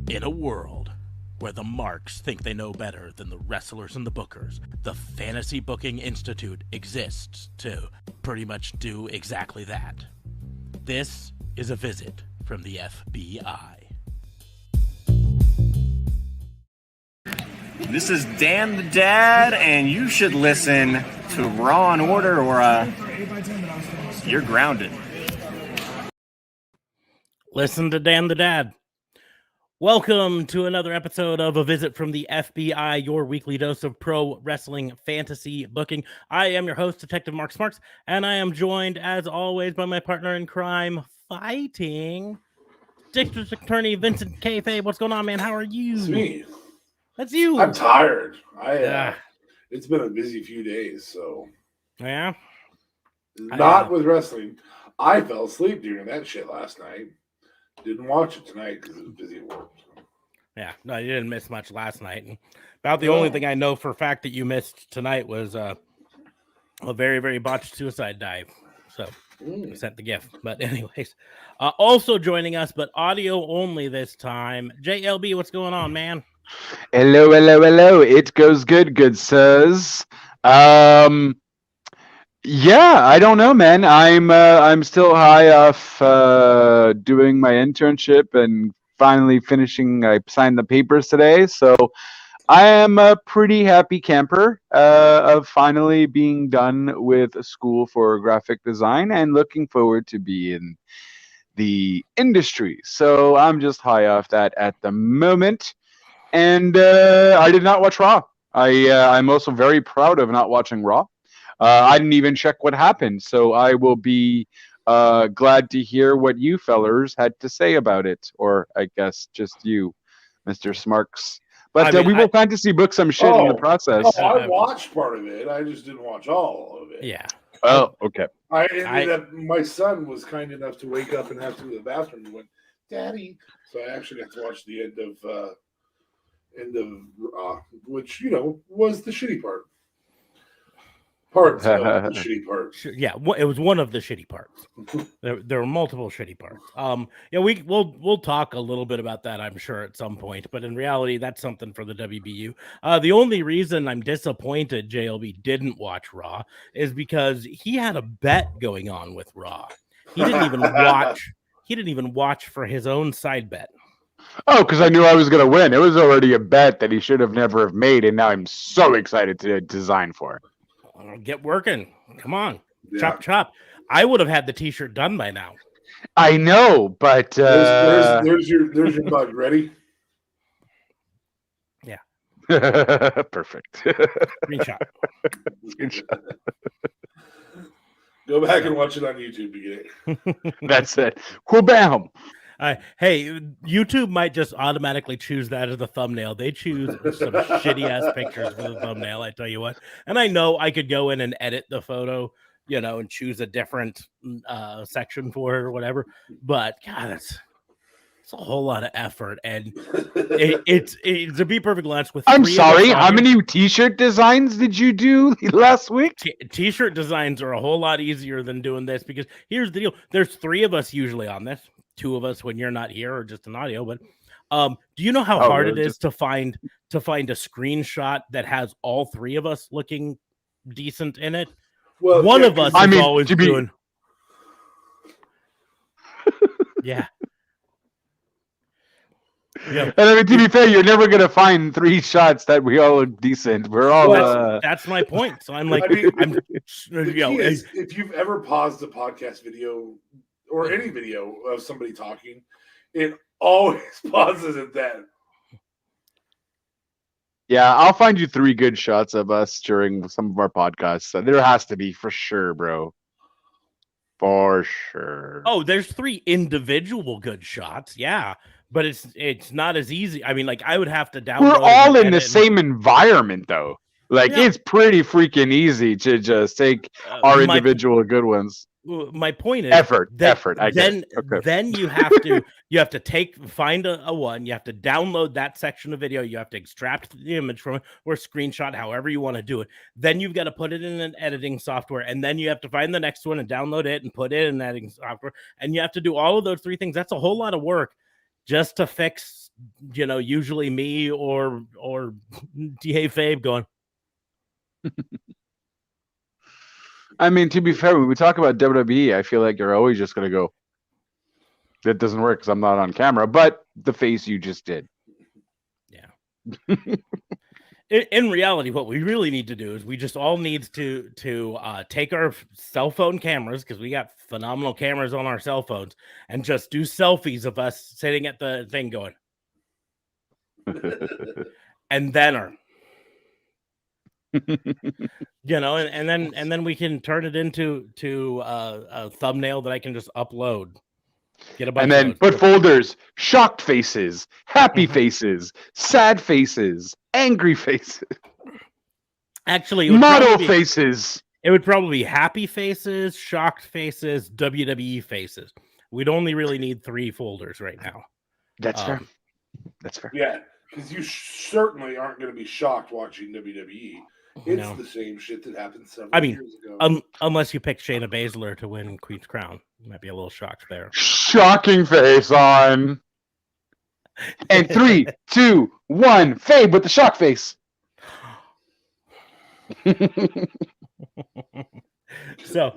In a world where the marks think they know better than the wrestlers and the bookers, the Fantasy Booking Institute exists to pretty much do exactly that. This is a visit from the FBI. This is Dan the Dad, and you should listen to Raw and Order or you're grounded. Listen to Dan the Dad. Welcome to another episode of A Visit from the FBI, your weekly dose of pro wrestling fantasy booking. I am your host, Detective Mark Smarks, and I am joined, as always, by my partner in crime, fighting District Attorney Vincent Kayfabe. What's going on, man? How are you? It's me. That's you. I'm tired. It's been a busy few days, so yeah. Not with wrestling. I fell asleep during that shit last night. Didn't watch it tonight because it was busy at work. So. Yeah, no, you didn't miss much last night. And about the only thing I know for a fact that you missed tonight was a very, very botched suicide dive. So I sent the gift. But anyways, also joining us, but audio only this time, JLB. What's going on, man? Hello. It goes good sirs. Yeah, I don't know, man. I'm still high off doing my internship and finally finishing. I signed the papers today, so I am a pretty happy camper of finally being done with a school for graphic design and looking forward to be in the industry. So I'm just high off that at the moment. And I did not watch Raw. I'm also very proud of not watching Raw. I didn't even check what happened, so I will be glad to hear what you fellers had to say about it, or I guess just you, Mr. Smarks. But we will fantasy book some shit in the process. I watched part of it. I just didn't watch all of it. Yeah. Oh, okay. I ended up. My son was kind enough to wake up and have to go to the bathroom and went, "Daddy." So I actually got to watch the end of which was the shitty part. Parts of the shitty parts. Yeah, it was one of the shitty parts. There were multiple shitty parts. We'll talk a little bit about that, I'm sure, at some point. But in reality, that's something for the WBU. The only reason I'm disappointed JLB didn't watch Raw is because he had a bet going on with Raw. He didn't even watch. He didn't even watch for his own side bet. Oh, because I knew I was going to win. It was already a bet that he should have never have made, and now I'm so excited to design for it. Get working. Come on. Yeah. Chop. I would have had the t-shirt done by now. I know, but there's your bug. Ready? Yeah. Perfect. Screenshot. Go back and watch it on YouTube again. That's it. Wha-bam. Hey, YouTube might just automatically choose that as the thumbnail. They choose some shitty ass pictures for the thumbnail, I tell you what. And I know I could go in and edit the photo, and choose a different section for it or whatever. But God, it's a whole lot of effort. And it's to be perfectly honest with. I'm sorry. How many T-shirt designs did you do last week? T-shirt designs are a whole lot easier than doing this because here's the deal. There's 3 of us usually on this. 2 of us when you're not here or just an audio, but do you know how hard it is to find a screenshot that has all 3 of us looking decent in it? Well, one of us is always doing yeah. And I mean, to be fair, you're never gonna find 3 shots that we all look decent. We're all that's my point. So I'm like, if you've ever paused a podcast video or any video of somebody talking, it always pauses at that. Yeah, I'll find you 3 good shots of us during some of our podcasts. There has to be, for sure, bro. For sure. Oh, there's 3 individual good shots, yeah. But it's not as easy. I mean, like, I would have to download. We're all in the same environment, though. Like, it's pretty freaking easy to just take our individual good ones. My point is effort. Then you have to find a one. You have to download that section of video. You have to extract the image from it or screenshot, however you want to do it. Then you've got to put it in an editing software, and then you have to find the next one and download it and put it in editing software. And you have to do all of those 3 things. That's a whole lot of work just to fix, usually me or DA Fabe going. I mean, to be fair, when we talk about WWE, I feel like you're always just going to go, that doesn't work because I'm not on camera, but the face you just did. Yeah. In reality, what we really need to do is we just all need to take our cell phone cameras, because we got phenomenal cameras on our cell phones, and just do selfies of us sitting at the thing going, and then and then we can turn it into a thumbnail that I can just upload. Get a bunch and then of put folders: shocked faces, happy faces, sad faces, angry faces, Actually, model faces. It would probably be happy faces, shocked faces, WWE faces. We'd only really need 3 folders right now. That's fair. That's fair. Yeah, because you certainly aren't going to be shocked watching WWE. It's the same shit that happened several years ago. Unless you pick Shayna Baszler to win Queen's Crown. You might be a little shocked there. Shocking face on. And 3, 2, 1, Fabe with the shock face. So,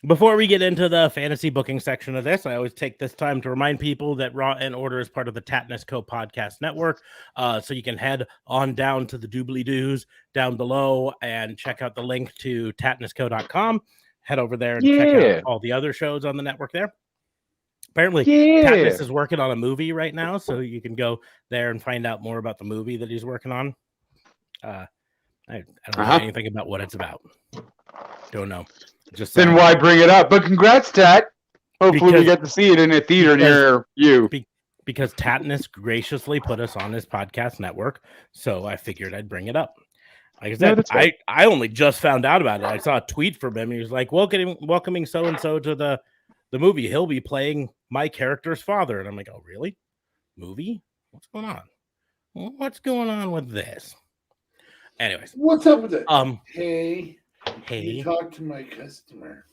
before we get into the fantasy booking section of this, I always take this time to remind people that Raw and Order is part of the Tatnus Co. podcast network. So you can head on down to the doobly-doos down below and check out the link to tatnusco.com. Head over there and check out all the other shows on the network there. Apparently, Tatnus is working on a movie right now, so you can go there and find out more about the movie that he's working on. I don't know anything about what it's about. Don't know. Just then why bring it up? But congrats, Tat. Hopefully we get to see it in a theater near you. Because Tatnus graciously put us on his podcast network, so I figured I'd bring it up. Like I said, I only just found out about it. I saw a tweet from him. He was like, welcoming so-and-so to the movie. He'll be playing my character's father. And I'm like, oh, really? Movie? What's going on? What's going on with this? Anyways. What's up with it? Hey. You talk to my customer.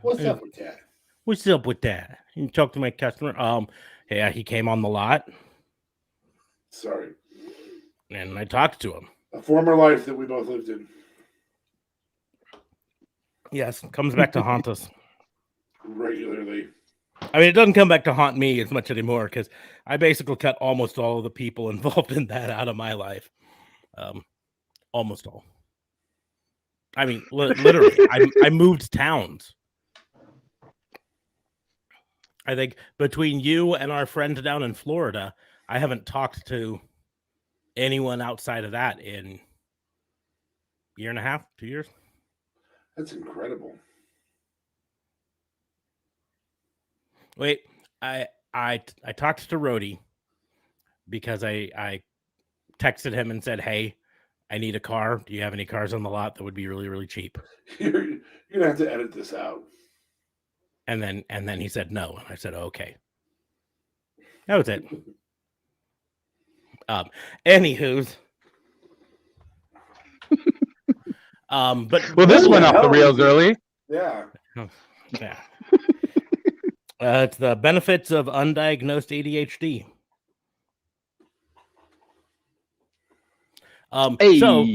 What's up with that? What's up with that? You talk to my customer? Yeah, he came on the lot. Sorry. And I talked to him. A former life that we both lived in. Yes, comes back to haunt us. Regularly. I mean, it doesn't come back to haunt me as much anymore because I basically cut almost all of the people involved in that out of my life. Almost all. I mean, literally, I moved towns. I think between you and our friend down in Florida, I haven't talked to anyone outside of that in a year and a half, 2 years. That's incredible. Wait, I talked to Rhodey because I texted him and said, hey, I need a car. Do you have any cars on the lot that would be really, really cheap? You're gonna have to edit this out. And then he said no, and I said okay. That was it. Anywho's. But this went off the rails early. Yeah. Yeah. It's the benefits of undiagnosed ADHD. So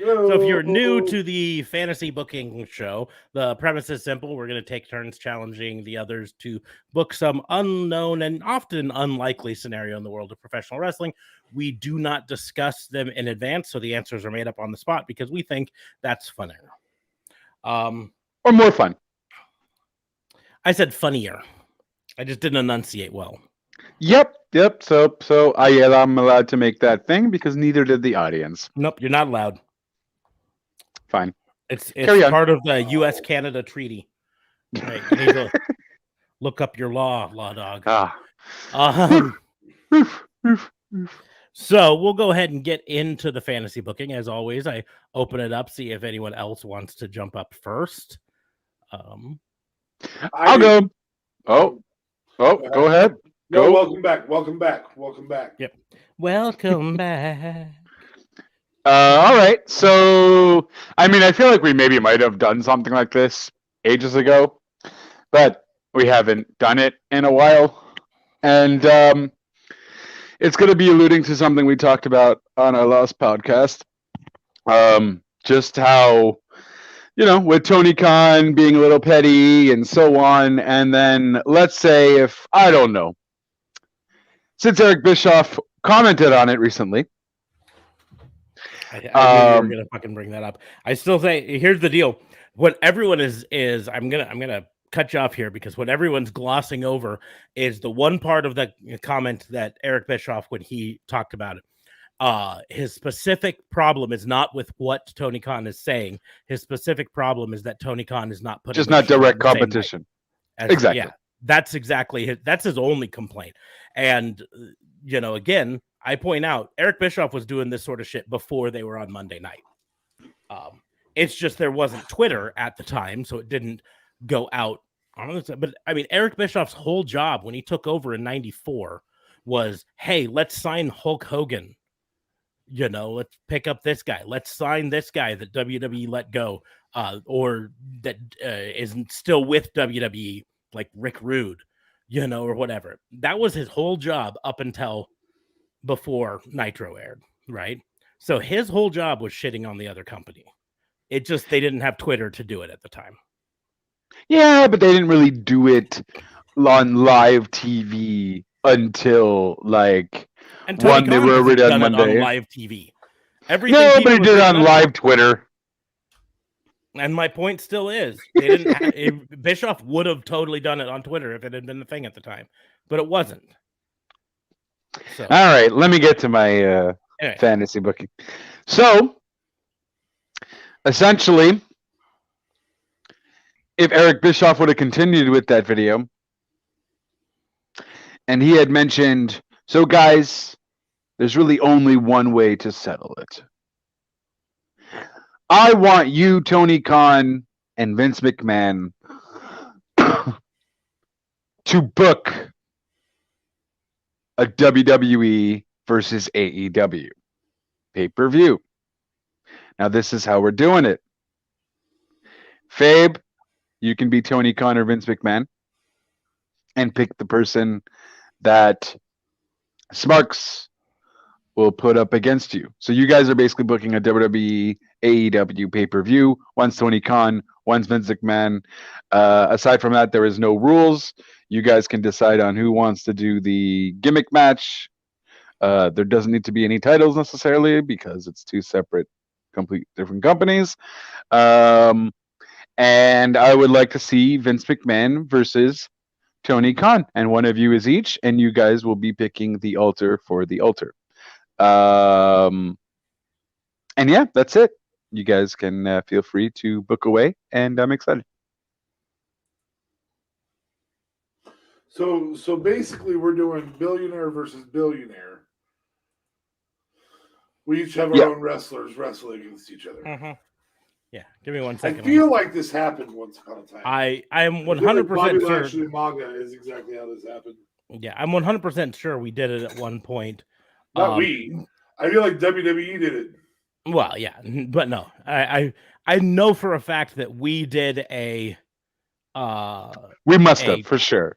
if you're new to the fantasy booking show, the premise is simple. We're going to take turns challenging the others to book some unknown and often unlikely scenario in the world of professional wrestling. We do not discuss them in advance, so the answers are made up on the spot because we think that's funnier. Or more fun. I said funnier. I just didn't enunciate well. Yep. So I'm allowed to make that thing because neither did the audience. Nope, you're not allowed. Fine. It's part of the U.S.-Canada treaty. Right, you need to look up your law dog. So we'll go ahead and get into the fantasy booking. As always, I open it up, see if anyone else wants to jump up first. I'll go. Oh, go ahead. No, Go. welcome back. Yep. Welcome back. All right. So, I mean, I feel like we maybe might have done something like this ages ago, but we haven't done it in a while. And it's going to be alluding to something we talked about on our last podcast. Just how, with Tony Khan being a little petty and so on. And then let's say if, I don't know, since Eric Bischoff commented on it recently. I knew you were going to fucking bring that up. I still say, here's the deal. What everyone is I'm gonna cut you off here, because what everyone's glossing over is the one part of the comment that Eric Bischoff, when he talked about it, his specific problem is not with what Tony Khan is saying. His specific problem is that Tony Khan is not putting just not direct competition. Exactly. Yeah, that's exactly that's his only complaint. And again, I point out Eric Bischoff was doing this sort of shit before they were on Monday night. It's just there wasn't Twitter at the time, so it didn't go out. But I mean, Eric Bischoff's whole job when he took over in '94 was, hey, let's sign Hulk Hogan. Let's pick up this guy. Let's sign this guy that WWE let go, or that is still with WWE, like Rick Rude, or whatever. That was his whole job up until before Nitro aired, right? So his whole job was shitting on the other company. It just, they didn't have Twitter to do it at the time. Yeah, but they didn't really do it on live TV until and Tony they were already on Monday. On live TV. Everything no, but he did it on live Twitter. And my point still is, they didn't. Bischoff would have totally done it on Twitter if it had been the thing at the time, but it wasn't. So. All right, let me get to my fantasy booking. So, essentially, if Eric Bischoff would have continued with that video, and he had mentioned, so guys, there's really only one way to settle it. I want you, Tony Khan, and Vince McMahon to book a WWE versus AEW pay-per-view. Now, this is how we're doing it. Fabe, you can be Tony Khan or Vince McMahon and pick the person that Smarks will put up against you. So you guys are basically booking a WWE AEW pay-per-view. One's Tony Khan, one's Vince McMahon. Aside from that, there is no rules. You guys can decide on who wants to do the gimmick match. There doesn't need to be any titles necessarily because it's two separate, complete different companies. And I would like to see Vince McMahon versus Tony Khan. And one of you is each, and you guys will be picking the altar for the altar. And yeah, that's it. You guys can feel free to book away, and I'm excited. So basically, we're doing billionaire versus billionaire. We each have our own wrestlers wrestling against each other. Mm-hmm. Yeah, give me 1 second. I feel like this happened once upon a time. I am 100% sure. Actually, manga is exactly how this happened. Yeah, I'm 100% sure we did it at one point. Not we. I feel like WWE did it. Well, yeah, but no, I know for a fact that we did a. We must have for sure.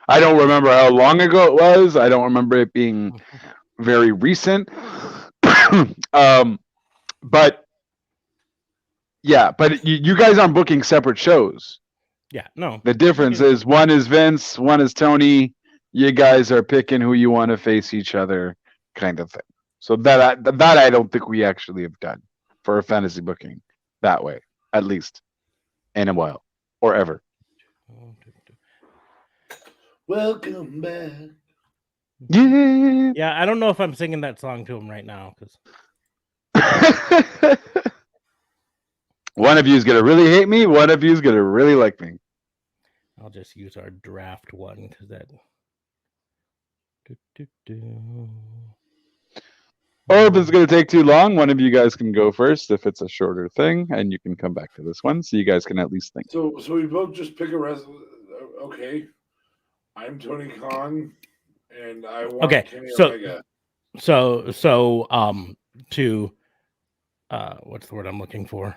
I don't remember how long ago it was. I don't remember it being very recent. But yeah, but you guys aren't booking separate shows. Yeah, no. The difference is one is Vince, one is Tony. You guys are picking who you want to face each other, kind of thing. So that I don't think we actually have done for a fantasy booking that way, at least in a while or ever. Welcome back. Yeah. Yeah, I don't know if I'm singing that song to him right now because one of you is gonna really hate me. One of you is gonna really like me. I'll just use our draft one because that. Or if it's going to take too long, one of you guys can go first if it's a shorter thing, and you can come back to this one so you guys can at least think. So we both just pick a wrestler. Okay. I'm Tony Khan, and I want Kenny Omega. So, what's the word I'm looking for?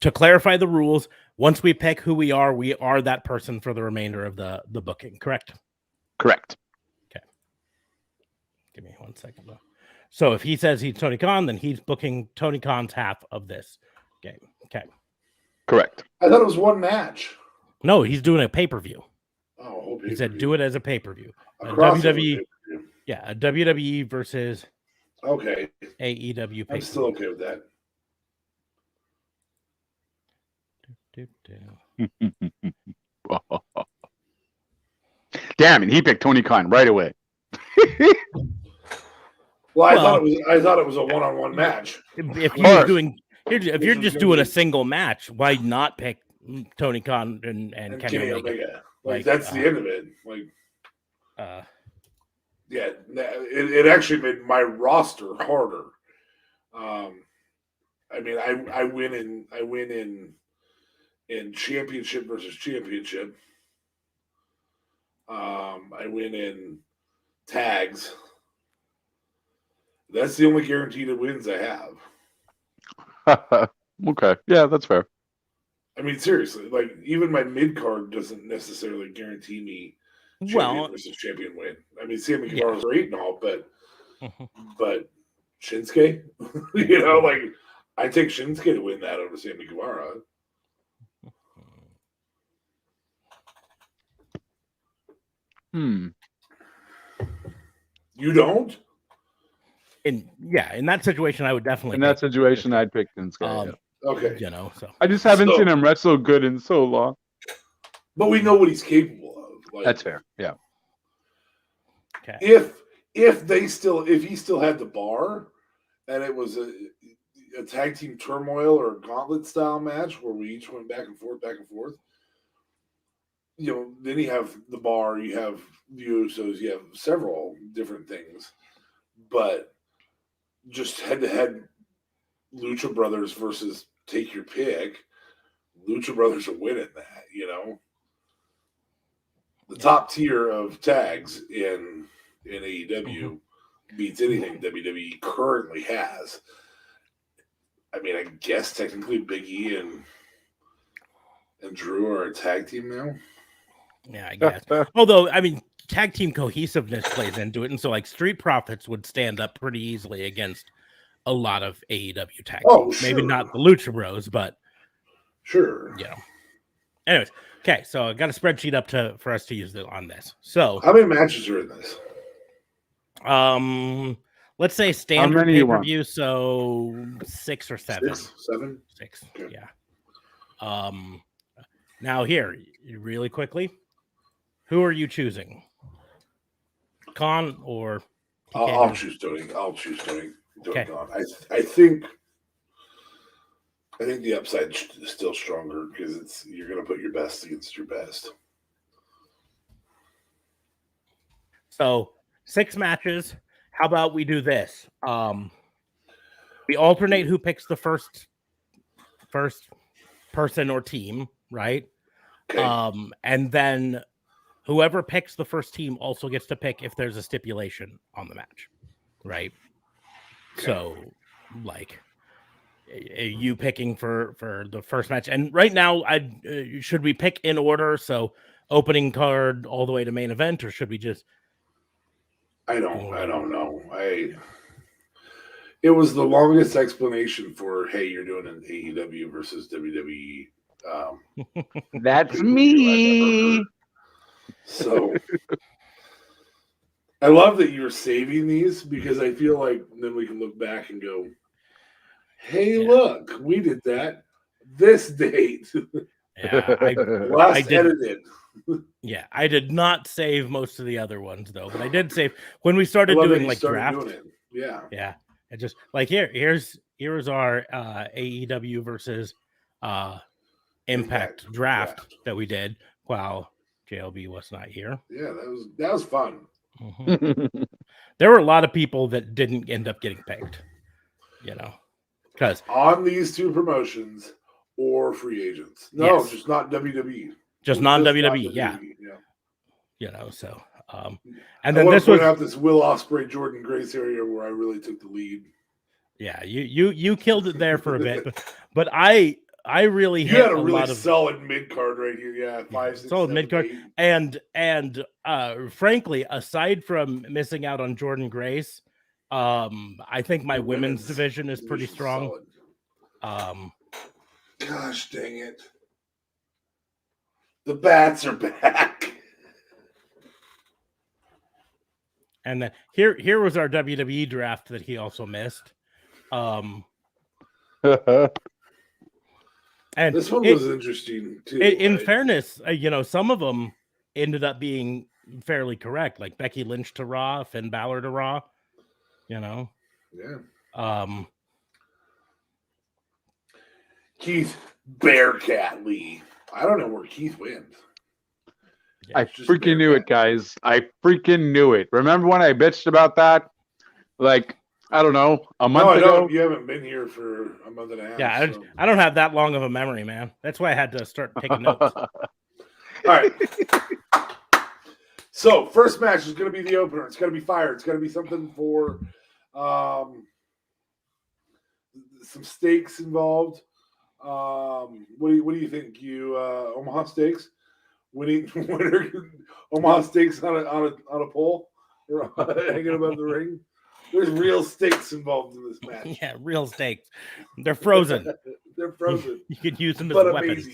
to clarify the rules, once we pick who we are that person for the remainder of the booking, correct? Correct. Okay. Give me 1 second though. So if he says he's Tony Khan, then he's booking Tony Khan's half of this game. Okay. Correct. I thought it was one match. No, he's doing a pay-per-view. Oh, he said do it as a pay-per-view. A WWE. Yeah, a WWE versus AEW pay-per-view. I'm still okay with that. Damn it, he picked Tony Khan right away. Well, I thought it was a one-on-one match. If you're just doing a single match, why not pick Tony Khan and Kenny Omega? Like that's the end of it. Like, yeah, it actually made my roster harder. I mean, I win in championship versus championship. I win in tags. That's the only guaranteed wins I have. Okay. Yeah, that's fair. I mean, seriously, like even my mid card doesn't necessarily guarantee me champion versus champion win. I mean, Sammy Guevara's great and all, but Shinsuke, you know, like I take Shinsuke to win that over Sammy Guevara. You don't? In that situation, I would definitely. In that situation, I'd pick Shinsuke. Okay, you know, so I just haven't seen him wrestle good in so long. But we know what he's capable of. Like, that's fair. Yeah. Okay. If he still had the bar, and it was a tag team turmoil or gauntlet style match where we each went back and forth. You know, then you have the bar, you have the Usos, you have several different things, but just head-to-head Lucha Brothers versus take your pick, Lucha Brothers are winning that, you know. The top tier of tags in AEW beats anything WWE currently has. I mean, I guess technically Big E and Drew are a tag team now. Yeah, I guess. Although, I mean, tag team cohesiveness plays into it, and so like Street Profits would stand up pretty easily against a lot of AEW tag teams. Sure. Maybe not the Lucha Bros, but sure. You know. Anyways, okay, so I got a spreadsheet up for us to use on this. So how many matches are in this? Let's say standard pay-per-view, so 6 or 7. 6. Okay. Yeah. Now here, really quickly, who are you choosing? Khan or TK? I'll choose Tony. Okay. I think the upside is still stronger because you're going to put your best against your best. So 6 matches. How about we do this? We alternate who picks the first person or team, right? Okay. And then whoever picks the first team also gets to pick if there's a stipulation on the match, right? Okay. So, like, you picking for the first match, and right now, should we pick in order? So, opening card all the way to main event, or should we just? I don't know. It was the longest explanation for, hey, you're doing an AEW versus WWE. That's me. So I love that you're saving these because I feel like then we can look back and go, hey, look, we did that this date. Yeah, last edited. Yeah, I did not save most of the other ones though, but I did save when we started doing like draft. Yeah. And just like here's our AEW versus Impact draft that we did while JLB was not here. Yeah, that was fun. Mm-hmm. There were a lot of people that didn't end up getting picked, you know, because on these 2 promotions or free agents. No, just not WWE. Just non-WWE, yeah. You know, so and then this was out this Will Ospreay Jordan Grace area where I really took the lead. Yeah, you killed it there for a bit, but I I really You hit had a a really lot of solid mid card right here. Yeah, 5, 6, solid 7, mid card, 8. and frankly, aside from missing out on Jordan Grace, I think my The women's division is pretty strong. Solid. Gosh dang it! The bats are back. And then here was our WWE draft that he also missed. And This one was interesting too. In fairness, some of them ended up being fairly correct, like Becky Lynch to Raw, Finn Balor to Raw. Yeah. Keith Bearcat Lee. I don't know where Keith went. Yeah, I freaking knew it, guys. I freaking knew it. Remember when I bitched about that? Like, I don't know, a month ago? You haven't been here for a month and a half. Yeah, I don't have that long of a memory, man. That's why I had to start taking notes. All right. So, first match is going to be the opener. It's going to be fire. It's going to be something for some stakes involved. What do you think? You Omaha Steaks? Winner Omaha Steaks on a pole or hanging above the ring. There's real stakes involved in this match. Yeah, real stakes. They're frozen. They're frozen. You could use them as But weapons.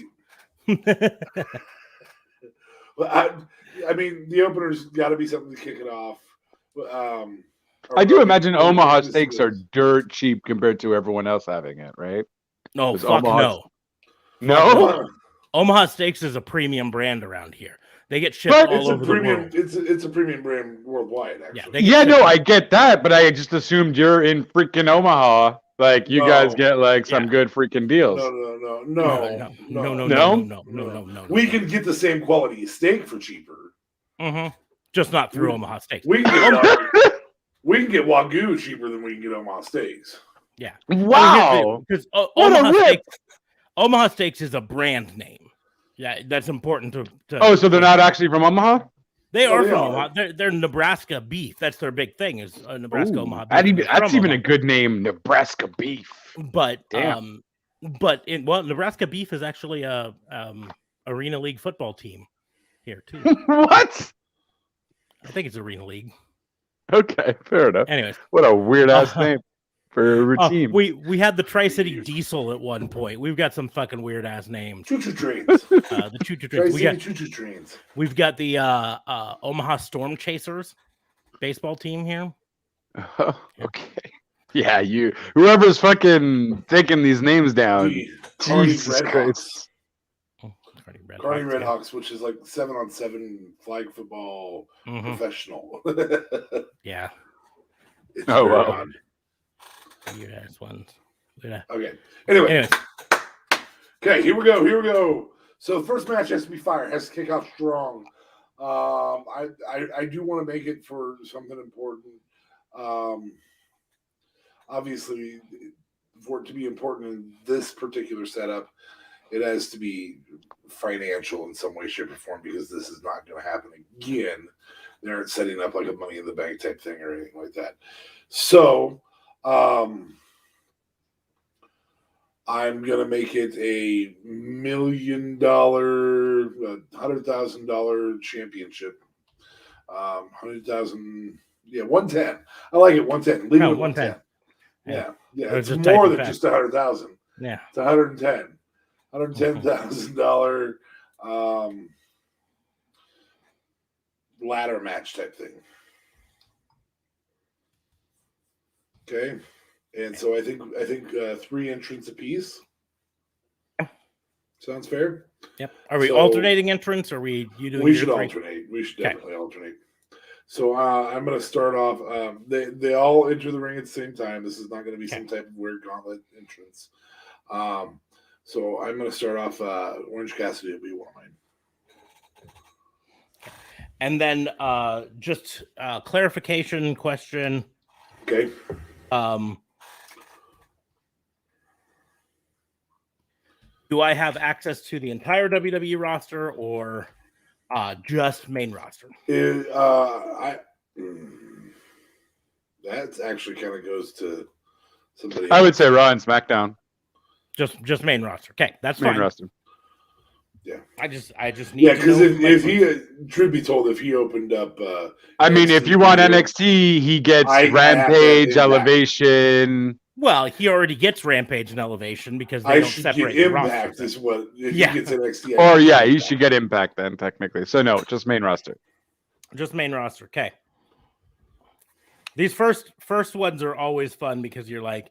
amazing. Well, I mean, the opener's got to be something to kick it off. I do imagine Omaha Steaks are dirt cheap compared to everyone else having it, right? No, Does fuck Omaha- no. No? Omaha Steaks is a premium brand around here. They get shipped all over the world. It's a premium brand worldwide, actually. Yeah, I get that, but I just assumed you're in freaking Omaha. Like, you guys get, like, some good freaking deals. No. We can get the same quality steak for cheaper. Mm-hmm. Just not through Omaha Steaks. We can get Wagyu cheaper than we can get Omaha Steaks. Yeah. Wow. Because Omaha Steaks is a brand name. Yeah, that's important to so they're not actually from Omaha? They are from Omaha. They're Nebraska beef. That's their big thing is Nebraska Omaha beef. That's even a good name, Nebraska beef. But Nebraska beef is actually a Arena League football team here too. What? I think it's Arena League. Okay, fair enough. Anyways, what a weird ass name for a team. We had the Tri-City Diesel at one point. We've got some fucking weird ass names. Choo-choo trains. The choo-choo trains. Choo-choo trains. We've got the Omaha Storm Chasers baseball team here. Okay. Yeah, whoever's fucking taking these names down. Jesus Christ. Kearney Redhawks, which is like 7-on-7 flag football professional. Yeah. Wow. You guys ones. Yeah. Okay. Anyway. Okay, here we go. So the first match has to be fire. Has to kick off strong. I do want to make it for something important. Obviously, for it to be important in this particular setup, it has to be financial in some way, shape, or form, because this is not going to happen again. They aren't setting up like a Money in the Bank type thing or anything like that. So, I'm going to make it a $1 million, $100,000 championship. 100,000, 110. I like it, 110. Leave it 110. Yeah. It's more than just 100,000. Yeah. It's 110. $110,000 ladder match type thing. Okay, and so I think 3 entrants apiece. Sounds fair. Yep. Are we alternating entrants? Or you doing? We should alternate. We should definitely alternate. So I'm going to start off. They all enter the ring at the same time. This is not going to be some type of weird gauntlet entrance. So I'm going to start off. Orange Cassidy will be one of mine. And then just clarification question. Okay. Do I have access to the entire WWE roster or just main roster? That actually kind of goes to somebody. I would say Raw and SmackDown. Just main roster. Okay, that's Main fine. roster. Yeah. I just need Yeah, to because know if he, truth be told, if he opened up, I mean, if NXT you want here, NXT, he gets I have to have Rampage, Impact. Elevation. Well, he already gets Rampage and Elevation because they I don't should get separate the Impact. rosters. Is what if Yeah. he gets NXT? Or yeah, he should get Impact then, technically. So no, just main roster. Just main roster. Okay. These first ones are always fun because you're like,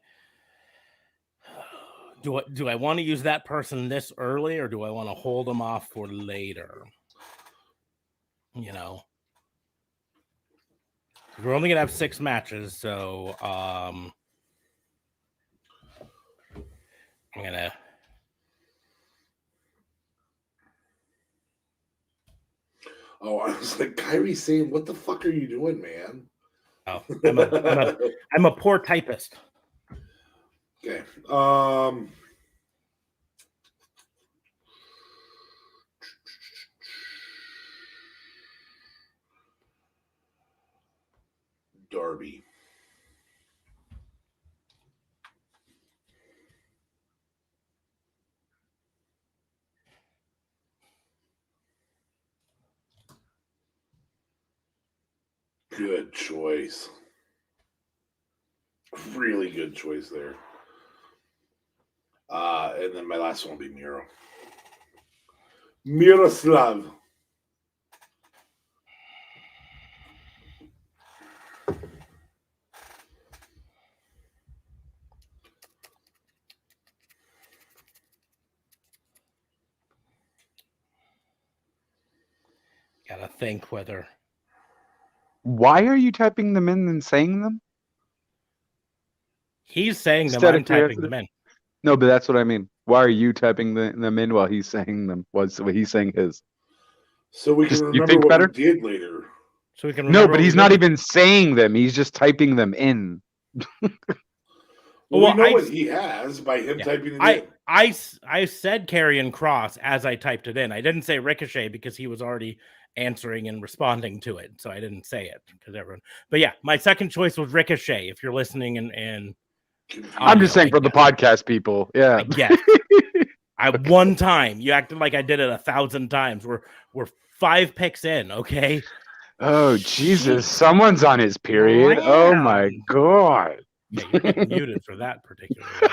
do I want to use that person this early or do I want to hold them off for later? You know, we're only gonna have 6 matches, so I'm gonna. Oh, I was like, Kyrie saying, "What the fuck are you doing, man?" Oh, I'm a poor typist. Okay. Darby. Good choice. Really good choice there. And then my last one will be Miro. Miroslav. Gotta think whether. Why are you typing them in and saying them? He's saying them, Instead I'm of typing curiosity? them in. No, but that's what I mean. Why are you typing them in while he's saying them? What's what he's saying his? So we can Just- you remember think what better? we did later. So we can No, remember but what he's we not did. even saying them. He's just typing them in. Well, Well, we know I- what he has by him Yeah. typing it in. I said Karrion Kross as I typed it in. I didn't say Ricochet because he was already answering and responding to it, so I didn't say it because everyone. But yeah, my second choice was Ricochet. If you're listening and I'm just audio, saying for the podcast people. Yeah. I guess I one time you acted like I did it 1,000 times. We're 5 picks in, okay? Oh Jesus! Someone's on his period. Oh my god! Yeah, you're getting muted for that particular. There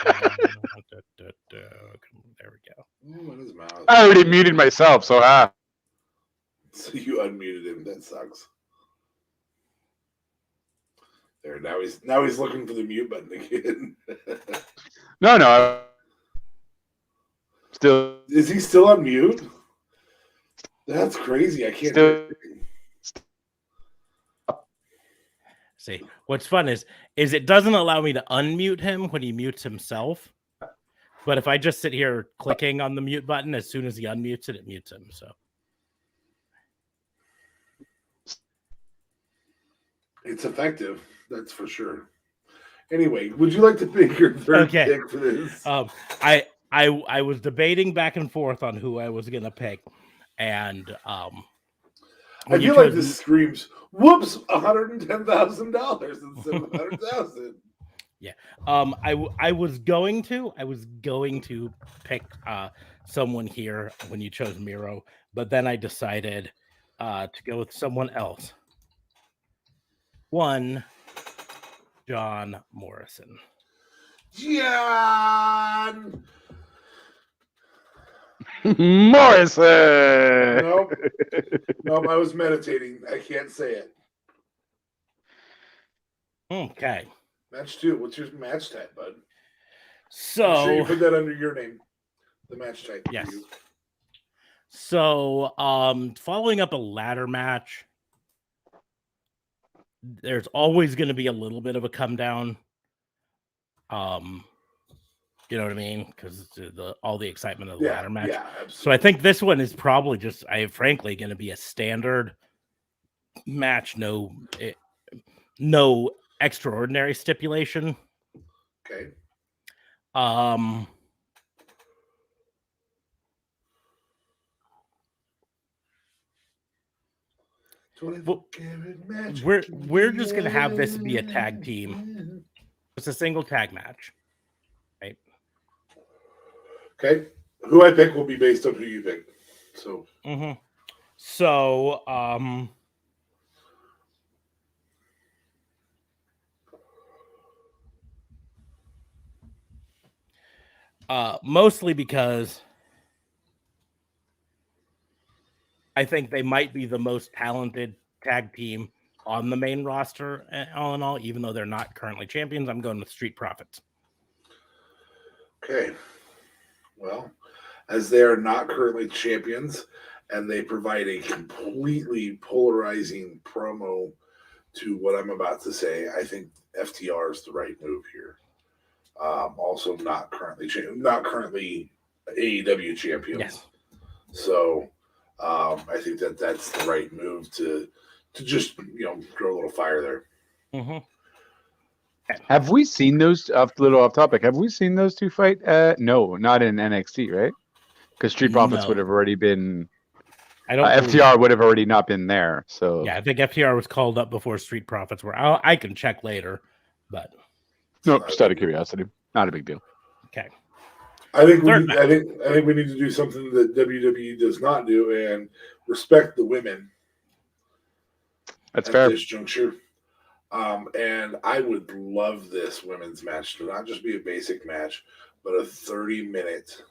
we go. What is mouth? I already muted myself, so So you unmuted him. That sucks. There, now he's looking for the mute button again. no. Still, Is he still on mute? That's crazy. I can't do it. See, what's fun is it doesn't allow me to unmute him when he mutes himself. But if I just sit here clicking on the mute button, as soon as he unmutes it, it mutes him. So It's effective, that's for sure. Anyway, would you like to pick your third pick for this? I was debating back and forth on who I was gonna pick, and I feel like this screams, "Whoops! $110,000 instead of $100,000." Yeah. I was going to pick someone here when you chose Miro, but then I decided to go with someone else. One, John Morrison. John Morrison. Nope. I was meditating. I can't say it. Okay. Match 2. What's your match type, bud? So I'm sure you put that under your name. The match type. Yes. So following up a ladder match, there's always going to be a little bit of a come down. You know what I mean? Because all the excitement of the ladder match. Yeah, absolutely. So I think this one is probably just, frankly, going to be a standard match. No extraordinary stipulation. Okay. We're just gonna have this be a tag team. It's a single tag match, right? Okay, who I pick will be based on who you pick. So, So, mostly because I think they might be the most talented tag team on the main roster, all in all, even though they're not currently champions. I'm going with Street Profits. okay. Well, as they are not currently champions and they provide a completely polarizing promo to what I'm about to say, I think FTR is the right move here. Also, not currently AEW champions. Yes. So I think that's the right move to just throw a little fire there. Have we seen those? A little off topic. Have we seen those two fight? No, not in NXT, right? Because Street Profits would have already been. I don't. FTR would have already not been there. So yeah, I think FTR was called up before Street Profits were. I can check later, but no, just out of curiosity, not a big deal. Okay. I think we need to do something that WWE does not do and respect the women. That's fair. At this juncture. And I would love this women's match to not just be a basic match, but a 30-minute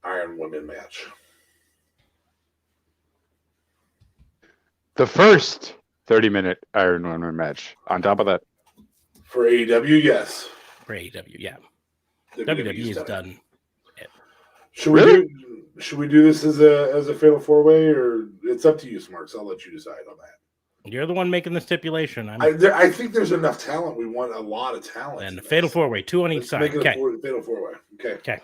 Iron Women match. The first 30-minute Iron Women match. On top of that, for AEW, yes. For AEW, yeah. WWE is done. Should we do this as a fatal 4-way, or it's up to you, Smarks? I'll let you decide on that. You're the one making the stipulation. I think there's enough talent. We want a lot of talent. And the fatal 4-way, 2 on each side. Make it a fatal 4-way. Okay.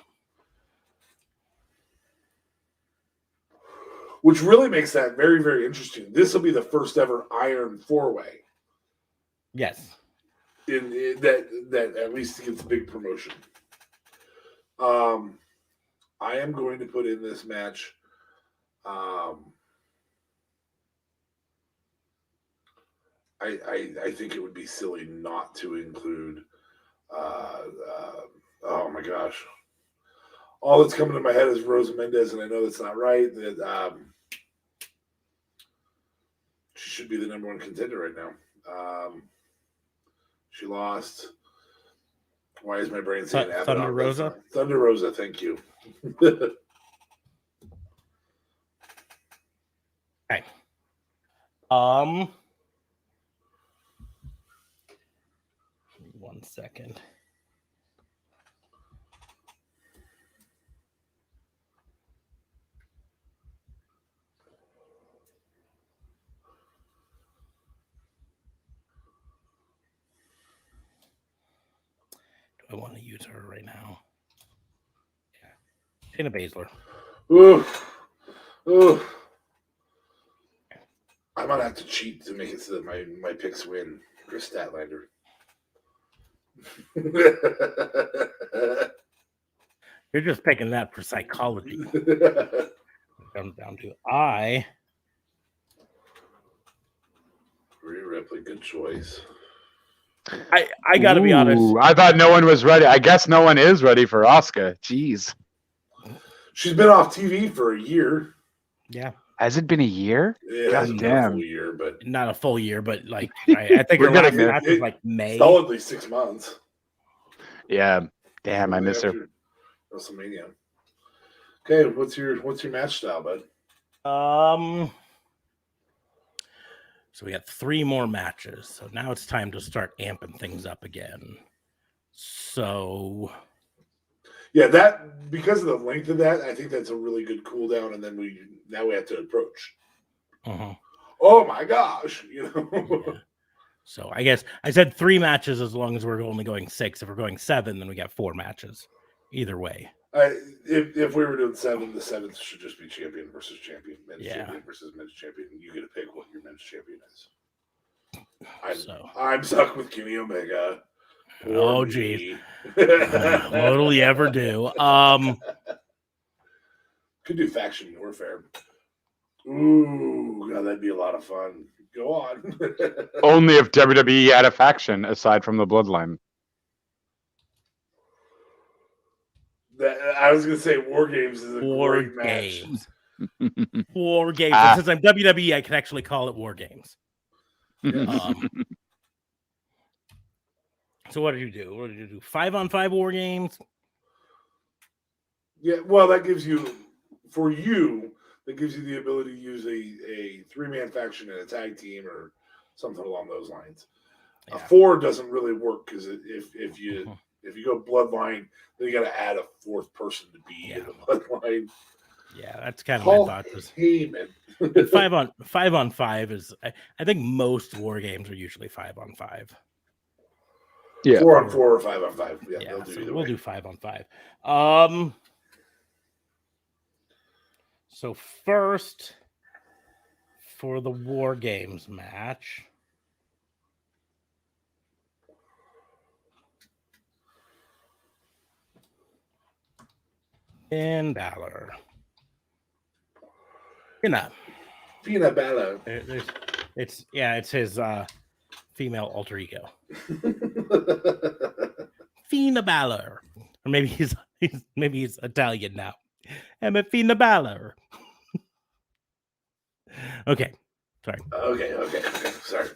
Which really makes that very, very interesting. This will be the first ever Iron 4-way. Yes. In that at least gets a big promotion. I am going to put in this match. I think it would be silly not to include. Oh my gosh! All that's coming to my head is Rosa Mendez, and I know that's not right. That she should be the number 1 contender right now. She lost. Why is my brain saying Thunder Rosa? Thunder Rosa, thank you. Okay. 1 second. Do I want to use her right now? Yeah. Shayna Baszler. Ooh. I might have to cheat to make it so that my picks win. Chris Statlander. You're just picking that for psychology. Comes down to Rhea Ripley, good choice. I gotta be honest. I thought no one was ready. I guess no one is ready for Asuka. Jeez. She's been off TV for a year. Yeah. Has it been a year? God damn. A full year, but not a full year, but like I think her last match was like May. Solidly 6 months. Yeah. Damn, I miss her. WrestleMania. Okay, what's your match style, bud? So we got 3 more matches. So now it's time to start amping things up again. So yeah, that because of the length of that, I think that's a really good cool down, and then we have to approach. Oh my gosh, Yeah. So I guess I said 3 matches as long as we're only going 6. If we're going 7, then we got 4 matches. Either way. If we were doing 7, the 7th should just be champion versus champion, men's champion versus men's champion. You get to pick what your men's champion is. I'm stuck with Kenny Omega. Oh geez, what'll you ever do? Could do faction warfare. Ooh, God, that'd be a lot of fun. Go on. Only if WWE had a faction aside from the Bloodline. I was gonna say War Games is a War great match. Games. War Games. And since I'm WWE, I can actually call it War Games. Yes. So what did you do? What did you do? 5-on-5 War Games? Yeah, well, that gives you the ability to use a 3-man faction in a tag team or something along those lines. Yeah. 4 doesn't really work because if you go bloodline, then you got to add a 4th person to be in the bloodline. Yeah, that's kind of Paul my thoughts. Heyman. 5-on-5 is. I think most War Games are usually 5-on-5. Yeah, 4-on-4 or 5-on-5. Yeah, they'll do so either we'll way. do 5-on-5. So first, for the War Games match, Finn Balor. Fina Balor. It's his female alter ego. Fina Balor. Or maybe he's Italian now. I'm a Fina Balor. Okay. Sorry. Okay. Sorry.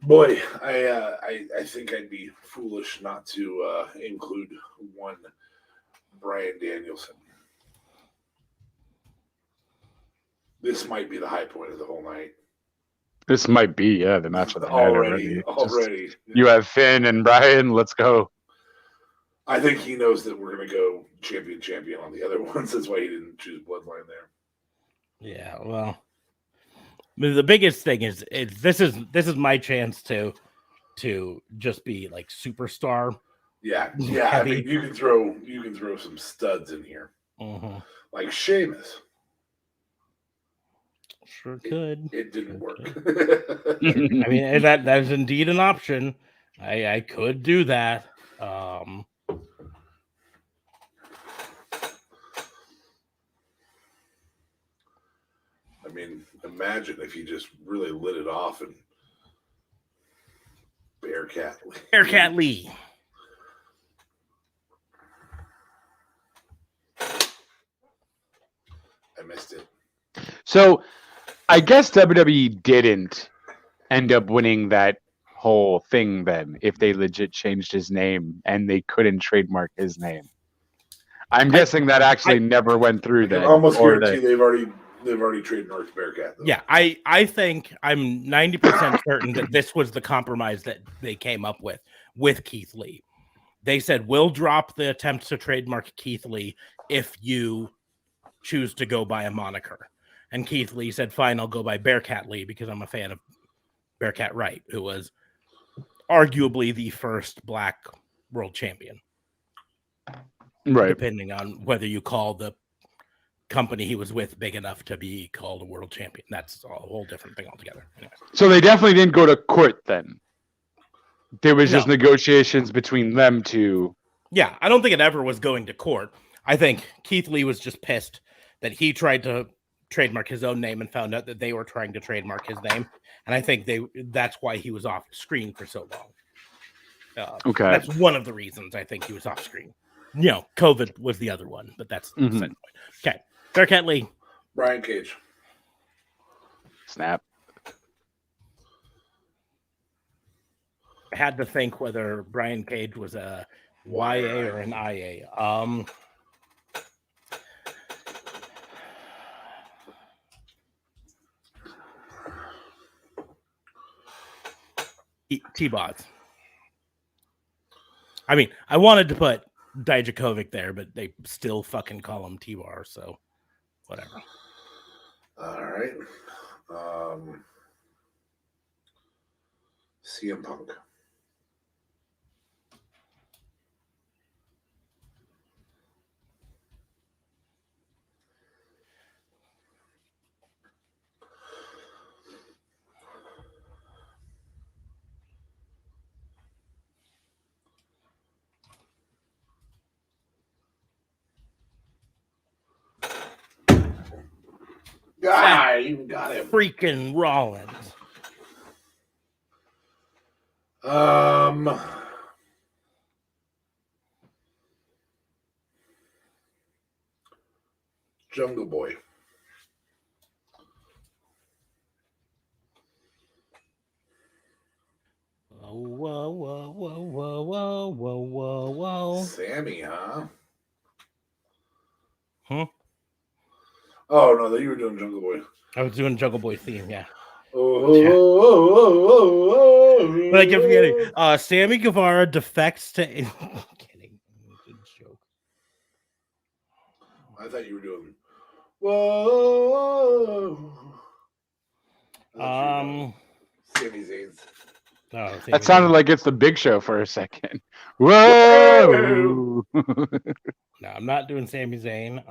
Boy, I think I'd be foolish not to include one Bryan Danielson. This might be the high point of the whole night. this might be the match of the night already. Already. You have Finn and Bryan. Let's go. I think he knows that we're going to go champion on the other ones. That's why he didn't choose Bloodline there. Yeah, well, the biggest thing is this is my chance to just be like superstar. Yeah. Heavy. I mean, you can throw some studs in here, like Sheamus. Sure could. It didn't work. I mean, that's indeed an option. I could do that. I mean, imagine if he just really lit it off and Bearcat Lee. I missed it. So, I guess WWE didn't end up winning that whole thing then if they legit changed his name and they couldn't trademark his name. I'm guessing that actually never went through that. I almost guarantee they've already trademarked Bearcat. Though. Yeah, I think I'm 90% certain that this was the compromise that they came up with Keith Lee. They said, we'll drop the attempt to trademark Keith Lee if you choose to go by a moniker. And Keith Lee said, fine, I'll go by Bearcat Lee because I'm a fan of Bearcat Wright, who was arguably the first Black world champion. Right. Depending on whether you call the company he was with big enough to be called a world champion. That's a whole different thing altogether. Anyway. So they definitely didn't go to court then. There was just negotiations between them two. Yeah, I don't think it ever was going to court. I think Keith Lee was just pissed that he tried to trademark his own name and found out that they were trying to trademark his name. And I think that's why he was off screen for so long. Okay. That's one of the reasons I think he was off screen. COVID was the other one, but that's the second point. Okay. Bearcat Lee. Brian Cage. Snap. I had to think whether Brian Cage was a YA or an IA. T-Bots. I mean, I wanted to put Dijakovic there, but they still fucking call him T-Bar, so whatever. All right. CM Punk. You got him. Freaking Rollins. Jungle Boy. Whoa, whoa, whoa, whoa, whoa, whoa, whoa, whoa. Sammy, huh? Hmm? Oh, no, you were doing Jungle Boy. I was doing Jungle Boy theme, yeah. Oh, But I kept forgetting. Sammy Guevara defects to. I'm kidding. It's a joke. I thought you were doing. Whoa. Sami Zayn's. Oh, That sounded like it's the Big Show for a second. Whoa! No, I'm not doing Sami Zayn.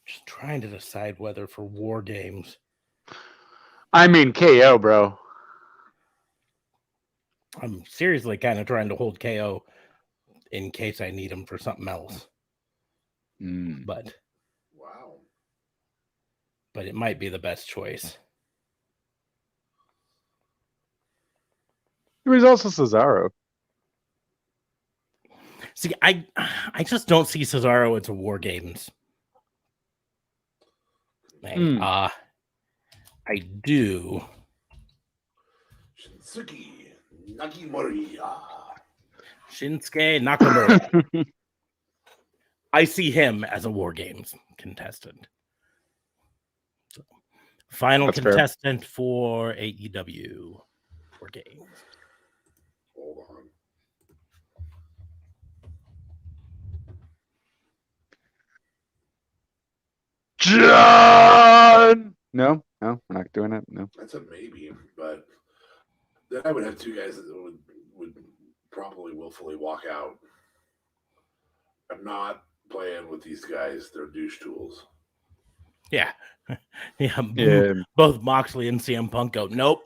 Just trying to decide whether for War Games. I mean KO, bro. I'm seriously kind of trying to hold KO in case I need him for something else. But wow. But it might be the best choice. There was also Cesaro. See, I just don't see Cesaro as a War Games. I do. Shinsuke Nakamura. Shinsuke Nakamura. I see him as a War Games contestant. So, final That's contestant for AEW War Games. Hold on. John! No, we're not doing it. No. That's a maybe, but then I would have two guys that would probably willfully walk out. I'm not playing with these guys. They're douche tools. Yeah. Yeah. Both Moxley and CM Punk go, nope.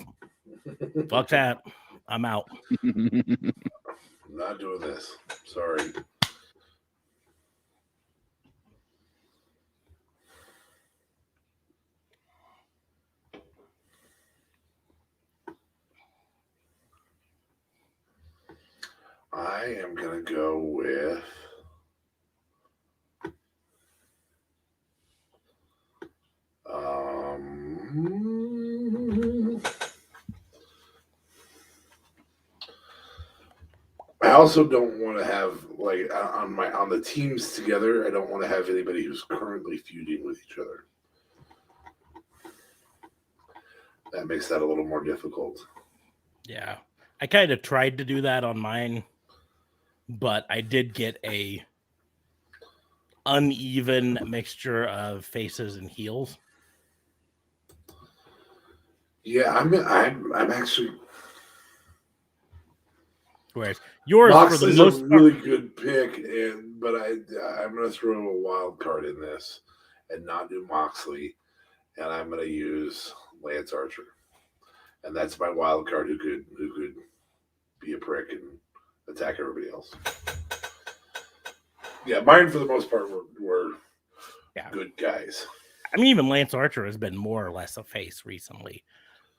Fuck that. I'm out. I'm not doing this. Sorry. I am going to go with I also don't want to have like on the teams together. I don't want to have anybody who's currently feuding with each other. That makes that a little more difficult. Yeah. I kind of tried to do that on mine, but I did get a uneven mixture of faces and heels. Yeah, I'm actually. Whereas yours Moxley's for the most a really good pick, but I'm going to throw a wild card in this and not do Moxley, and I'm going to use Lance Archer, and that's my wild card who could be a prick and attack everybody else. Yeah, mine for the most part were good guys. I mean, even Lance Archer has been more or less a face recently.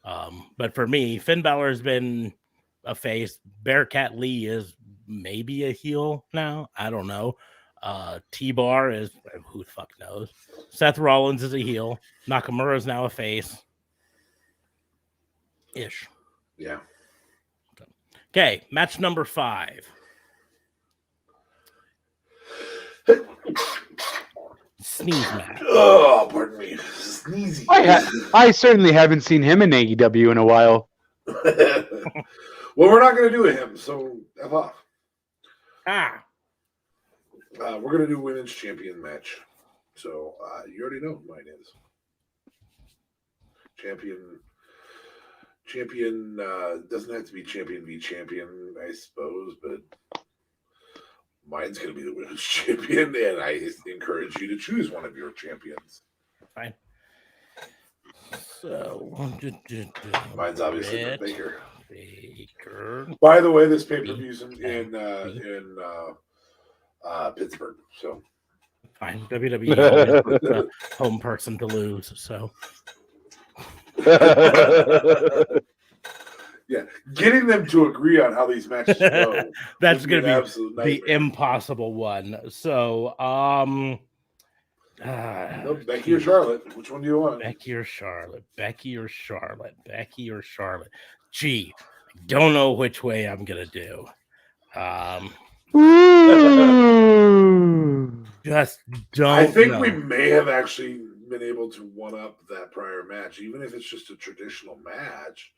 But for me, Finn Balor has been a face. Bearcat Lee is maybe a heel now. I don't know. T-Bar is, who the fuck knows? Seth Rollins is a heel. Nakamura is now a face. Ish. Yeah. Okay, match number 5. Sneeze match. Oh, pardon me. Sneezy. I certainly haven't seen him in AEW in a while. Well, we're not going to do him, so F off. We're going to do women's champion match. So you already know who mine is. Champion doesn't have to be champion v champion, I suppose, but mine's going to be the women's champion, and I encourage you to choose one of your champions. Fine. So, mine's obviously Britt Baker. By the way, this pay-per-view's in Pittsburgh, so fine. WWE home person to lose, so Yeah, getting them to agree on how these matches go. That's would going to an be absolute the nightmare. impossible one. So, Becky or Charlotte? Which one do you want? Becky or Charlotte? Becky or Charlotte? Becky or Charlotte? Gee, I don't know which way I'm gonna do. Just don't. I think know. we may have actually been able to one up that prior match, even if it's just a traditional match.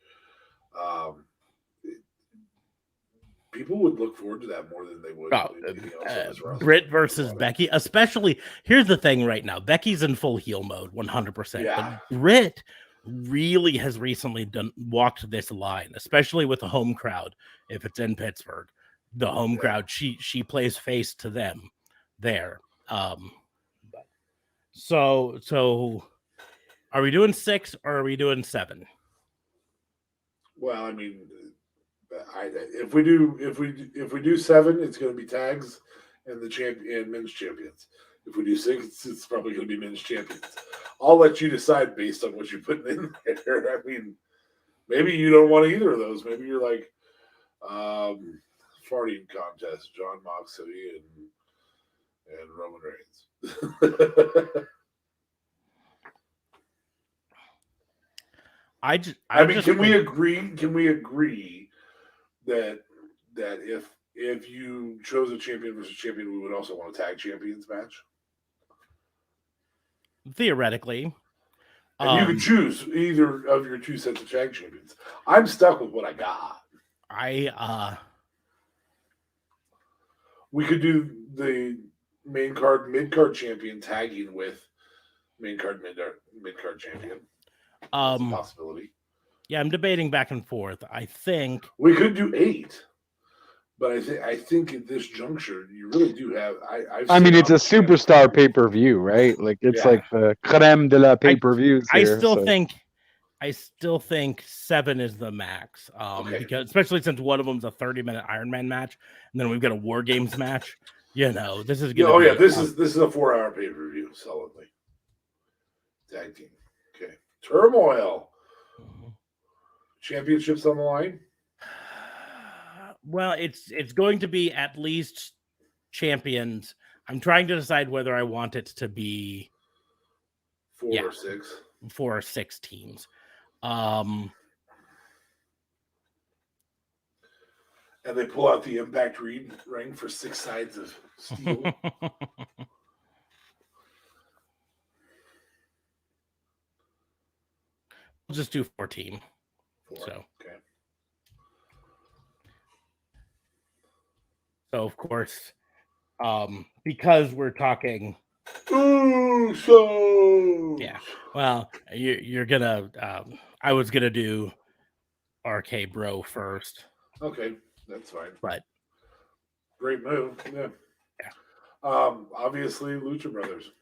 People would look forward to that more than they would anything else on this roster. Brit versus Becky, especially. Here's the thing right now. Becky's in full heel mode, 100%. Yeah. But Brit really has recently walked this line, especially with the home crowd. If it's in Pittsburgh, the home crowd, she plays face to them there. So are we doing 6 or are we doing 7? Well, I mean, if we do 7, it's going to be tags and men's champions. If we do 6, it's probably going to be men's champions. I'll let you decide based on what you're putting in there. I mean, maybe you don't want either of those. Maybe you're like farting contest, John Moxley and Roman Reigns. Can we agree that if you chose a champion versus champion, we would also want a tag champions match? Theoretically. And you could choose either of your 2 sets of tag champions. I'm stuck with what I got. We could do the main card, mid card champion tagging with main card, mid card champion. That's a possibility. Yeah, I'm debating back and forth. I think we could do 8, but I think at this juncture you really do have. I mean, it's a superstar pay-per-view, right? Like it's like the creme de la pay-per-views. I still think 7 is the max. Because especially since one of them's a 30-minute Iron Man match, and then we've got a War Games match. You know, this is gonna. This is a 4-hour pay-per-view solidly. Tag team. Okay. Turmoil. Championships on the line? Well, it's going to be at least champions. I'm trying to decide whether I want it to be 4 or 6. 4 or 6 teams. And they pull out the Impact ring for 6 sides of steel. We'll just do 4 team. 4. So okay. So of course, because we're talking. Yeah. Well, you're gonna. I was gonna do RK Bro first. Okay, that's fine. But great move. Yeah. Obviously, Lucha Brothers.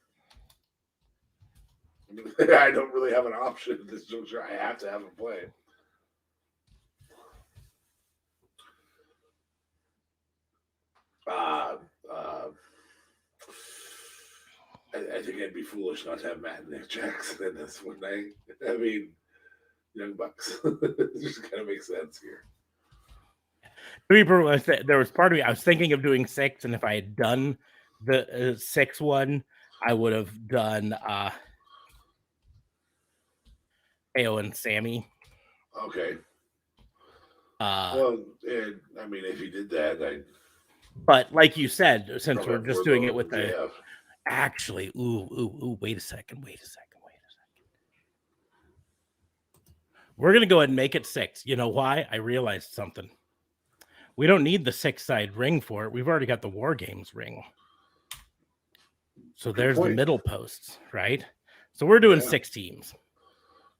I don't really have an option at this juncture. I have to have them play. I think I'd be foolish not to have Matt and Nick Jackson in this, wouldn't I? I mean, Young Bucks. It just kind of makes sense here. There was part of me, I was thinking of doing 6, and if I had done the 6 one, I would have done AO and Sammy. Okay. Well, I mean, if you did that, But like you said, since we're just doing it with the... Actually, wait a second. We're going to go ahead and make it 6. You know why? I realized something. We don't need the 6-side ring for it. We've already got the War Games ring. So there's the middle posts, right? So we're doing 6 teams.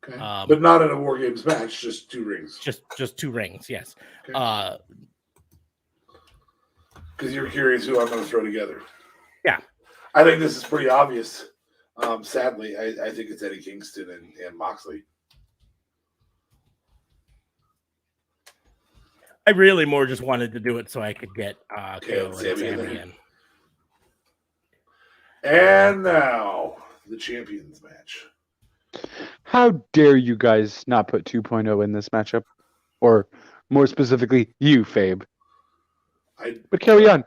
Okay. But not in a War Games match, just 2 rings. Just 2 rings, yes. Okay. Because you're curious who I'm going to throw together. Yeah. I think this is pretty obvious. Sadly, I think it's Eddie Kingston and Moxley. I really more just wanted to do it so I could get KO and Sammy in. And now, the champions match. How dare you guys not put 2.0 in this matchup? or more specifically, you, Fabe. I But carry on.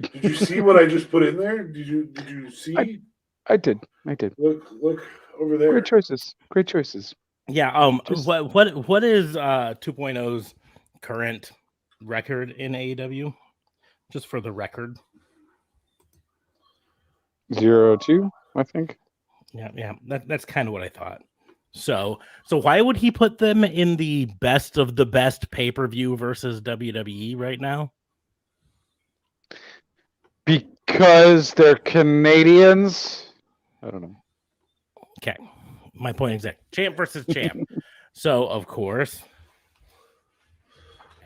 did you see what I just put in there? Did you see? I did. Look over there. Great choices. Great choices. Yeah. Just- What is 2.0's current record in AEW? Just for the record. 0-2, I think. Yeah. That's kind of what I thought. So why would he put them in the best of the best pay-per-view versus WWE right now? Because they're Canadians. I don't know. Okay. My point exact. Champ versus champ. So of course,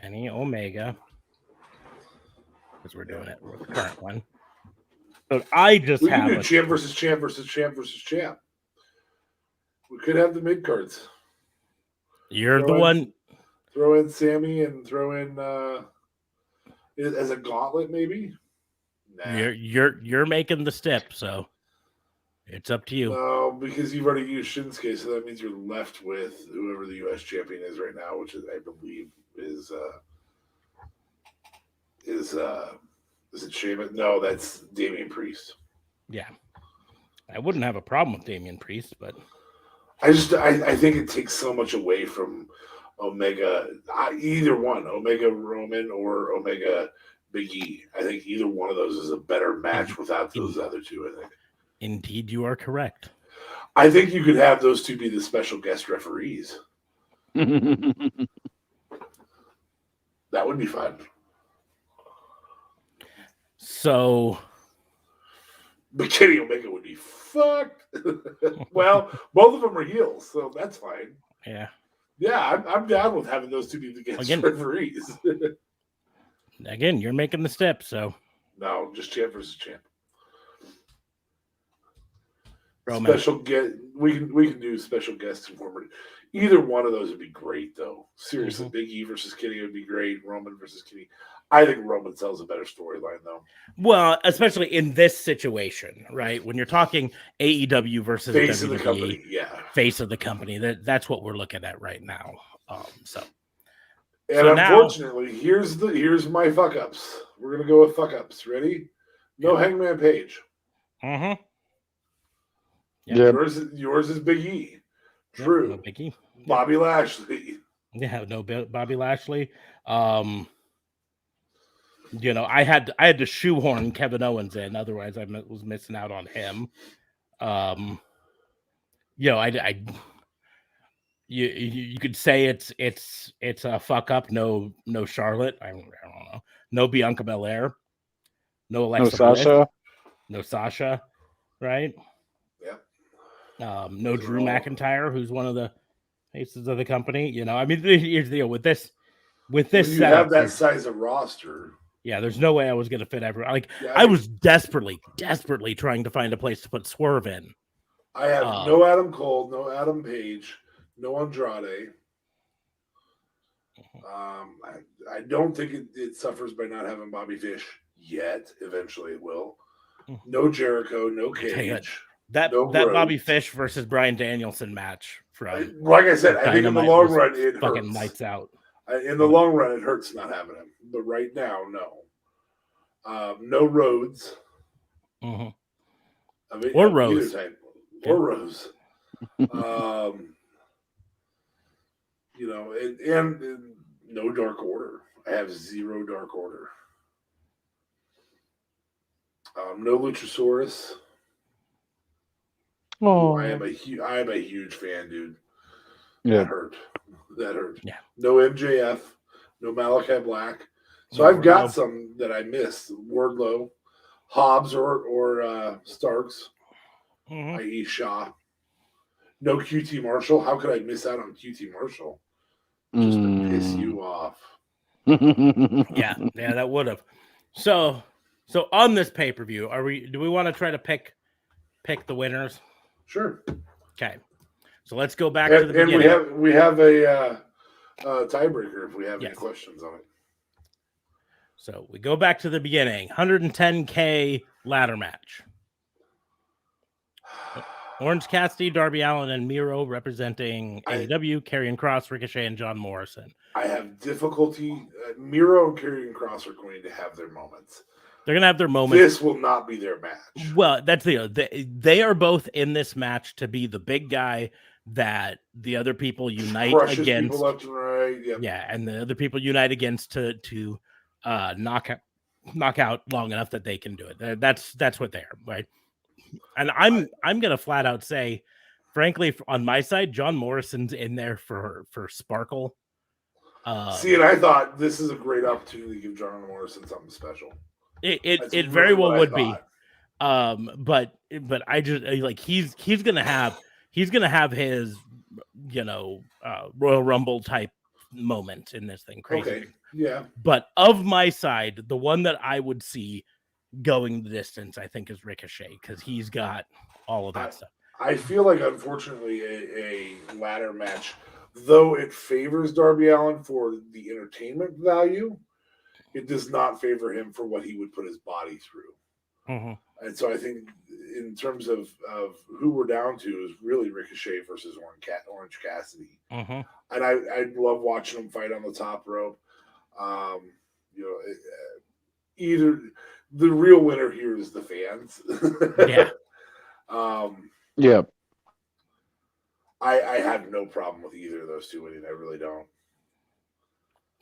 Kenny Omega, because we're doing it with the current one. So I just We can have do champ versus champ versus champ versus champ. We could have the mid cards. You're the one. Throw in Sammy and throw in as a gauntlet, maybe. Nah. You're making the step, so it's up to you. No, because you've already used Shinsuke, so that means you're left with whoever the U.S. champion is right now, which is, I believe, is it Sheamus? No, that's Damian Priest. Yeah, I wouldn't have a problem with Damian Priest, but I think it takes so much away from Omega, either one, Omega Roman or Omega Big E. I think either one of those is a better match without those other two, I think. Indeed, you are correct. I think you could have those two be the special guest referees. That would be fun. So, but Kenny Omega would be fucked. Well, both of them are heels, so that's fine. Yeah. Yeah, I'm down with having those two be the guest referees. Again, you're making the step, so. No, just champ versus champ. Roman. Special guest. We can do special guests and former. Either one of those would be great, though. Seriously, Big E versus Kenny would be great. Roman versus Kenny. I think Roman sells a better storyline, though. Well, especially in this situation, right? When you're talking AEW versus face WWE, of the company, yeah, face of the company. That's what we're looking at right now. And unfortunately, here's my fuck ups. We're gonna go with fuck ups. Ready? No Hangman Page. Mm-hmm. Yeah. Yours is Big E. Drew. No Big E. Bobby Lashley. Yeah, no Bobby Lashley. I had to shoehorn Kevin Owens in, otherwise I was missing out on him. You could say it's a fuck up. No Charlotte. I don't know. No Bianca Belair. No Alexa. No Sasha. Bliss, no Sasha. Right. Yeah. No Drew McIntyre, who's one of the faces of the company. Here's the deal with this. With this, when you have that size of roster. Yeah, there's no way I was going to fit everyone. I was desperately trying to find a place to put Swerve in. I have no Adam Cole, no Adam Page, no Andrade. I don't think it suffers by not having Bobby Fish yet. Eventually it will. No Jericho, no Cage. That Bobby Fish versus Bryan Danielson match from like I said, I think in the long run it fucking hurts. lights out. In the long run, it hurts not having him. But right now, no. No Rhodes. Mm-hmm. Or Rose. Or Rose. And no Dark Order. I have 0 Dark Order. No Luchasaurus. Oh, I am a huge fan, dude. Yeah. That hurt. Yeah. No MJF. No Malachi Black. So I've got some that I missed. Wardlow, Hobbs or Starks, i.e. Shaw. No QT Marshall. How could I miss out on QT Marshall? Just to piss you off. Yeah, that would have. So on this pay-per-view, do we want to try to pick the winners? Sure. Okay. So let's go back to the beginning. And we have a tiebreaker if we have any questions on it. So we go back to the beginning. 110K ladder match. Orange Cassidy, Darby Allin, and Miro representing I- AEW, Karrion Kross, Ricochet, and John Morrison. I have difficulty. Miro and Karrion Kross are going to have their moments. They're going to have their moments. This will not be their match. Well, that's they are both in this match to be the big guy that the other people unite Crushes against. people left and right. Yep. Yeah, and the other people unite against to knock out long enough that they can do it. That's what they are, right? And I'm gonna flat out say, frankly, on my side, John Morrison's in there for sparkle. See, and I thought this is a great opportunity to give John Morrison something special. It very well would be. But I just like he's gonna have his Royal Rumble type moment in this thing. Crazy. Okay. Yeah. But of my side, the one that I would see going the distance, I think, is Ricochet, because he's got all of that stuff. I feel like, unfortunately, a ladder match, though it favors Darby Allin for the entertainment value, it does not favor him for what he would put his body through. Mm-hmm. And so I think in terms of who we're down to is really Ricochet versus Orange Cassidy. Mm-hmm. And I love watching them fight on the top rope. Either the real winner here is the fans. Yeah. Yeah. I have no problem with either of those two winning. I really don't.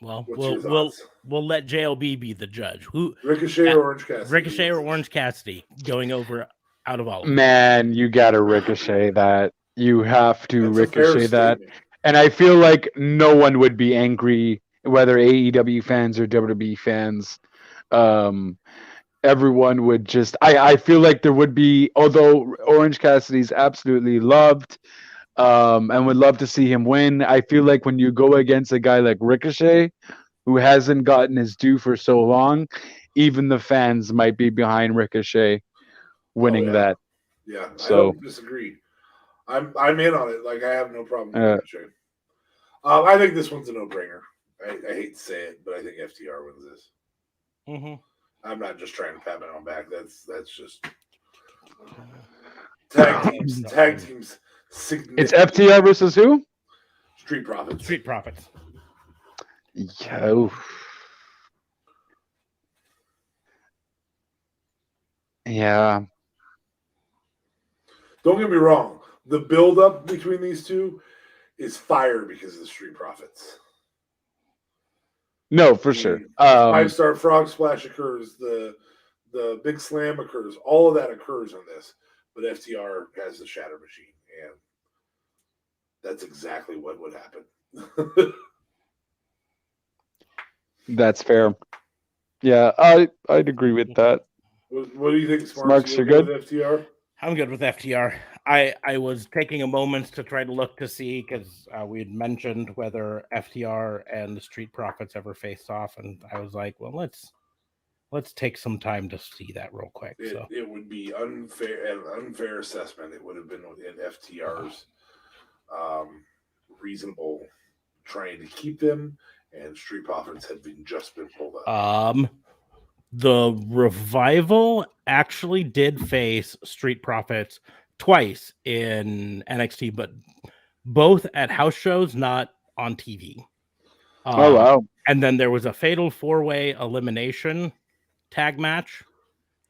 Well, What's your thoughts? we'll let JLB be the judge. Who Ricochet or Orange Cassidy? Ricochet or Orange Cassidy going over out of all of them? Man, you gotta Ricochet that. You have to That's a fair Ricochet that. statement. And I feel like no one would be angry, whether AEW fans or WWE fans. Everyone would just. I feel like there would be, although Orange Cassidy's absolutely loved, and would love to see him win. I feel like when you go against a guy like Ricochet, who hasn't gotten his due for so long, even the fans might be behind Ricochet winning that. Yeah, So- I don't disagree. I'm in on it. Like, I have no problem with Ricochet. I think this one's a no-brainer. I hate to say it, but I think FTR wins this. Mm-hmm. I'm not just trying to pat my own back. That's just tag teams. Tag teams. It's FTR versus who? Street Profits. Street Profits. Yeah. Oof. Yeah. Don't get me wrong. The build-up between these two is fire because of the Street Profits. No, for sure. Five-star frog splash occurs. The big slam occurs. All of that occurs on this. But FTR has the shatter machine, and that's exactly what would happen. That's fair. Yeah, I'd agree with that. What do you think, Smarks, you're good good? with FTR? I'm good with FTR. I was taking a moment to try to look to see, because we had mentioned whether FTR and the Street Profits ever faced off, and I was like, well, let's take some time to see that real quick. So It would be an unfair assessment. It would have been within FTR's reasonable trying to keep them, and Street Profits had just been pulled up. The Revival actually did face Street Profits twice in NXT, but both at house shows, not on TV. Oh wow. And then there was a fatal 4-way elimination tag match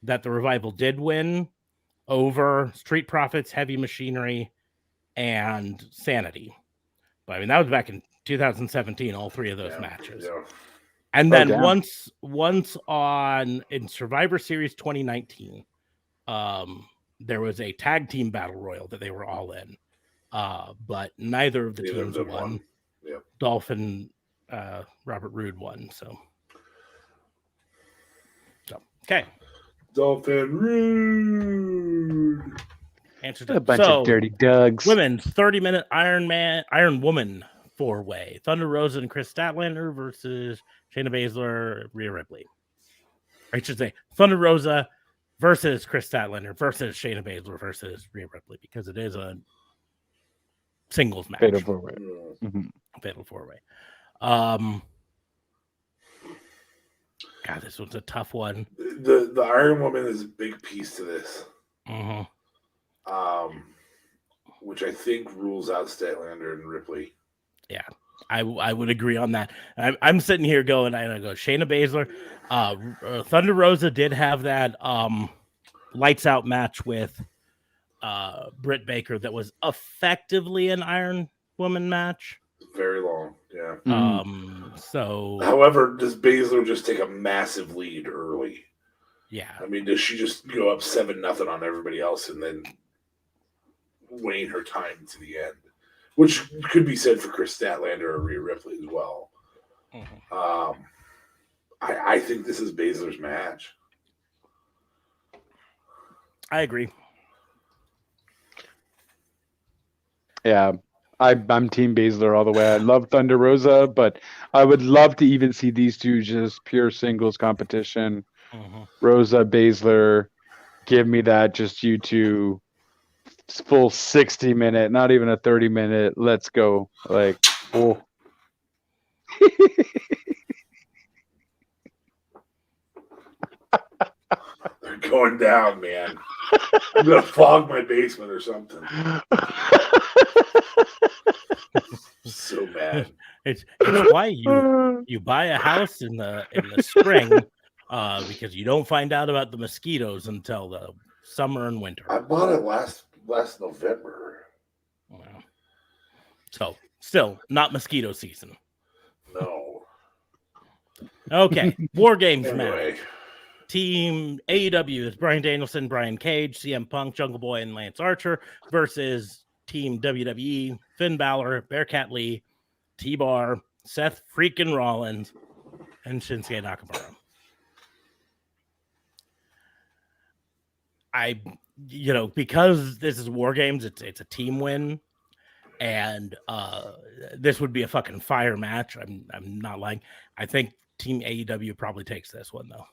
that the Revival did win over Street Profits, Heavy Machinery, and Sanity. But I mean, that was back in 2017, all three of those matches. Yeah. And then damn. once in Survivor Series 2019, there was a tag team battle royal that they were all in. But neither of the Neither of teams them won. won. Yeah. Dolphin, Robert Roode won. So okay. Dolphin Rude. Answer A bunch of dirty Dougs. Women's 30-minute Iron Woman 4-way. Thunder Rosa and Chris Statlander versus Shayna Baszler, Rhea Ripley. Or I should say Thunder Rosa versus Chris Statlander versus Shayna Baszler versus Rhea Ripley, because it is a singles match. Fatal 4-way. Mm. Fatal 4-way. God, this one's a tough one. The Iron Woman is a big piece to this. Mm-hmm. which I think rules out Statlander and Ripley. Yeah, I would agree on that. I'm sitting here going, I go Shayna Baszler. Thunder Rosa did have that lights out match with Britt Baker that was effectively an Iron Woman match. Very long, yeah. So, however, does Baszler just take a massive lead early? Yeah. I mean, does she just go up 7-0 on everybody else and then wane her time to the end? Which could be said for Chris Statlander or Rhea Ripley as well. Mm-hmm. I think this is Baszler's match. I agree. Yeah, I'm Team Baszler all the way. I love Thunder Rosa, but I would love to even see these two just pure singles competition. Mm-hmm. Rosa, Baszler, give me that. Just you two, full 60-minute, not even a 30-minute. Let's go. Like, oh. They're going down, man. I'm gonna fog my basement or something. So mad. It's why you buy a house in the spring because you don't find out about the mosquitoes until the summer and winter. I bought it last November. Wow. So still not mosquito season. No. Okay, War Games Anyway. match. Team AEW is Bryan Danielson, Brian Cage, CM Punk, Jungle Boy, and Lance Archer versus Team WWE, Finn Balor, Bearcat Lee, T-Bar, Seth freaking Rollins, and Shinsuke Nakamura. Because this is War Games, it's a team win, and this would be a fucking fire match. I'm not lying. I think Team AEW probably takes this one though.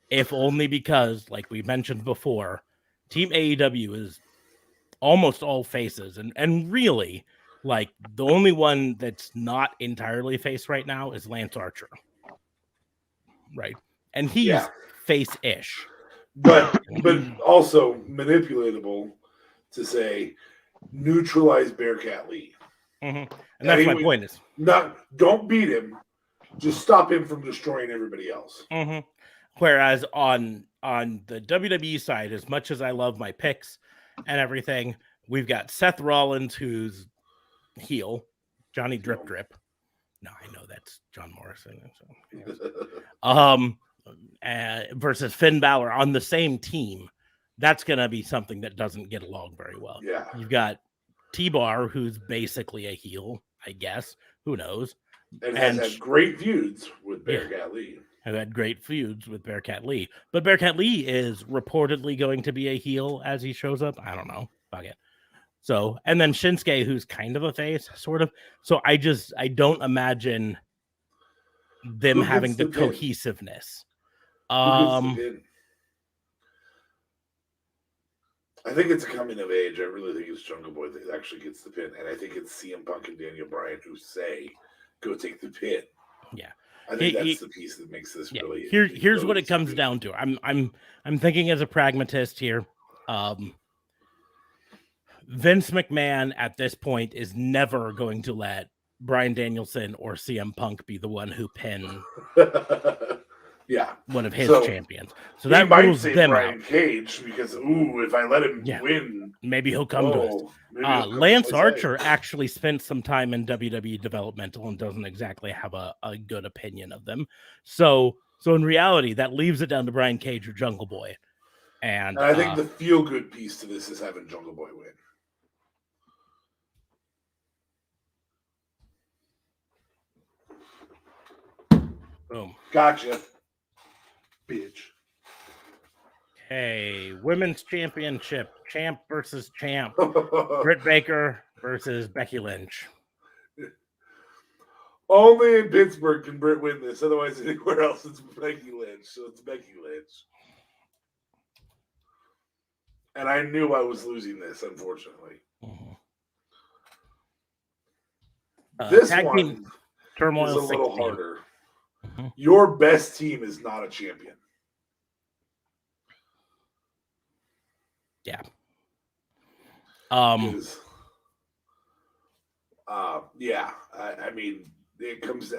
If only because, like we mentioned before, Team AEW is almost all faces, and really, like, the only one that's not entirely face right now is Lance Archer. Right. And he's face-ish. But also manipulatable to say neutralize Bearcat Lee. Mm-hmm. And that's my point is don't beat him, just stop him from destroying everybody else. Mm-hmm. Whereas on the WWE side, as much as I love my picks and everything, we've got Seth Rollins, who's heel, Johnny Drip Drip. No, I know that's John Morrison. Versus Finn Balor on the same team. That's going to be something that doesn't get along very well. Yeah. You've got T-Bar, who's basically a heel, I guess. Who knows? And has had great feuds with Bearcat Lee. Have had great feuds with Bearcat Lee. But Bearcat Lee is reportedly going to be a heel as he shows up. I don't know. Fuck it. So, and then Shinsuke, who's kind of a face, sort of. So I don't imagine them having the cohesiveness. I think it's a coming of age. I really think it's Jungle Boy that actually gets the pin. And I think it's CM Punk and Daniel Bryan who say, go take the pin. Yeah. I think that's the piece that makes this really. Here's what it comes down to. I'm thinking as a pragmatist here. Vince McMahon at this point is never going to let Bryan Danielson or CM Punk be the one who pin one of his champions. So that rules them Brian out. Cage because if I let him win, maybe he'll come to us. Lance Archer actually spent some time in WWE developmental and doesn't exactly have a good opinion of them. So in reality, that leaves it down to Brian Cage or Jungle Boy. And I think the feel good piece to this is having Jungle Boy win. Boom. Gotcha. Bitch. Okay, women's championship, champ versus champ. Britt Baker versus Becky Lynch. Only in Pittsburgh can Britt win this. Otherwise, anywhere else it's Becky Lynch. So it's Becky Lynch. And I knew I was losing this, unfortunately. Mm-hmm. This one Turmoil is a little 16. harder. Mm-hmm. Your best team is not a champion. Yeah. Yeah, I mean, it comes.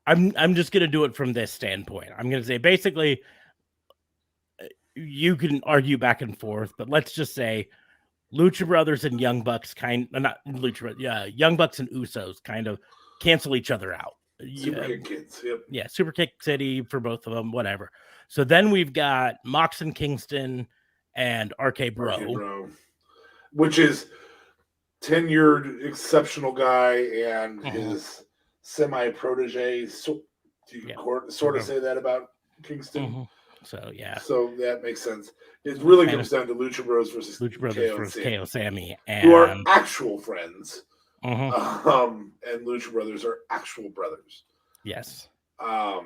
I'm just gonna do it from this standpoint. I'm gonna say basically, you can argue back and forth, but let's just say Lucha Brothers and Young Bucks Young Bucks and Usos kind of cancel each other out. Super Kick Kids, yep. Yeah, Super Kick City for both of them, whatever. So then we've got Mox and Kingston and RK Bro, which is tenured, exceptional guy and his semi-protege. So, do you sort of say that about Kingston? So yeah, so that makes sense. It really comes down to Lucha Bros versus KO Sammy, who are actual friends. And Lucha Brothers are actual brothers. Yes. But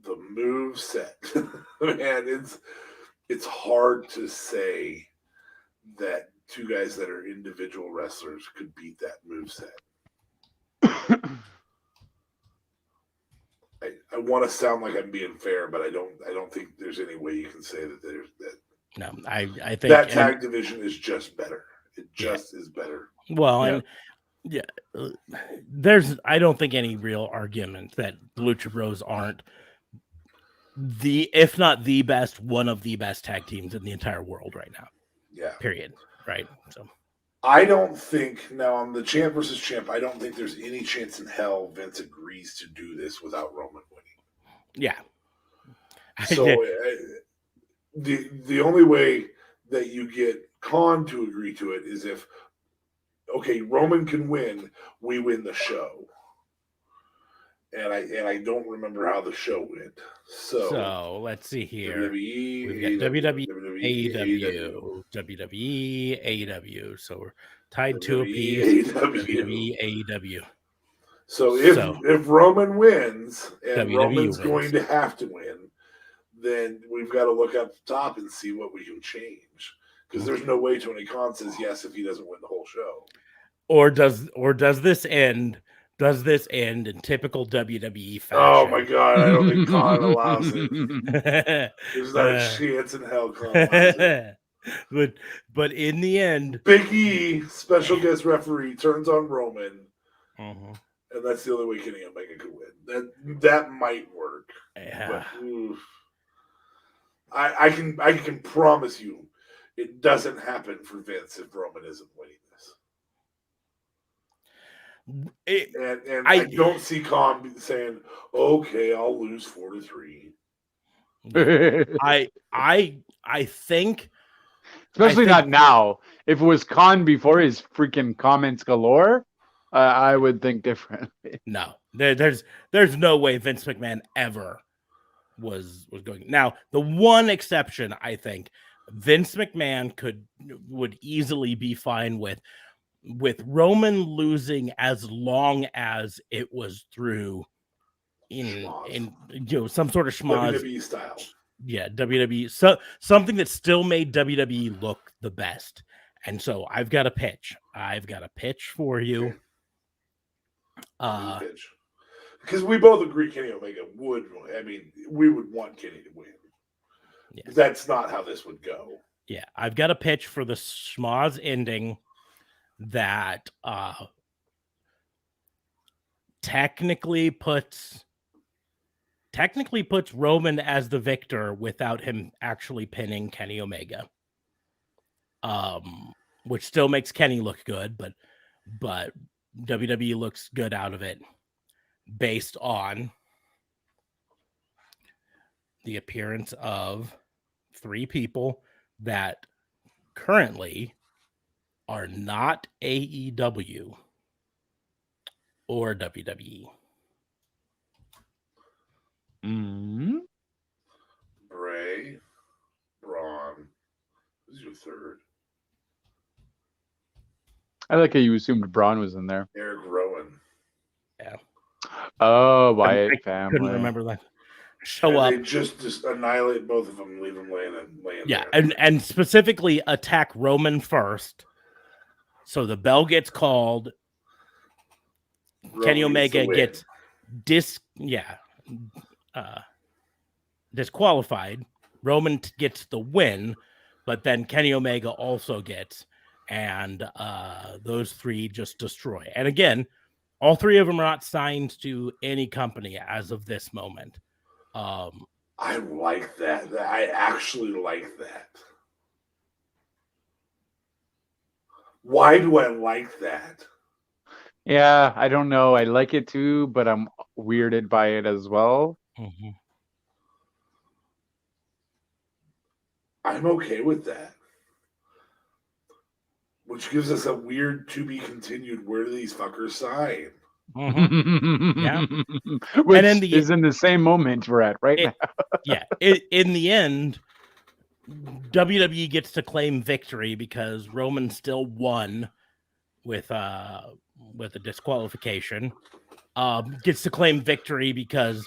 the move set, man, it's hard to say that two guys that are individual wrestlers could beat that move set. I want to sound like I'm being fair, but I don't think there's any way you can say that there's that. No, I think that tag division is just better. It just is better. Well, and I don't think any real argument that Lucha Bros aren't if not the best, one of the best tag teams in the entire world right now. Yeah. Period. Right. So I don't think now on the champ versus champ, I don't think there's any chance in hell Vince agrees to do this without Roman winning. Yeah. So the only way that you get Khan to agree to it is if, okay, Roman can win, we win the show. And I don't remember how the show went. So let's see here. We've got WWE, AEW. So we're tied to a piece. WWE, AEW. So if Roman wins, and Roman's going to have to win, then we've got to look up the top and see what we can change. Because there's no way Tony Khan says yes if he doesn't win the whole show. Or does this end in typical WWE fashion? Oh my God, I don't think Khan allows it. There's not a chance in hell Khan allows it. But in the end, Big E, special guest referee, turns on Roman. And that's the only way Kenny Omega could win. That might work. Yeah. But, I can promise you it doesn't happen for Vince if Roman isn't winning this. I don't see Khan saying, "Okay, I'll lose 4-3." I think, especially not now. If it was Khan before his freaking comments galore, I would think differently. No, there's no way Vince McMahon ever was going. Now, the one exception I think Vince McMahon would easily be fine with Roman losing as long as it was through in some sort of schmoz WWE style. Yeah, WWE. So something that still made WWE look the best. And so I've got a pitch. For you. Pitch. Because we both agree Kenny Omega would. I mean, we would want Kenny to win. Yeah. That's not how this would go. Yeah, I've got a pitch for the schmoz ending that technically puts Roman as the victor without him actually pinning Kenny Omega. Which still makes Kenny look good, but WWE looks good out of it based on the appearance of 3 people that currently are not AEW or WWE. Bray, Braun. Who's your third? I like how you assumed Braun was in there. Eric Rowan. Yeah. Oh, Wyatt family. Couldn't remember that. Show up. They just annihilate both of them, leave them laying yeah, there. and specifically attack Roman first. So the bell gets called. Kenny Omega disqualified. Roman gets the win, but then Kenny Omega also gets, and those three just destroy. And again, all three of them are not signed to any company as of this moment. I like that. I actually like that. Why do I like that? Yeah, I don't know. I like it too, but I'm weirded by it as well. Mm-hmm. I'm okay with that. Which gives us a weird to be continued. Where do these fuckers sign? Mm-hmm. Yeah. Which and is in the same moment we're at right now. Yeah. In the end, WWE gets to claim victory because Roman still won with a disqualification. Gets to claim victory because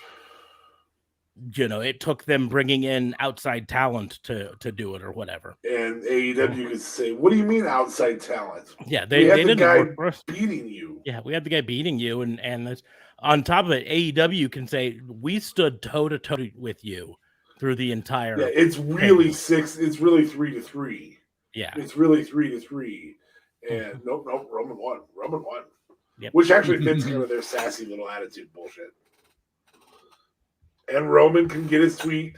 it took them bringing in outside talent to do it or whatever. And AEW could say, "What do you mean outside talent? Yeah, we had they the didn't guy work for us. beating you. Yeah, we had the guy beating you, and that's, on top of it, AEW can say we stood toe to toe with you through the entire. Yeah, it's really 6. It's really 3-3. Yeah, it's really 3-3. And nope, Roman won. Yep. Which actually fits kind of their sassy little attitude bullshit. And Roman can get his tweet.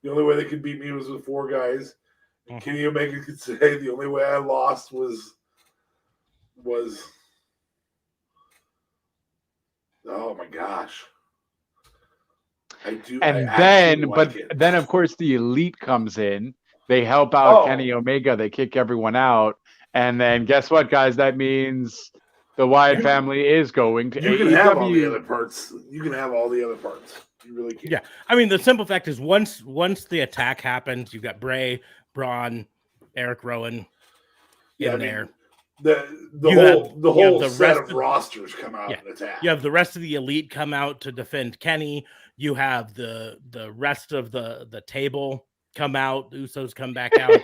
The only way they could beat me was with 4 guys. And Kenny Omega could say the only way I lost was oh my gosh. I do. And then of course the Elite comes in. They help out Kenny Omega. They kick everyone out. And then guess what, guys? That means the Wyatt family is going to AEW. You can have all the other parts. You can have all the other parts. You really can. Yeah, I mean the simple fact is once the attack happens, you've got Bray, Braun, Eric Rowan in there. The whole set of rosters come out and attack. You have the rest of the Elite come out to defend Kenny. You have the rest of the table come out. The Usos come back out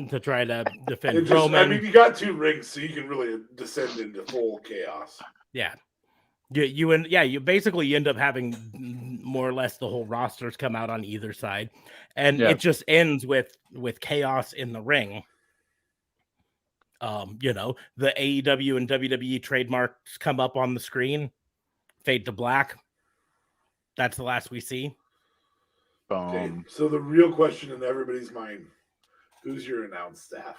to try to defend Roman. I mean, you got 2 rings, so you can really descend into full chaos. Yeah. You basically end up having more or less the whole rosters come out on either side, and it just ends with chaos in the ring. The AEW and WWE trademarks come up on the screen, fade to black. That's the last we see. Okay, so the real question in everybody's mind: who's your announced staff?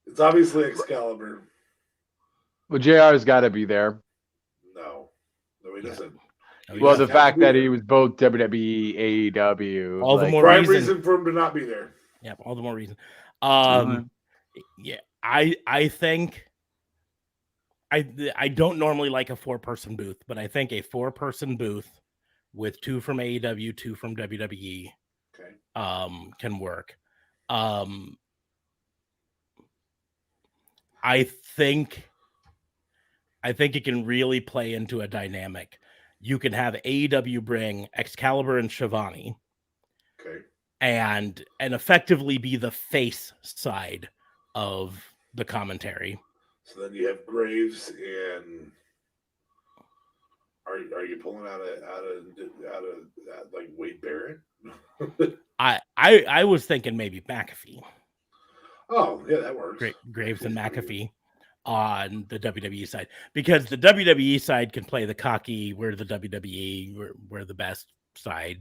It's obviously Excalibur. Well, JR's got to be there. No, he doesn't. Well, the fact that he was both WWE, AEW. All the more reason for him to not be there. Yeah, all the more reason. Yeah, I think I don't normally like a 4-person booth, but I think a 4-person booth with 2 from AEW, 2 from WWE can work. I think it can really play into a dynamic. You can have AEW bring Excalibur and Shivani, and effectively be the face side of the commentary. So then you have Graves and are you pulling out of like Wade Barrett? I was thinking maybe McAfee. Oh yeah, that works. Graves and McAfee on the WWE side, because the WWE side can play the cocky, we're the WWE, we're the best side,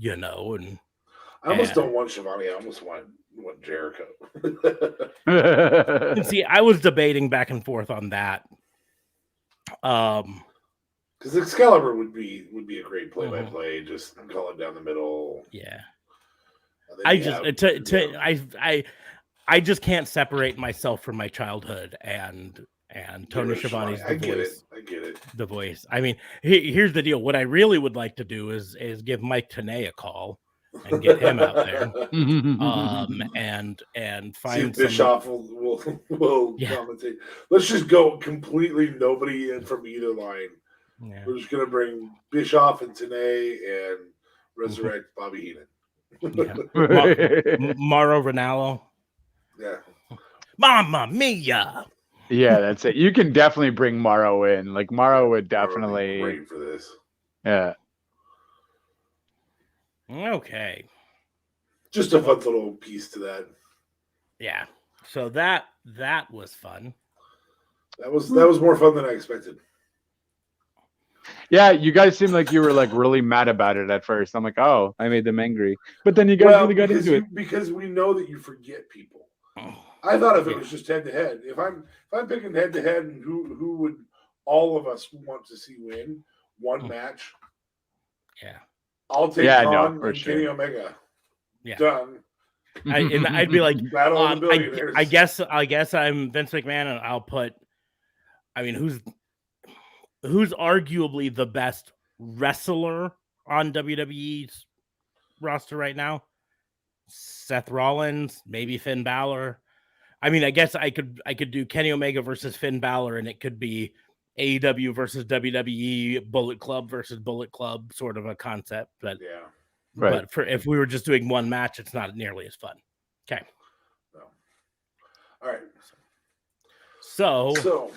and I almost don't want Shivani. I almost want Jericho. And see, I was debating back and forth on that. Because Excalibur would be a great play-by-play. Just call it down the middle. Yeah. I just can't separate myself from my childhood and Tony Schiavone's the voice. I get it. The voice. I mean, here's the deal. What I really would like to do is give Mike Tenay a call and get him out there. And find see if Bischoff will commentate. Let's just go completely nobody in from either line. Yeah. We're just gonna bring Bischoff and Tenay and resurrect Bobby Heenan. Yeah. Mauro Ranallo. Yeah. Mamma mia. Yeah, that's it. You can definitely bring Morrow in. Like Morrow would Mauro would be definitely. great for this. Yeah. Okay. Just a fun little piece to that. Yeah. So that was fun. That was more fun than I expected. Yeah, you guys seem like you were like really mad about it at first. I'm like, oh, I made them angry. But then you guys really got into it. Because we know that you forget people. I thought if it was just head to head, if I'm picking head to head, and who would all of us want to see win one match? Yeah. I'll take Khan and Kenny Omega. Yeah. Done. I'd be like, Battle of the Billionaires. I guess I'm Vince McMahon, and I'll put. I mean, who's arguably the best wrestler on WWE's roster right now? Seth Rollins, maybe Finn Balor. I mean, I guess I could do Kenny Omega versus Finn Balor, and it could be AEW versus WWE, Bullet Club versus Bullet Club, sort of a concept. But yeah, right. But if we were just doing one match, it's not nearly as fun. Okay. No. All right. So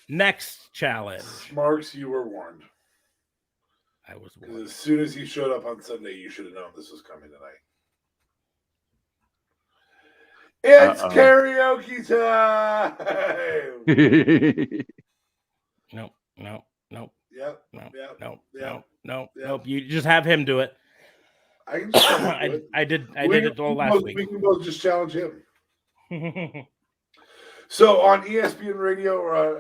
next challenge. Marks, you were warned. I was warned. As soon as he showed up on Sunday, you should have known this was coming tonight. It's karaoke time. Nope. Yep. Nope. You just have him do it. I can just I did it all last week. We can both just challenge him. So on ESPN Radio or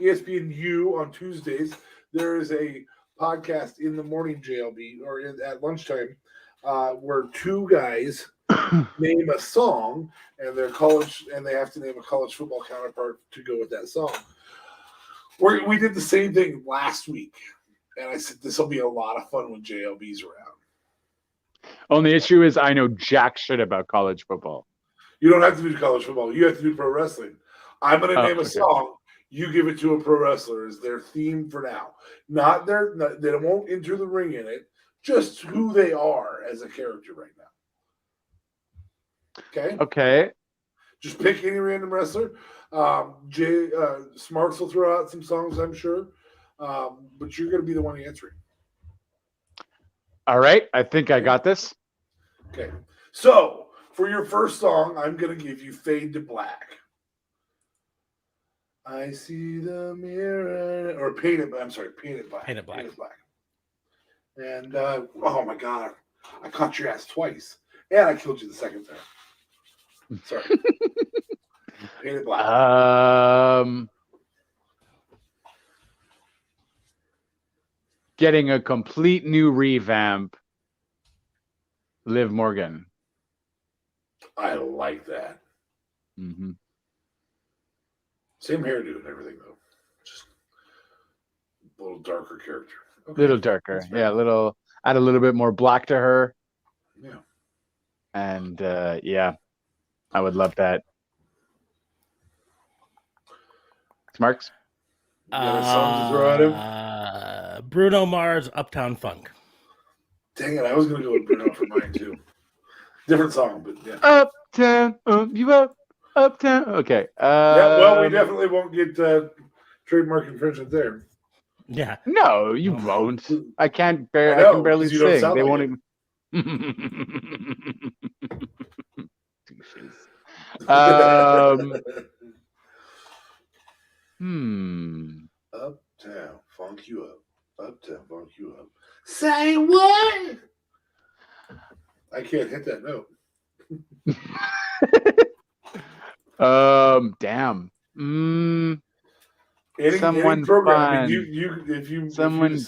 ESPNU on Tuesdays, there is a podcast in the morning JLB or at lunchtime where two guys name a song and their college, and they have to name a college football counterpart to go with that song. We did the same thing last week, and I said this will be a lot of fun when JLB's around. Only issue is I know jack shit about college football. You don't have to do college football. You have to do pro wrestling. I'm going to name a song. You give it to a pro wrestler as their theme for now. They won't enter the ring in it. Just who they are as a character right now. Okay. Okay. Just pick any random wrestler. Smarks will throw out some songs, I'm sure. But you're going to be the one answering. All right. I think I got this. Okay. So for your first song, I'm going to give you Fade to Black. I see the mirror, or Paint It Black. Paint It Black. And, oh my God, I caught your ass twice. And I killed you the second time. Sorry. Paint It Black. Getting a complete new revamp. Liv Morgan. I like that. Mm-hmm. Same hairdo and everything, though. Just a little darker character. Okay. Little darker. Yeah, add a little bit more black to her. Yeah. And yeah, I would love that. Smarks? You got a song to throw at him? Bruno Mars, Uptown Funk. Dang it, I was going to go with Bruno for mine, too. Different song, but yeah. Uptown, you up, uptown. Okay. Yeah, well, we definitely won't get trademark infringement there. Yeah. No, you won't. I can barely sing. They won't even. Uptown, funk you up. Uptown, funk you up. Say what? I can't hit that note. Damn. Someone fun.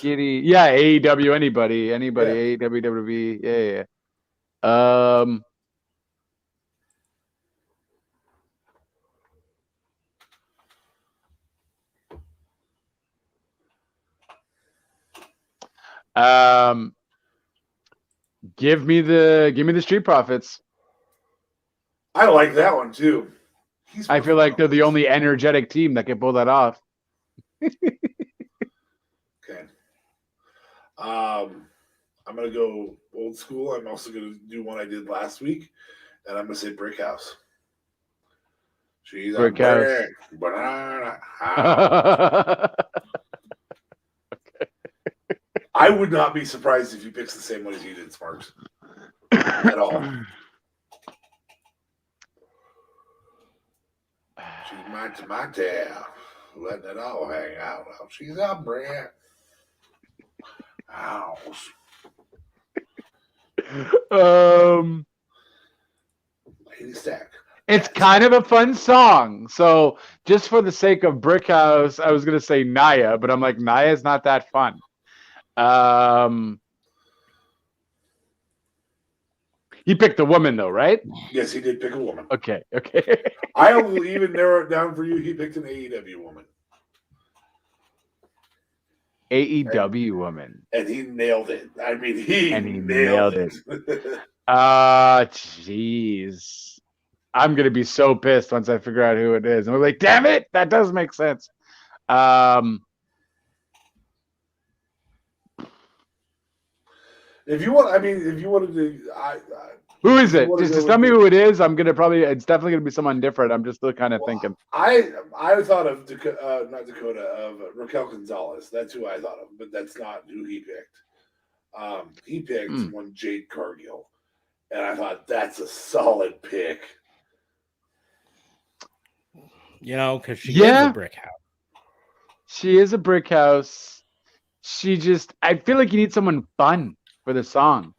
Giddy. Yeah, AEW. Anybody. Yeah. AEW, WWE. Yeah. Give me the Street Profits. I like that one too. I feel like they're the only energetic team that can pull that off. Okay. I'm gonna go old school, I'm also going to do one I did last week, and I'm going to say Brick House. She's Brick a House. brick banana house. I would not be surprised if he picks the same one as you did, Sparks. At all. She's my tomato, letting it all hang out. She's a brick house. Lady Stack. It's kind of a fun song. So just for the sake of Brick House, I was gonna say Naya, but I'm like, Naya's not that fun. He picked a woman though, right? Yes, he did pick a woman. Okay. I will even narrow it down for you. He picked an AEW woman. AEW woman. And he nailed it. I mean, he nailed it. Jeez. I'm gonna be so pissed once I figure out who it is. And we're like, damn it, that does make sense. If you wanted to, who is it? Just tell me who it is. It's definitely gonna be someone different. I'm just still kind of thinking. I thought of Raquel Gonzalez. That's who I thought of, but that's not who he picked. He picked one Jade Cargill, and I thought that's a solid pick. Because she is a brick house. She is a brick house. I feel like you need someone fun for the song.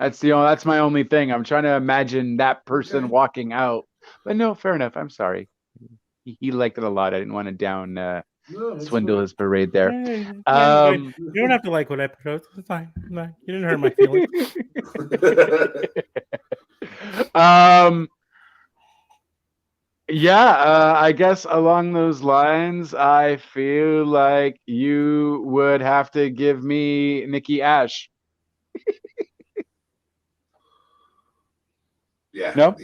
That's my only thing. I'm trying to imagine that person walking out. But no, fair enough. I'm sorry. He liked it a lot. I didn't want to swindle his parade there. You don't have to like what I proposed. It's fine. You didn't hurt my feelings. I guess along those lines, I feel like you would have to give me Nikki Ash. Yeah. No.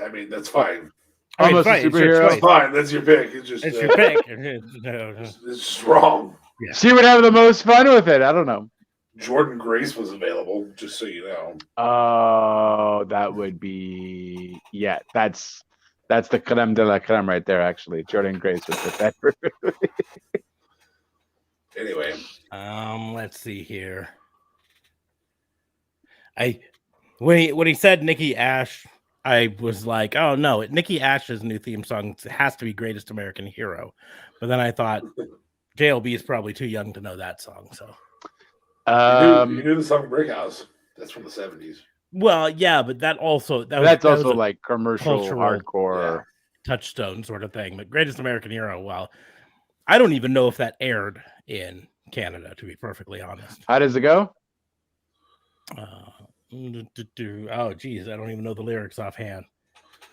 I mean, that's fine. Almost a superhero. It's fine. That's your pick. It's your pick. It's just wrong. Yeah. She would have the most fun with it. I don't know. Jordan Grace was available, just so you know. Oh, that would be that's the creme de la creme right there. Actually, Jordan Grace would put that. Anyway, let's see here. When he said Nikki Ash, I was like, oh no, Nikki Ash's new theme song has to be Greatest American Hero. But then I thought JLB is probably too young to know that song. So you knew the song Brick House. That's from the 70s. Well, yeah, but that's also like commercial hardcore touchstone sort of thing. But Greatest American Hero, well, I don't even know if that aired in Canada, to be perfectly honest. How does it go? Oh, geez, I don't even know the lyrics offhand.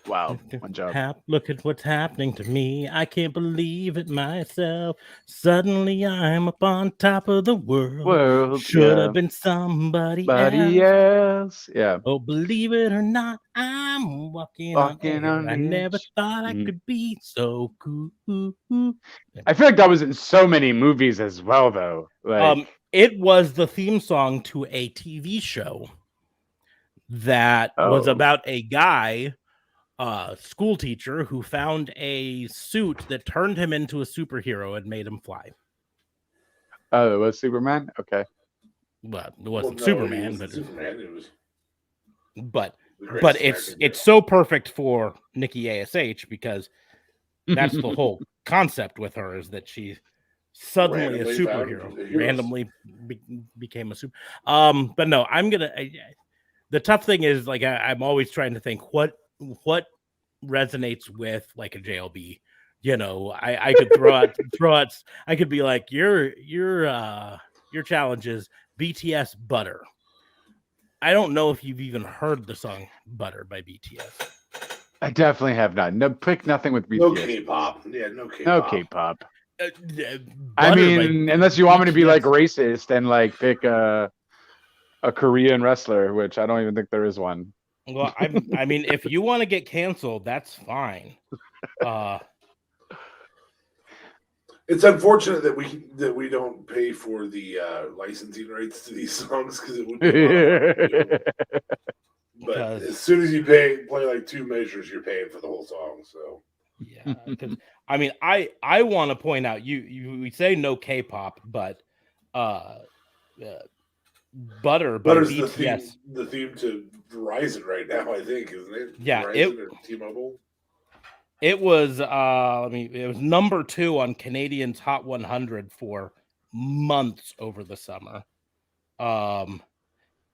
Wow, one job. Look at what's happening to me. I can't believe it myself. Suddenly I'm up on top of the world. Should have been somebody else. Yeah. Oh, believe it or not, I'm walking on air. I never thought I could be so cool. I feel like that was in so many movies as well, though. It was the theme song to a TV show that was about a guy, school teacher, who found a suit that turned him into a superhero and made him fly. Oh, it was Superman? Okay. Well, it wasn't Superman, but Superman. It was. But it's so perfect for Nikki ASH because that's the whole concept with her, is that she's suddenly a superhero, randomly became a super. But no, the tough thing is, like, I'm always trying to think what resonates with like a JLB. I could throw out. I could be like, your challenge is BTS Butter. I don't know if you've even heard the song Butter by BTS. I definitely have not. No, pick nothing with BTS. No K-pop. Yeah, no K-pop. No K-pop. I mean, unless you want me to be like racist and like pick a Korean wrestler, which I don't even think there is one. Well, I mean, if you want to get canceled, that's fine. It's unfortunate that we don't pay for the licensing rights to these songs because it would be a lot. But as soon as you play like 2 measures, you're paying for the whole song. So yeah, because I mean, I want to point out we say no K-pop, but Butter by Butter's BTS. the theme to Verizon right now, I think, isn't it? Yeah, Verizon or T-Mobile. It was it was number 2 on Canadian's Hot 100 for months over the summer.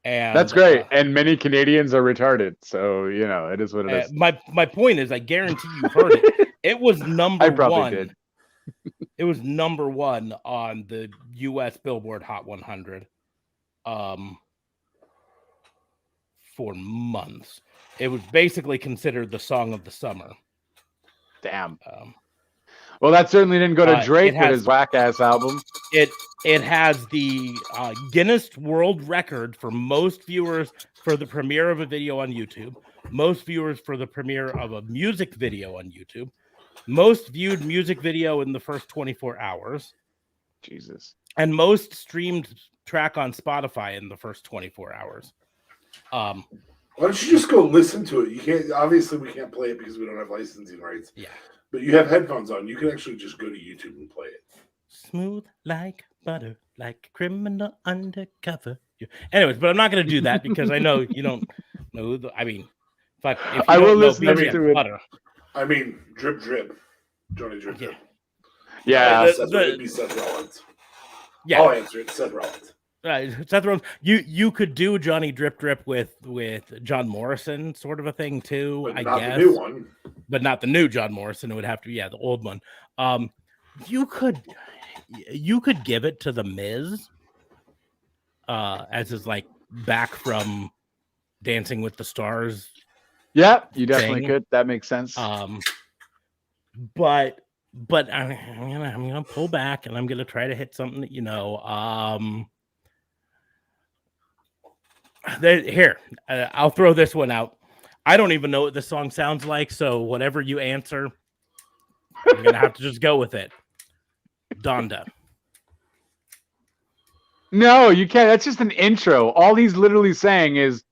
And that's great. And many Canadians are retarded, so it is what it is. My point is, I guarantee you've heard it. It was number I probably 1. did. It was number 1 on the U.S. Billboard Hot 100 for months. It was basically considered the song of the summer. Damn. Well, that certainly didn't go to Drake with his whack-ass album. It has the Guinness World Record for most viewers for the premiere of a video on YouTube, most viewers for the premiere of a music video on YouTube, most viewed music video in the first 24 hours. Jesus. And most streamed track on Spotify in the first 24 hours. Why don't you just go listen to it? You can't. Obviously, we can't play it because we don't have licensing rights. Yeah. But you have headphones on. You can actually just go to YouTube and play it. Smooth like butter, like a criminal undercover. Anyways, but I'm not going to do that because I know you don't know. If I will listen to it. Butter. I mean, drip, drip. Johnny Drip, drip. Yeah. It'd be Seth Rollins. Yeah. I'll answer it. Seth Rollins. Seth Rollins. You could do Johnny Drip Drip with John Morrison, sort of a thing too. But I not guess the new one. But not the new John Morrison. It would have to be the old one. You could give it to the Miz, as his back from Dancing with the Stars. Yeah, you definitely could. That makes sense. But I'm gonna pull back and I'm gonna try to hit something that I'll throw this one out. I don't even know what this song sounds like, so whatever you answer, I'm gonna have to just go with it. Donda. No, you can't. That's just an intro. All he's literally saying is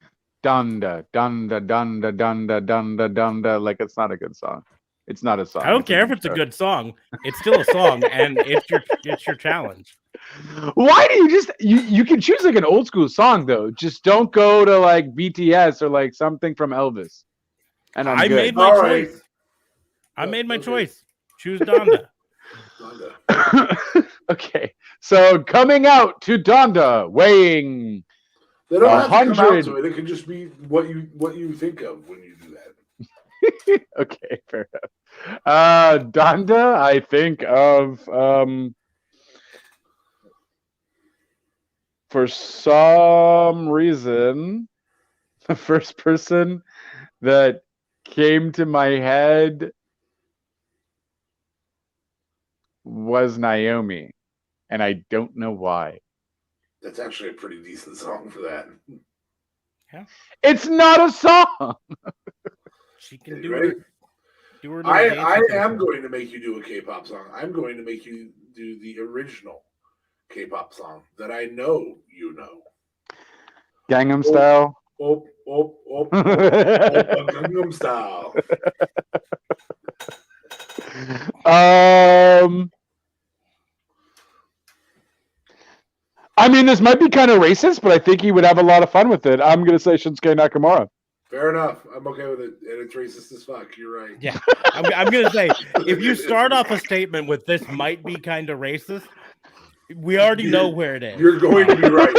Donda, Donda, Donda, Donda, Donda, Donda. Like, it's not a good song. It's not a song. I don't care if it's a good song. It's still a song, and it's your challenge. Why do you just you can choose an old school song though? Just don't go to BTS or something from Elvis. And I made my choice. I made my choice. Choose Donda. Donda. Okay, so coming out to Donda, weighing. They don't have to come out to it. It can just be what you think of when you do that. Okay, fair enough. Donda, I think of for some reason, the first person that came to my head was Naomi, and I don't know why. That's actually a pretty decent song for that. Yeah. It's not a song. She can do it. I am going to make you do a K-pop song. I'm going to make you do the original K-pop song that I know you know. Gangnam Style. Gangnam Style. I mean, this might be kind of racist, but I think he would have a lot of fun with it. I'm going to say Shinsuke Nakamura. Fair enough. I'm okay with it. And it's racist as fuck. You're right. Yeah. I'm going to say, if you start off a statement with this might be kind of racist, we already know where it is. You're going to be right.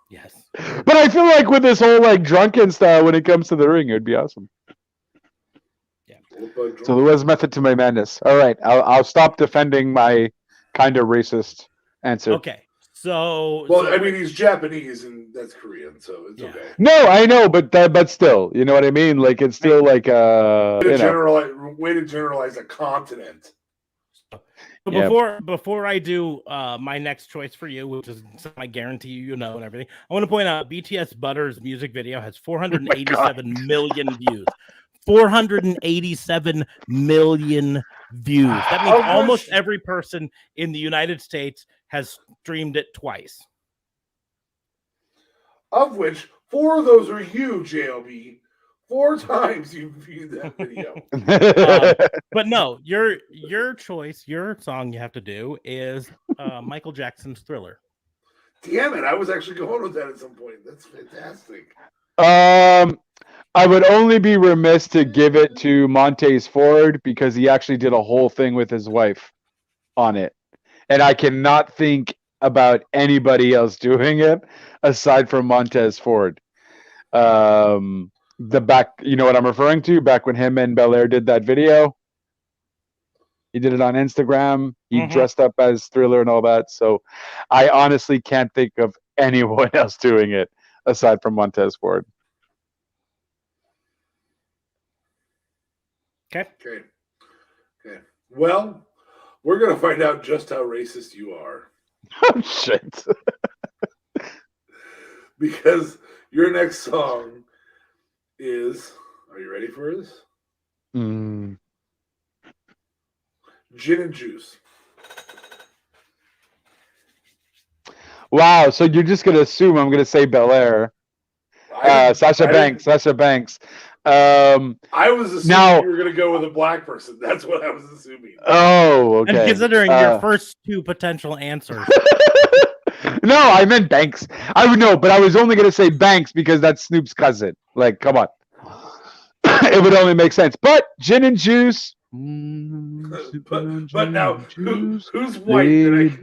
Yes. But I feel like with this whole drunken style when it comes to the ring, it would be awesome. Yeah. So there was method to my madness. All right. I'll stop defending my kind of racist answer. Okay. So, I mean, he's Japanese and that's Korean, so it's okay. No, I know, but still, you know what I mean? It's still way to generalize a continent. So before I do my next choice for you, which is something I guarantee you know and everything, I want to point out BTS Butter's music video has 487 million views. 487 million views. That means Of almost which- every person in the United States has streamed it twice. Of which 4 of those are you, JLB. 4 times you viewed that video. But no, your choice, your song you have to do is Michael Jackson's Thriller. Damn it, I was actually going with that at some point. That's fantastic. I would only be remiss to give it to Montez Ford because he actually did a whole thing with his wife on it. And I cannot think about anybody else doing it aside from Montez Ford. The back, you know what I'm referring to? Back when him and Belair did that video. He did it on Instagram. He dressed up as Thriller and all that. So I honestly can't think of anyone else doing it aside from Montez Ford. Okay. Okay. Well, we're going to find out just how racist you are. Oh, shit. Because your next song is, are you ready for this? Mm. Gin and Juice. Wow. So you're just going to assume I'm going to say Belair. Sasha Banks. I was assuming now- you were going to go with a black person. That's what I was assuming. Oh, okay. And considering your first 2 potential answers. No, I meant Banks. I would know, but I was only going to say Banks because that's Snoop's cousin. Like, come on. It would only make sense. But Gin and Juice. But now, who's white?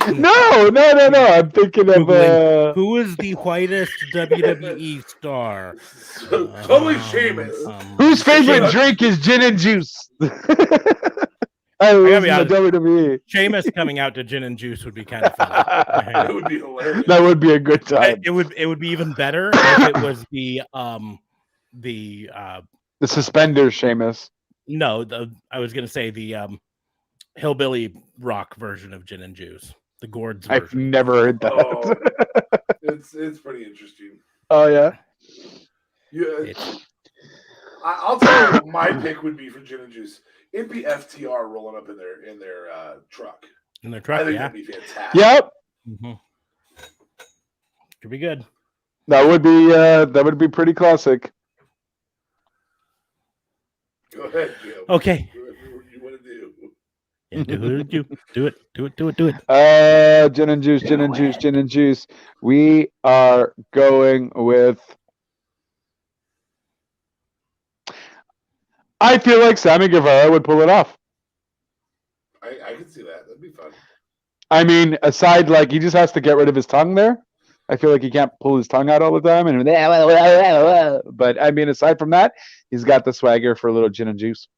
No. I'm thinking of who is the whitest WWE star? Totally Sheamus. Whose favorite drink is Gin and Juice? I gotta be love honest. WWE. Sheamus coming out to Gin and Juice would be kind of fun. That would be hilarious. That would be a good time. It would be even better if it was The suspenders, Sheamus. no, I was gonna say the hillbilly rock version of Gin and Juice, the Gourds I've version. never heard that. Oh, it's pretty interesting. Oh yeah. I'll tell you what my pick would be for Gin and Juice. It'd be FTR rolling up in their truck. In their I truck, think yeah. that'd be fantastic. Yep. Could be good. That would be pretty classic. Go ahead, Jim. Okay. Do whatever you want to do. Yeah, do it. Gin and juice. We are going with. I feel like Sammy Guevara would pull it off. I can see that. That'd be fun. I mean, aside, like, he just has to get rid of his tongue there. I feel like he can't pull his tongue out all the time. But, I mean, aside from that, he's got the swagger for a little gin and juice.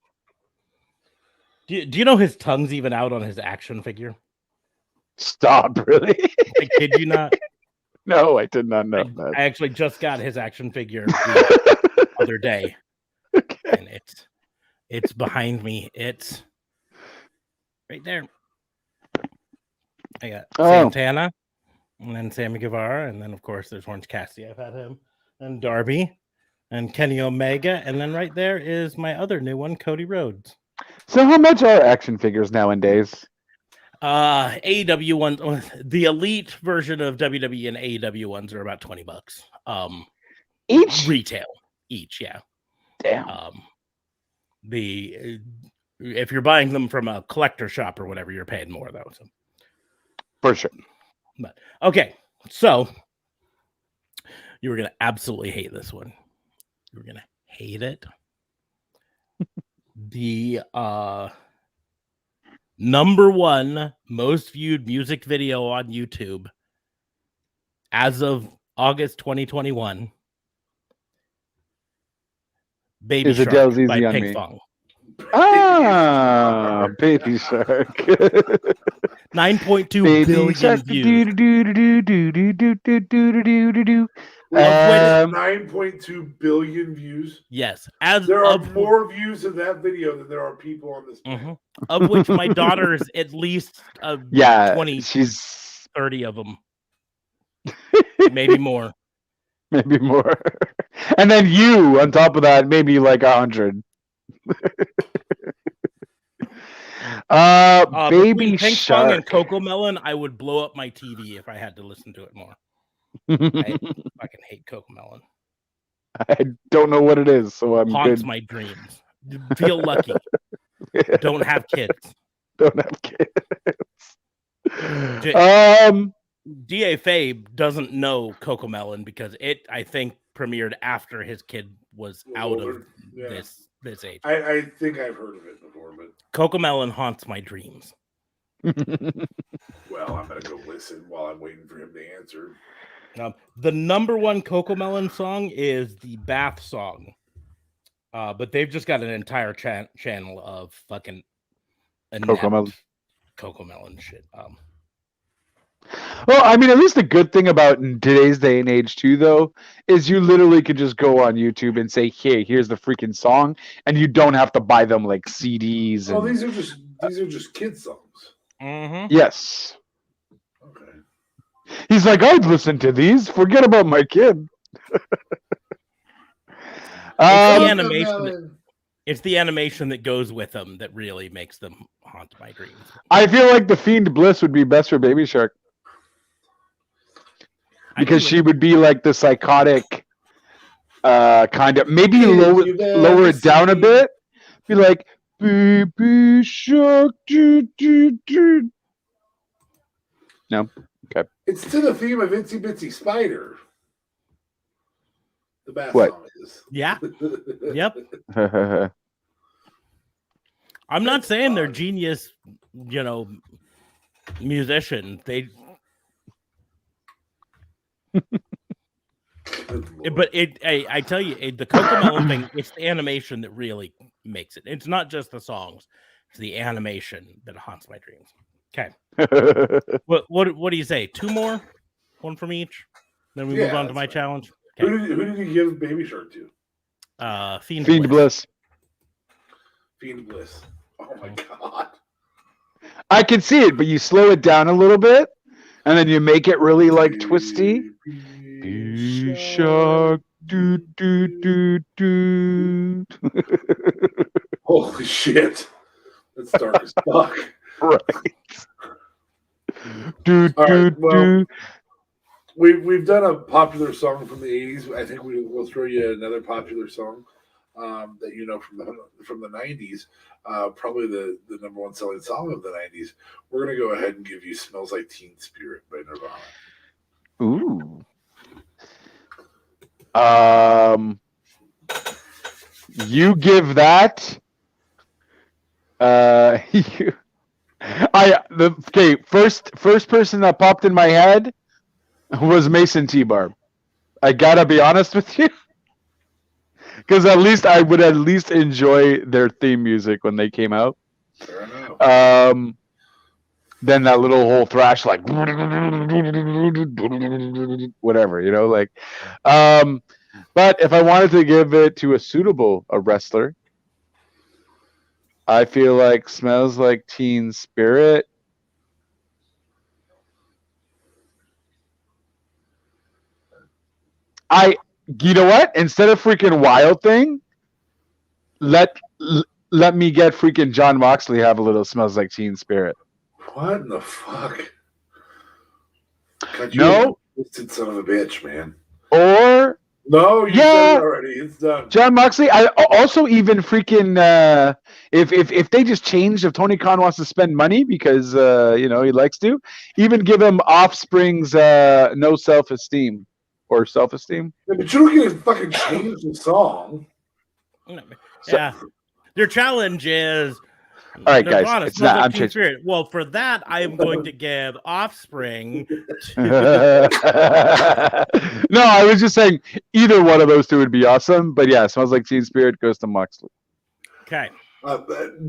Do you know his tongue's even out on his action figure? Stop, really? I kid you not. No, I did not know that. I actually just got his action figure the other day. Okay. And it's behind me. It's right there. I got Santana, and then Sammy Guevara, and then of course there's Orange Cassidy. I've had him, and Darby, and Kenny Omega, and then right there is my other new one, Cody Rhodes. So how much are action figures nowadays? AEW ones, the elite version of WWE and AEW ones are about $20. Each? Retail each, yeah. Damn. If you're buying them from a collector shop or whatever, you're paying more though. So. For sure. But okay, so you were gonna absolutely hate this one. You were gonna hate it. The number one most viewed music video on YouTube as of August 2021. Baby Is Shark Adele's Easy by on Pink Me? Fong. Ah, Baby Shark. 9.2 billion views. 9.2 billion views. Yes, There are more views of that video than there are people on this. Of which my daughter is at least 20, she's 30 of them. Maybe more. Maybe more. And then you, on top of that, maybe like 100. Baby between Pink Song and Shark. Coco Melon, I would blow up my TV if I had to listen to it more. I fucking hate Coco Melon. I don't know what it is, so I'm Haunts good. my dreams. Feel lucky. Don't have kids. Don't have kids. D.A. Fabe doesn't know Coco Melon because it, I think, premiered after his kid was out of this age. I think I've heard of it before, but Coco Melon haunts my dreams. well, I'm gonna go listen while I'm waiting for him to answer. The number one Coco Melon song is the Bath song, but they've just got an entire channel of fucking Coco Melon shit. Well, I mean, at least the good thing about in today's day and age too, though, is you literally could just go on YouTube and say, "Hey, here's the freaking song," and you don't have to buy them like CDs. Oh, these are just kid songs. Mm-hmm. Yes. Okay. He's like, I'd listen to these. Forget about my kid. It's the animation that goes with them that really makes them haunt my dreams. I feel like the Fiend Bliss would be best for Baby Shark. Because she would be like the psychotic kind of, maybe lower it down a bit. Be like, Baby Shark. No? Okay. It's to the theme of Itsy Bitsy Spider. The bath What? song is. Yeah. Yep. I'm not saying they're genius, musicians. But I tell you, the Coco Melon thing, it's the animation that really makes it. It's not just the songs; it's the animation that haunts my dreams. Okay. What do you say? 2 more, 1 from each. Then we move on to my challenge. Okay. Who did you give Baby Shark to? Fiend Bliss. Fiend Bliss. Oh my god. I can see it, but you slow it down a little bit, and then you make it really like twisty. Baby Shark, do do do do. Holy shit. That's dark as fuck. Right. Do do do. We've done a popular song from the 80s. I think we'll throw you another popular song that you know from the 90s. Probably the number one selling song of the 90s. We're gonna go ahead and give you "Smells Like Teen Spirit" by Nirvana. Ooh. You give that. First person that popped in my head was Mason T-Bar. I gotta be honest with you, because at least I would at least enjoy their theme music when they came out. Fair enough. Then that little whole thrash, like whatever, like. But if I wanted to give it to a wrestler, I feel like "Smells Like Teen Spirit." You know what? Instead of freaking Wild Thing, let me get freaking John Moxley have a little "Smells Like Teen Spirit." What in the fuck? God, No, twisted son of a bitch, man. Or no, you said it already. It's done. John Moxley. I also even freaking if they just change, if Tony Khan wants to spend money because he likes to, even give him Offspring's "No Self-Esteem" or "Self-Esteem." Yeah, but you don't get to fucking change the song. Yeah, their challenge is. All right, guys. It's not. I'm changing. Spirit. Well, for that, I am going to give Offspring. No, I was just saying either one of those two would be awesome. But yeah, "Smells Like Teen Spirit" goes to Moxley. Okay.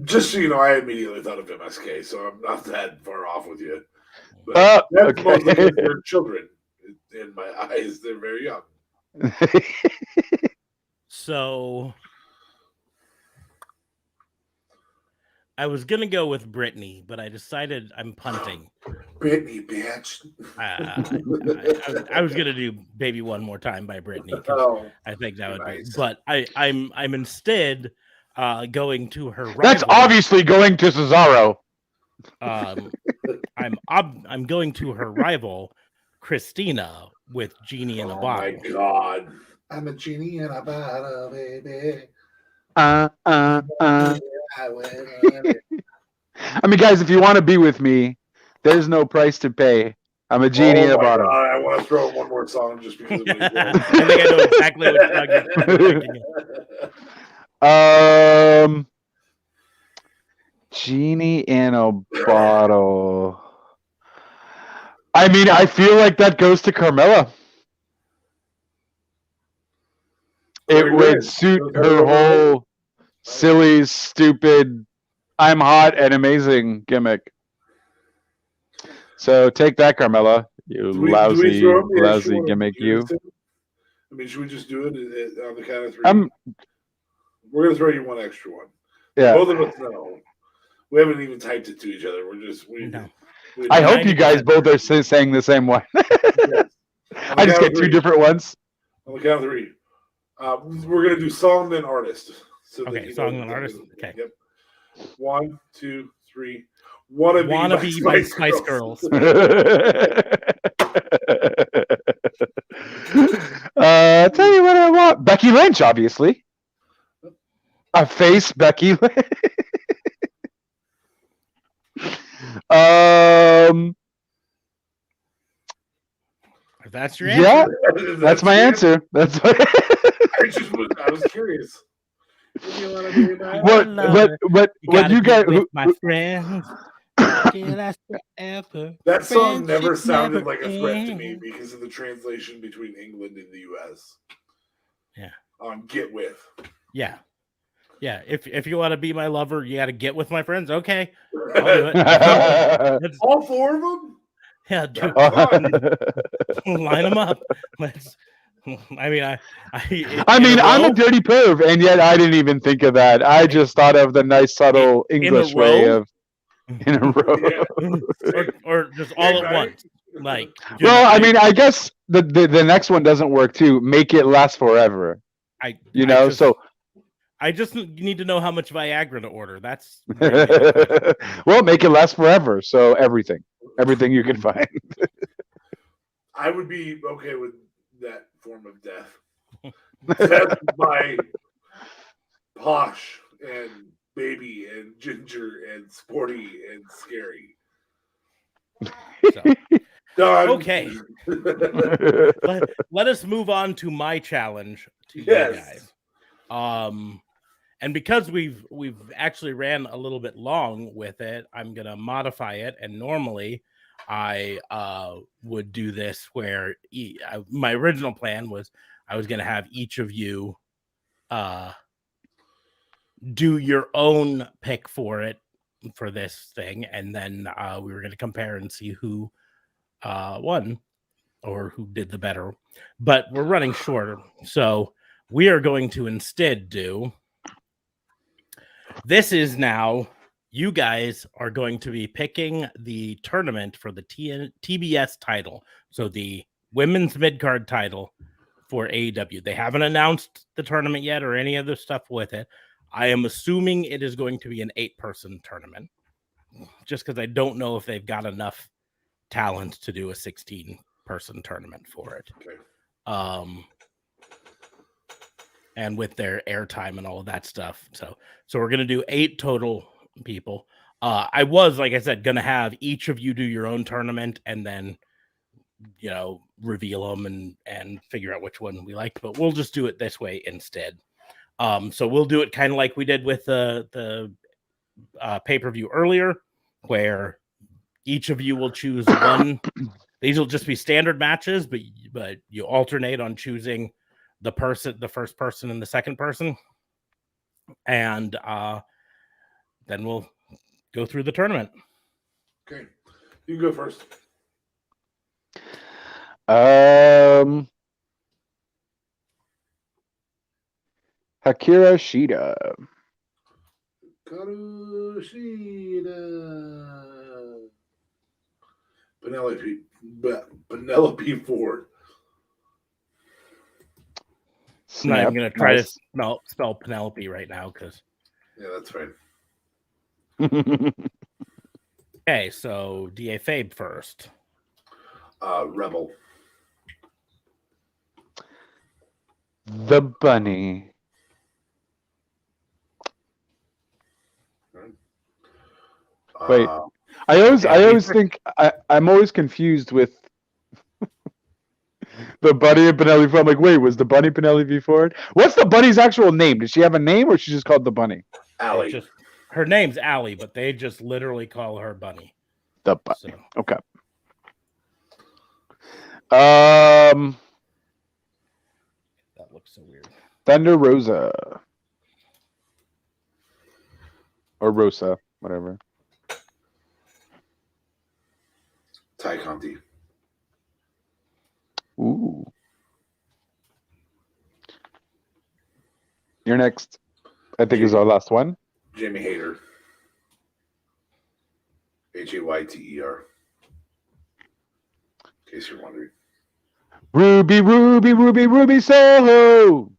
Just so you know, I immediately thought of MSK, so I'm not that far off with you. But that's mostly because they're children. In my eyes, they're very young. So I was gonna go with Britney, but I decided I'm punting. Britney, bitch. I was gonna do "Baby One More Time" by Britney. I think that would be. But I'm instead going to her rival. That's obviously going to Cesaro. I'm going to her rival, Christina, with Genie in a Bottle. Oh my God. I'm a genie in a bottle, baby. I mean, guys, if you want to be with me, there's no price to pay. I'm a genie in a bottle. God, I want to throw in one more song just because of what I think I know exactly what song you're thinking. Genie in a bottle. I mean, I feel like that goes to Carmella. It would suit her whole silly, stupid, I'm hot and amazing gimmick. So take that, Carmella. You lousy gimmick, you. I mean, should we just do it on the count of 3? We're going to throw you one extra one. Yeah. Both of us know. We haven't even typed it to each other. I hope you guys both are saying the same one. Yes. I just get 2 different ones. On the count of 3. We're going to do song then artist. So okay, song then artist. Okay. Yep. 1, 2, 3. Wanna be by Spice Girls. Tell you what I want. Becky Lynch, obviously. A face Becky Lynch. If that's your answer. Yeah, that's my answer. That's what I was curious. What you guys? My friends. That song never sounded like a threat to me because of the translation between England and the U.S. Yeah. Get with. Yeah. Yeah. If you want to be my lover, you got to get with my friends. Okay. I'll do it. All 4 of them? Yeah. Dude, line them up. I'm a dirty perv, and yet I didn't even think of that. I just thought of the nice, subtle English way of in a row, or just all at once. Like, well, I mean, I guess the next one doesn't work too. Make it last forever. I just need to know how much Viagra to order. That's well, make it last forever. So everything you can find. I would be okay with that form of death. Death by posh and baby and ginger and sporty and scary. So. Okay. Let us move on to my challenge to you guys. And because we've actually ran a little bit long with it, I'm gonna modify it. And normally, I would do this where my original plan was I was gonna have each of you do your own pick for this thing, and then we were gonna compare and see who won or who did the better. But we're running shorter, so we are going to instead do. This is now, you guys are going to be picking the tournament for the TBS title. So the women's mid-card title for AEW. They haven't announced the tournament yet or any other stuff with it. I am assuming it is going to be an 8-person tournament, just because I don't know if they've got enough talent to do a 16-person tournament for it. Okay. And with their airtime and all of that stuff. So we're going to do 8 total people. I was, like I said, going to have each of you do your own tournament and then, reveal them and figure out which one we like. But we'll just do it this way instead. So we'll do it kind of like we did with the pay-per-view earlier, where each of you will choose one. These will just be standard matches, but you alternate on choosing the first person and the second person, and then we'll go through the tournament. Okay, you go first. Hikaru Shida. Penelope Ford. I'm not even going to try to spell Penelope right now because Yeah, that's fine. Okay, so DA Fabe first. Rebel. The bunny. Wait. I always think I'm always confused with the bunny and Penelope Ford. I'm like, wait, was the bunny Penelope Ford? What's the bunny's actual name? Did she have a name, or is she just called the bunny? Allie. Her name's Allie, but they just literally call her Bunny. The bunny. So. Okay. That looks so weird. Thunder Rosa. Or Rosa, whatever. Ty Conti. Ooh. You're next. I think is our last one. Jamie Hayter. Hayter. In case you're wondering. Ruby, Ruby, Ruby, Ruby Soho.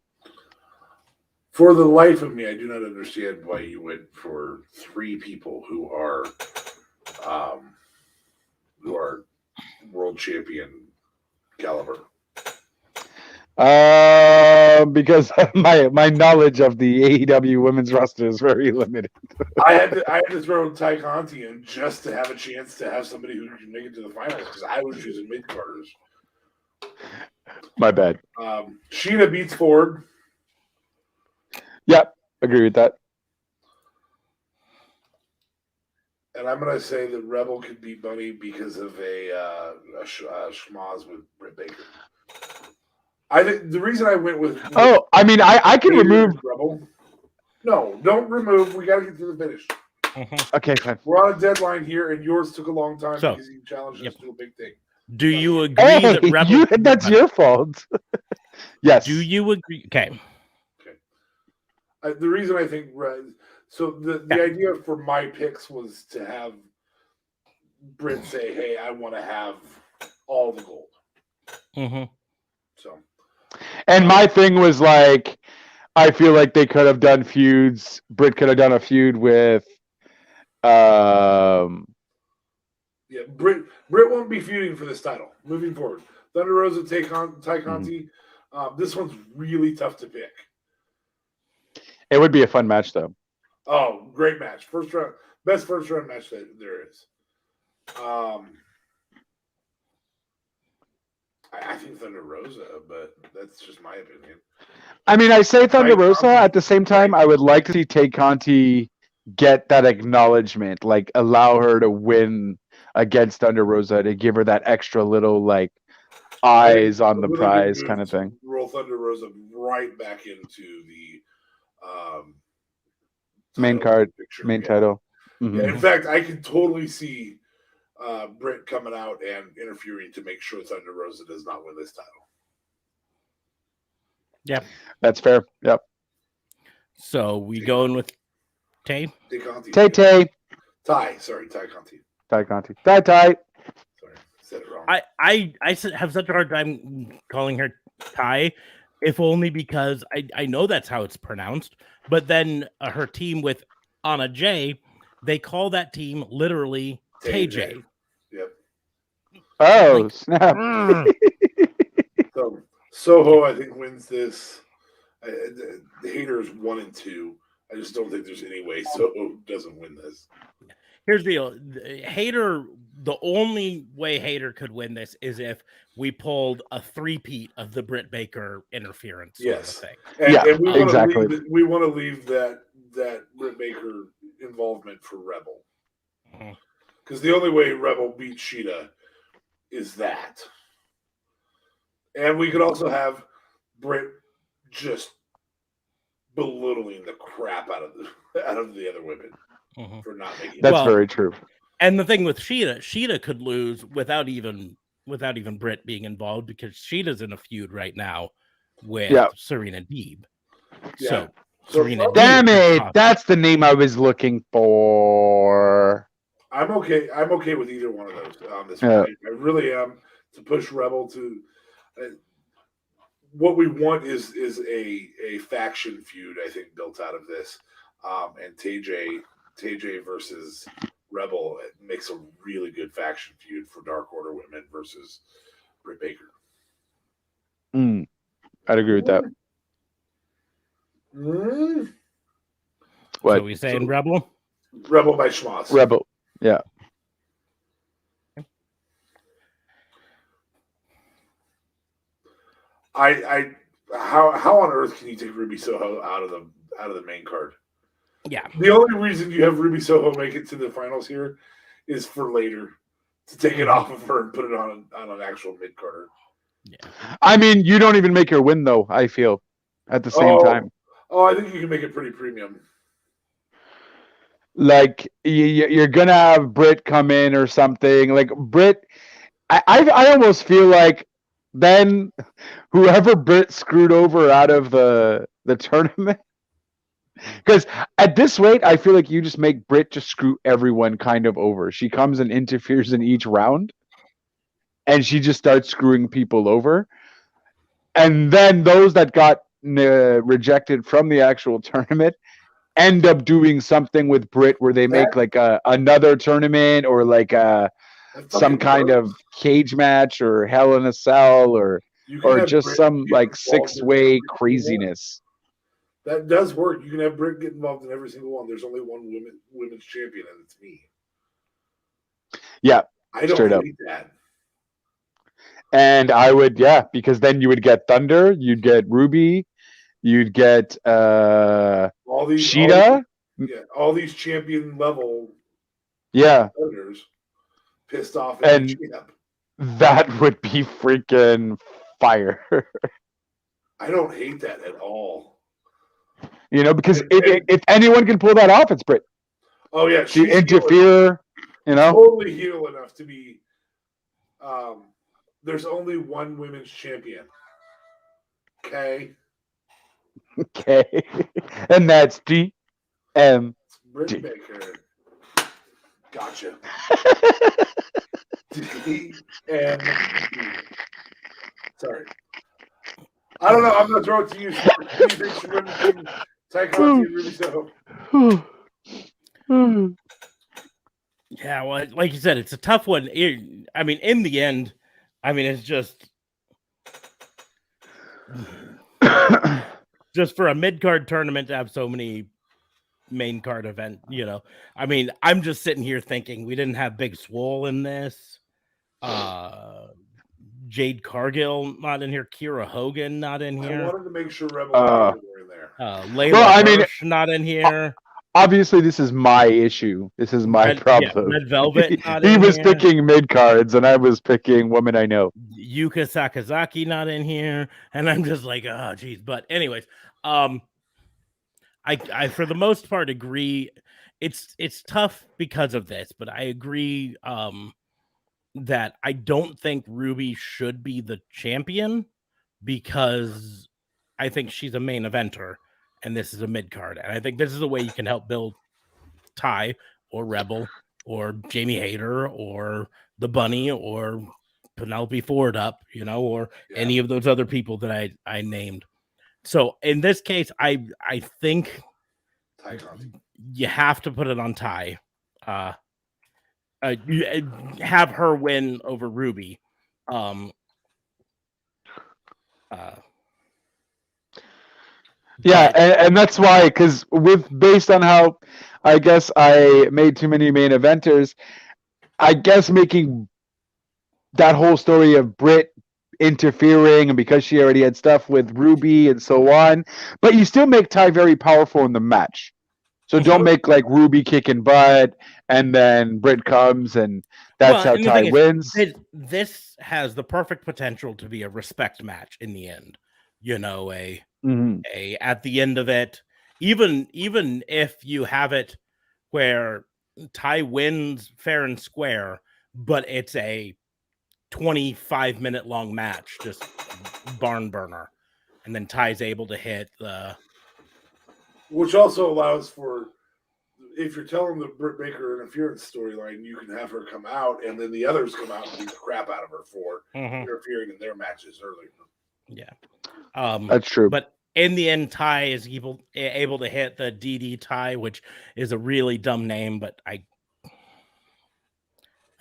For the life of me, I do not understand why you went for 3 people who are world champion caliber. Because my knowledge of the AEW women's roster is very limited. I had to throw Ty Conti in just to have a chance to have somebody who can make it to the finals because I was choosing mid-carders. My bad. Sheena beats Ford. Yep, agree with that. And I'm going to say that Rebel could beat Bunny because of a schmoz with Britt Baker. I think the reason I went with I mean, I can remove Rebel. No, don't remove. We got to get to the finish. Okay, fine. We're on a deadline here, and yours took a long time So, because you challenged us to do a big thing. Do you agree that Rebel? That's your fault. Yes. Do you agree? Okay. The reason I think so the idea for my picks was to have Britt say, "Hey, I want to have all the gold." Mm-hmm. So, and my thing was like, I feel like they could have done feuds. Britt could have done a feud with, yeah, Britt won't be feuding for this title moving forward. Thunder Rosa take on Ty Conti. This one's really tough to pick. It would be a fun match, though. Oh, great match! Best first round match that there is. I think Thunder Rosa, but that's just my opinion. I mean, I say Thunder Rosa. At the same time, I would like to see Tay Conti get that acknowledgement, like allow her to win against Thunder Rosa to give her that extra little like eyes on the prize kind of thing. Roll Thunder Rosa right back into the main title. Mm-hmm. Yeah, in fact, I can totally see Britt coming out and interfering to make sure Thunder Rosa does not win this title. Yep. That's fair. Yep. So we going with Tay? Tay. Ty. Sorry, Ty Conti. Ty Conti. Ty. Sorry, said it wrong. I have such a hard time calling her Ty, if only because I know that's how it's pronounced. But then her team with Anna J, they call that team literally TJ. Yep. Oh, like, snap. So Soho, I think, wins this. The Haters 1 and 2. I just don't think there's any way Soho doesn't win this. Here's the deal. Hater, the only way Hater could win this is if we pulled a three-peat of the Britt Baker interference sort of thing. And we exactly. We want to leave that Britt Baker involvement for Rebel. Because the only way Rebel beats Sheeta is that. And we could also have Britt just belittling the crap out of the other women for not making. That's very true. And the thing with Sheeta could lose without even Britt being involved because Sheeta's in a feud right now with Serena Deeb. So Serena. Damn it! That's the name I was looking for. I'm okay with either one of those on this point. I really am to push Rebel to. What we want is a faction feud, I think, built out of this. and TJ versus Rebel, it makes a really good faction feud for Dark Order women versus Britt Baker. I'd agree with that. What? So we saying Rebel? Rebel by Schmoss. Rebel, yeah. How on earth can you take Ruby Soho out of the main card? Yeah. The only reason you have Ruby Soho make it to the finals here is for later to take it off of her and put it on an actual mid carder. Yeah. I mean, you don't even make her win though. I feel at the same time. Oh, I think you can make it pretty premium. Like you're gonna have Brit come in or something. Like Brit, I almost feel like then whoever Brit screwed over out of the tournament. Because at this rate, I feel like you just make Brit just screw everyone kind of over. She comes and interferes in each round, and she just starts screwing people over. And then those that got rejected from the actual tournament end up doing something with Brit where they make like another tournament or like some kind of cage match or Hell in a Cell or just Brit some like involved 6-way craziness. That does work. You can have Brit get involved in every single one. There's only one women's champion, and it's me. Yeah, I don't straight up. hate that. And I would, because then you would get Thunder, you'd get Ruby, you'd get Sheeta. All these champion level Thunders pissed off at and that would be freaking fire. I don't hate that at all. You know, because if anyone can pull that off, it's Brit. Oh yeah, to interfere. You know, totally heel enough to be. There's only one women's champion. Okay. And that's DM. Britt Baker. Gotcha. DM. Sorry. I don't know. I'm going to throw it to you. What do you think should win between Taekwondo and Ruby Soho? Yeah, well, like you said, it's a tough one. I mean, in the end, it's just for a mid-card tournament to have so many main card event, you know. I mean, I'm just sitting here thinking we didn't have Big Swole in this. Jade Cargill not in here. Kira Hogan not in here. I wanted to make sure Rebel were in there. Layla Hirsch not in here. Obviously, this is my issue. This is my problem. Red Velvet. He was picking mid cards, and I was picking women I know. Yuka Sakazaki not in here, and I'm just like, oh, geez. But anyways, I for the most part agree. It's tough because of this, but I agree that I don't think Ruby should be the champion because I think she's a main eventer. And this is a mid card. And I think this is a way you can help build Ty or Rebel or Jamie Hayter or the Bunny or Penelope Ford up, you know, or any of those other people that I named. So in this case, I think you have to put it on Ty. You have her win over Ruby. Yeah, and that's why, because based on how I guess I made too many main eventers, I guess making that whole story of Brit interfering and because she already had stuff with Ruby and so on, but you still make Ty very powerful in the match. So don't make like Ruby kicking butt and then Brit comes and that's how Ty wins. This has the perfect potential to be a respect match in the end. You know, at the end of it, even if you have it where Ty wins fair and square, but it's a 25-minute long match, just barn burner, and then Ty's able to hit the. Which also allows for, if you're telling the Britt Baker interference storyline, you can have her come out, and then the others come out and beat the crap out of her for interfering in their matches earlier. Yeah, that's true. But in the end, Ty is able to hit the DD Ty, which is a really dumb name, but I'm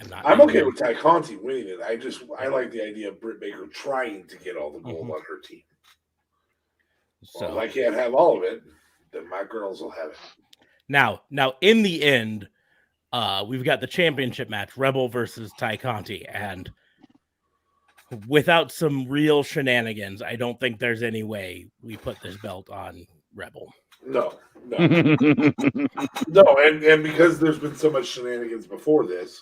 not. I'm okay with Ty Conti winning it. I like the idea of Britt Baker trying to get all the gold on her team. So if I can't have all of it, then my girls will have it. Now, in the end, we've got the championship match, Rebel versus Ty Conti, and without some real shenanigans, I don't think there's any way we put this belt on Rebel. No. No, and because there's been so much shenanigans before this.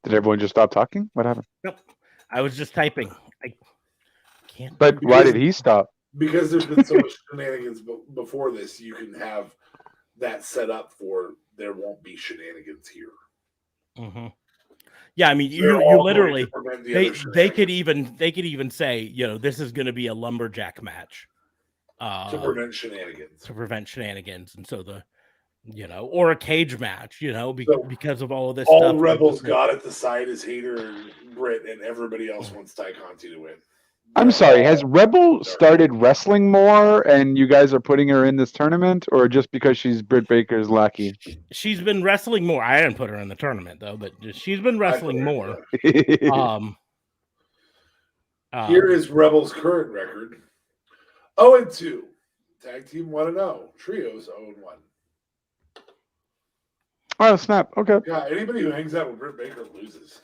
Did everyone just stop talking? What happened? Nope. I was just typing. I can't. But why did he stop? Because there's been so much shenanigans before this, you can have that set up for there won't be shenanigans here. Mm-hmm. Yeah, I mean, you literally they could even say, this is going to be a lumberjack match to prevent shenanigans. And so or a cage match, because of all of this all stuff. All Rebels got at the side is Hater and Brit, and everybody else wants Ty Conti to win. I'm sorry, has Rebel started wrestling more and you guys are putting her in this tournament, or just because she's Britt Baker's lackey? She's been wrestling more. I didn't put her in the tournament, though, but she's been wrestling more. Here is Rebel's current record. 0-2. Tag team 1-0. Trios 0-1. Oh, snap. Okay. Yeah, anybody who hangs out with Britt Baker loses.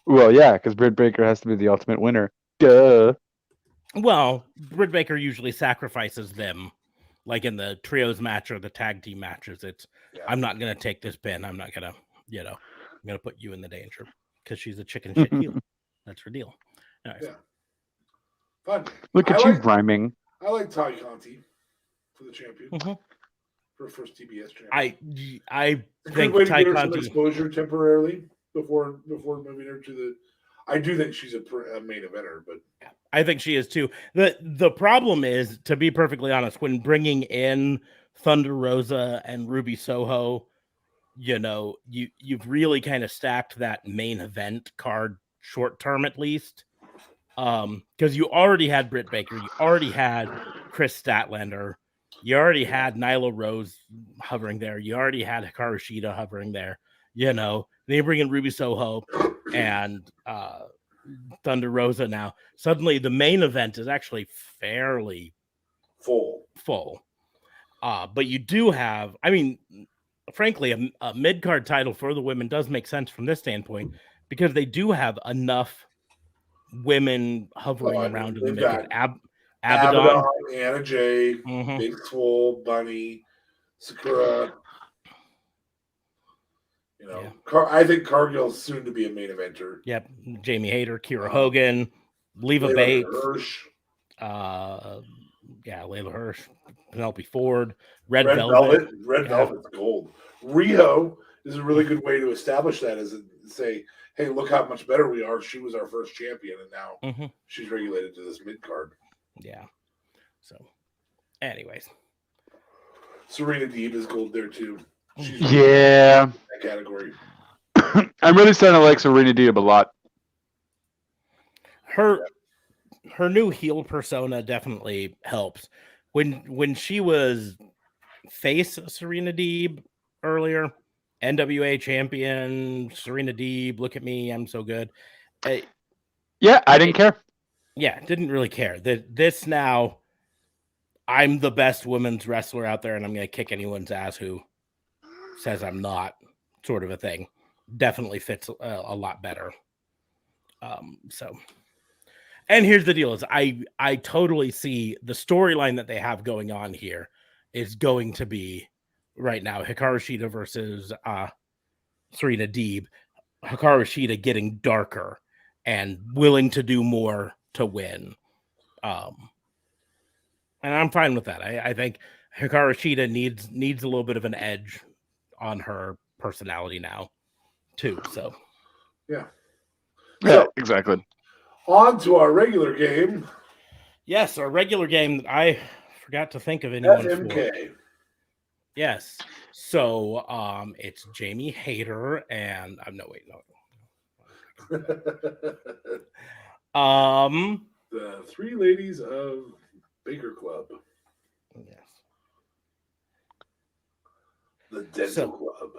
Well, yeah, because Britt Baker has to be the ultimate winner. Duh. Well, Britt Baker usually sacrifices them, like in the trios match or the tag team matches. I'm not going to take this pin. I'm not going to, I'm going to put you in the danger because she's a chicken shit heel. That's her deal. Right. Yeah. Fun. Look at you rhyming. I like Ty Conti for the champion. Mm-hmm. For first TBS champion. I think Ty Conti exposure temporarily before moving her to the. I do think she's a main eventer, but I think she is too. The problem is, to be perfectly honest, when bringing in Thunder Rosa and Ruby Soho, you've really kind of stacked that main event card short term at least. Because you already had Britt Baker, you already had Chris Statlander, you already had Nyla Rose hovering there, you already had Hikaru Shida hovering there. Then you bring in Ruby Soho and Thunder Rosa now. Suddenly the main event is actually fairly full. But you do have, frankly, a mid-card title for the women does make sense from this standpoint because they do have enough women hovering around in the mid. Abaddon, Anna Jay, Big Swole, Bunny, Sakura. I think Cargill's soon to be a main eventer. Yep, Jamie Hayter, Kira Hogan, Leva Bates, Hirsch. Layla Hirsch, Penelope Ford, Red Velvet. Red Velvet's gold. Rio is a really good way to establish that, is say, hey, look how much better we are. She was our first champion, and now she's regulated to this mid card. Yeah. So, anyways, Serena Deeb is gold there too. She's that category. I'm really starting to like Serena Deeb a lot. Her new heel persona definitely helps. When she was face Serena Deeb earlier, NWA champion Serena Deeb, look at me, I'm so good. I didn't care. Yeah, didn't really care. This now, I'm the best women's wrestler out there, and I'm going to kick anyone's ass who says I'm not, sort of a thing. Definitely fits a lot better. And here's the deal: is I totally see the storyline that they have going on here is going to be right now Hikaru Shida versus Serena Deeb. Hikaru Shida getting darker and willing to do more to win. And I'm fine with that. I think Hikaru Shida needs a little bit of an edge on her personality now, too. So, yeah, exactly. On to our regular game. Yes, our regular game that I forgot to think of anyone FMK. Yes. So it's Jamie Hayter and no. The Three Ladies of Baker Club. Yes. The Dental Club.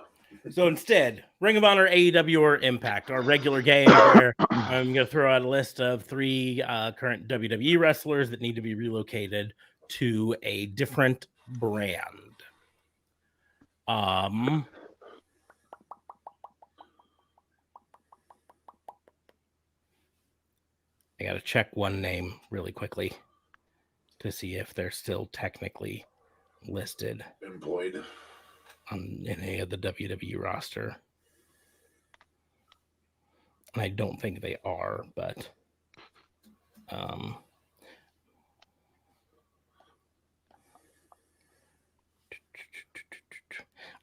So instead, Ring of Honor, AEW, or Impact, our regular game where I'm going to throw out a list of 3 current WWE wrestlers that need to be relocated to a different brand. I got to check one name really quickly to see if they're still technically listed Employed on any of the WWE roster. I don't think they are, but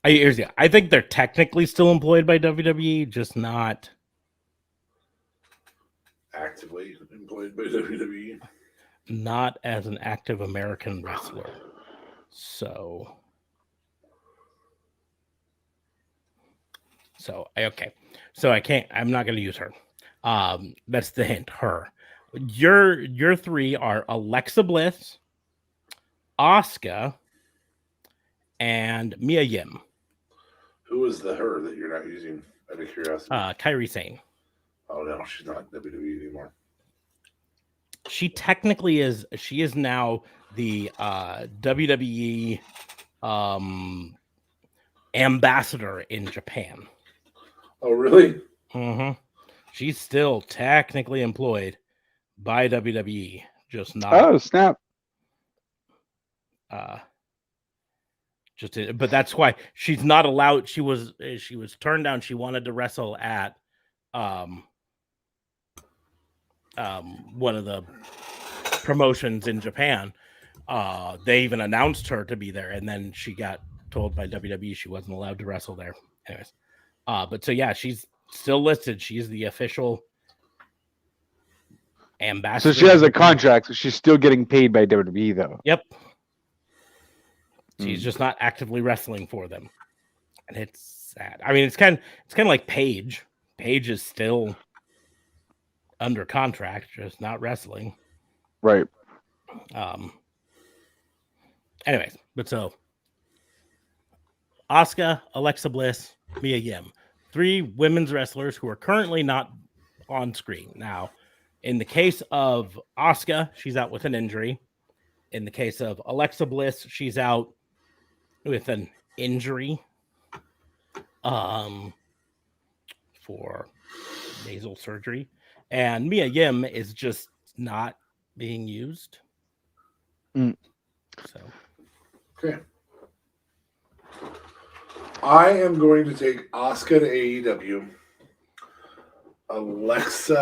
I think they're technically still employed by WWE, just not actively employed by WWE. Not as an active American wrestler. So okay. So I'm not going to use her. That's the hint. Her. Your 3 are Alexa Bliss, Asuka, and Mia Yim. Who is the her that you're not using out of curiosity? Kairi Sane. Oh no, she's not WWE anymore. She technically is. She is now the WWE ambassador in Japan. Oh really? Mm-hmm. She's still technically employed by WWE, just not. Oh snap! But that's why she's not allowed. She was turned down. She wanted to wrestle at one of the promotions in Japan. They even announced her to be there, and then she got told by WWE she wasn't allowed to wrestle there. Anyways, but so yeah, she's still listed. She's the official ambassador. So she has a contract, so she's still getting paid by WWE, though. Yep. She's just not actively wrestling for them, and it's sad. I mean, it's kind of like Paige. Paige is still under contract, just not wrestling. Right. Anyways, but so Asuka, Alexa Bliss, Mia Yim, 3 women's wrestlers who are currently not on screen. Now, in the case of Asuka, she's out with an injury. In the case of Alexa Bliss, she's out with an injury for nasal surgery. And Mia Yim is just not being used. So okay. I am going to take Asuka to AEW. Alexa.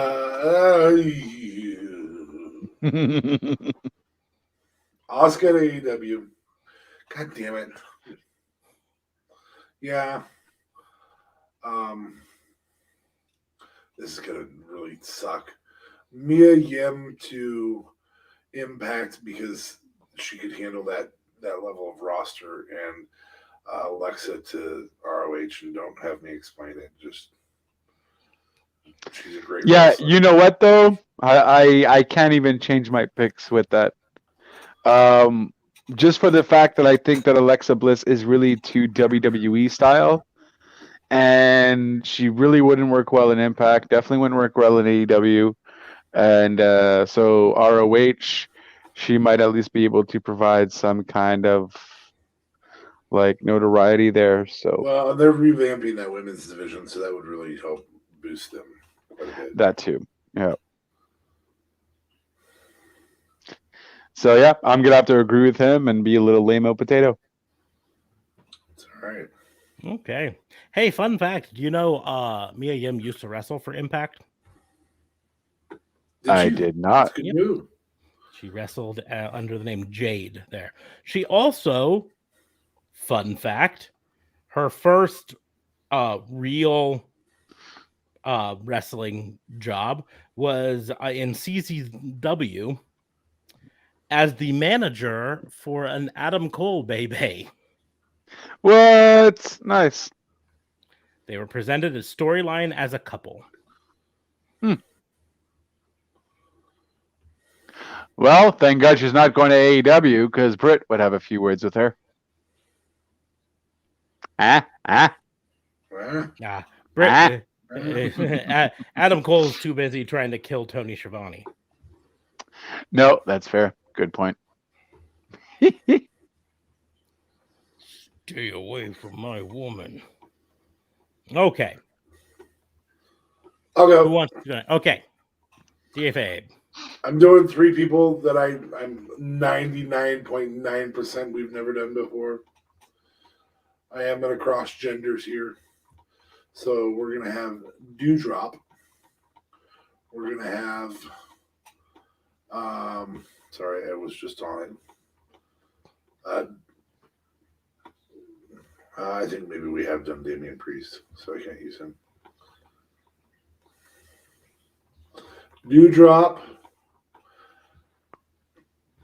Asuka to AEW. God damn it. Yeah. This is gonna really suck. Mia Yim to Impact because she could handle that level of roster, and Alexa to ROH, and don't have me explain it. Just she's a great wrestler. You know what though? I can't even change my picks with that. Just for the fact that I think that Alexa Bliss is really too WWE style, and she really wouldn't work well in Impact. Definitely wouldn't work well in AEW, and so ROH, she might at least be able to provide some kind of like notoriety there. So well, they're revamping that women's division, so that would really help boost them quite a bit. That too, yeah. So yeah, I'm gonna have to agree with him and be a little lame-o potato. It's all right. okay. Hey, fun fact. Do you know Mia Yim used to wrestle for Impact? I did not. Good move. She wrestled under the name Jade there. She also, fun fact, her first real wrestling job was in CCW as the manager for an Adam Cole baby. What? Nice. They were presented as storyline as a couple. Well, thank God she's not going to AEW because Brit would have a few words with her. Brit, Adam Cole's too busy trying to kill Tony Schiavone. No, that's fair. Good point. Stay away from my woman. Okay. I'll Who go. wants to? Okay. DFA. I'm doing 3 people that I'm 99.9% we've never done before. I am going to cross genders here. So we're going to have Dewdrop. We're going to have, sorry, I was just on it. I think maybe we have done Damian Priest, so I can't use him. Dewdrop,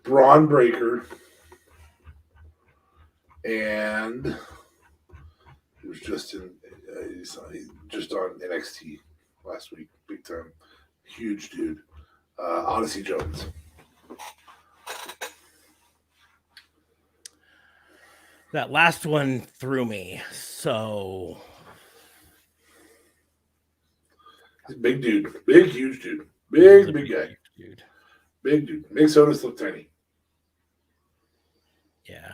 Braun Breaker, and he was just in he's just on NXT last week, big time, huge dude. Odyssey Jones. That last one threw me. So He's a big dude, big huge dude, big guy, dude. big dude. Makes Otis look tiny. Yeah.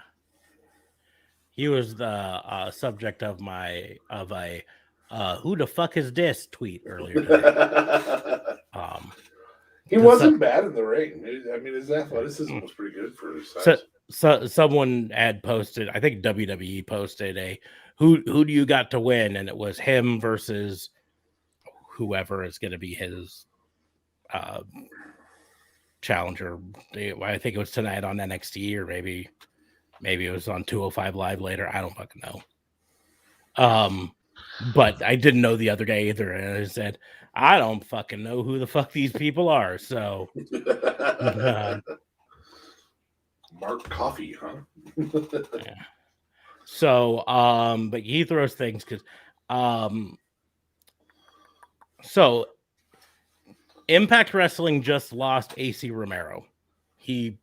He was the subject of a who the fuck is this tweet earlier today. He wasn't bad in the ring. I mean, his athleticism was pretty good for his size. So someone had posted, I think WWE posted a who do you got to win, and it was him versus whoever is going to be his challenger. I think it was tonight on NXT, or maybe it was on 205 Live later. I don't fucking know. But I didn't know the other day either, and I said, I don't fucking know who the fuck these people are. So Mark Coffey, huh? Yeah. So but he throws things because so Impact Wrestling just lost AC Romero. He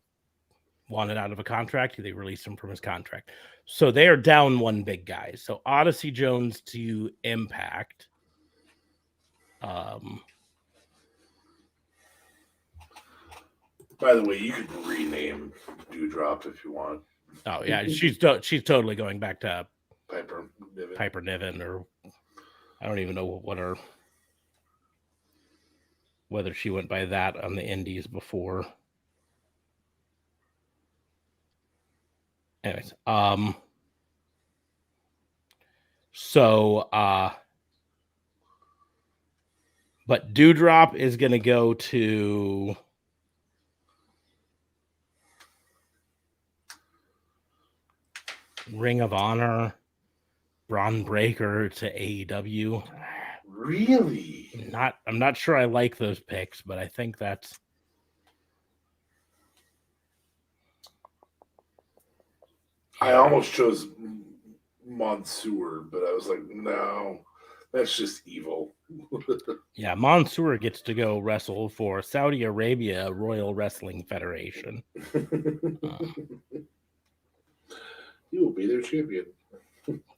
wanted out of a contract. They released him from his contract. So they are down one big guy. So Odyssey Jones to Impact. By the way, you could rename Dewdrop if you want. Oh yeah, she's totally going back to Piper Niven, or I don't even know whether she went by that on the Indies before. Anyways, but Dewdrop is going to go to Ring of Honor, Braun Breaker to AEW. Really? I'm not sure I like those picks, but I think that's. I almost chose Mansoor, but I was like, no, that's just evil. Yeah, Mansoor gets to go wrestle for Saudi Arabia Royal Wrestling Federation. He will be their champion.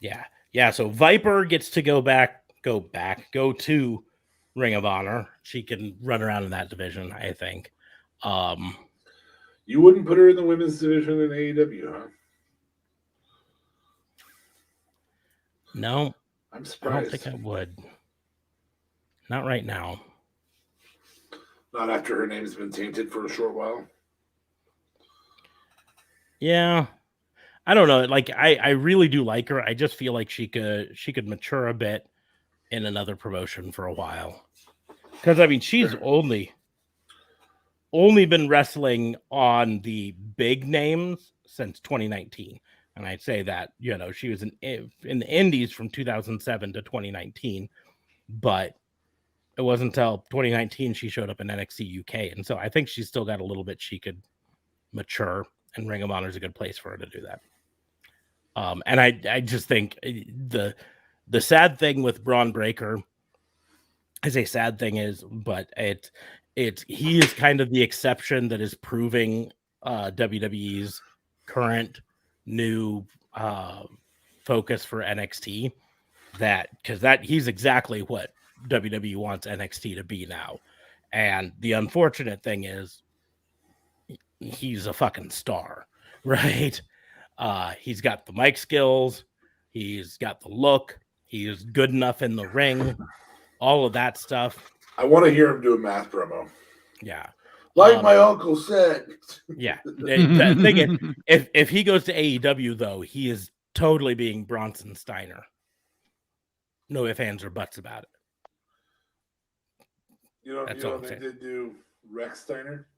Yeah. So Viper gets to go to Ring of Honor. She can run around in that division, I think. You wouldn't put her in the women's division in AEW, huh? No, I'm surprised. I don't think I would. Not right now. Not after her name's been tainted for a short while. Yeah. I don't know. Like I really do like her. I just feel like she could mature a bit in another promotion for a while. Because I mean, she's only been wrestling on the big names since 2019. And I'd say that, she was in the Indies from 2007 to 2019, but it wasn't until 2019 she showed up in NXT UK. And so I think she's still got a little bit she could mature, and Ring of Honor is a good place for her to do that. And I just think the sad thing with Braun Breaker, I say sad thing is, but he is kind of the exception that is proving WWE's current new focus for NXT, because he's exactly what WWE wants NXT to be now. And the unfortunate thing is he's a fucking star, right? He's got the mic skills, he's got the look, he is good enough in the ring, all of that stuff. I want to hear him do a math promo. Yeah. Like my uncle said. Yeah. The thing is, if he goes to AEW, though, he is totally being Bronson Steiner. No ifs, ands, or buts about it. You don't think they do Rex Steiner?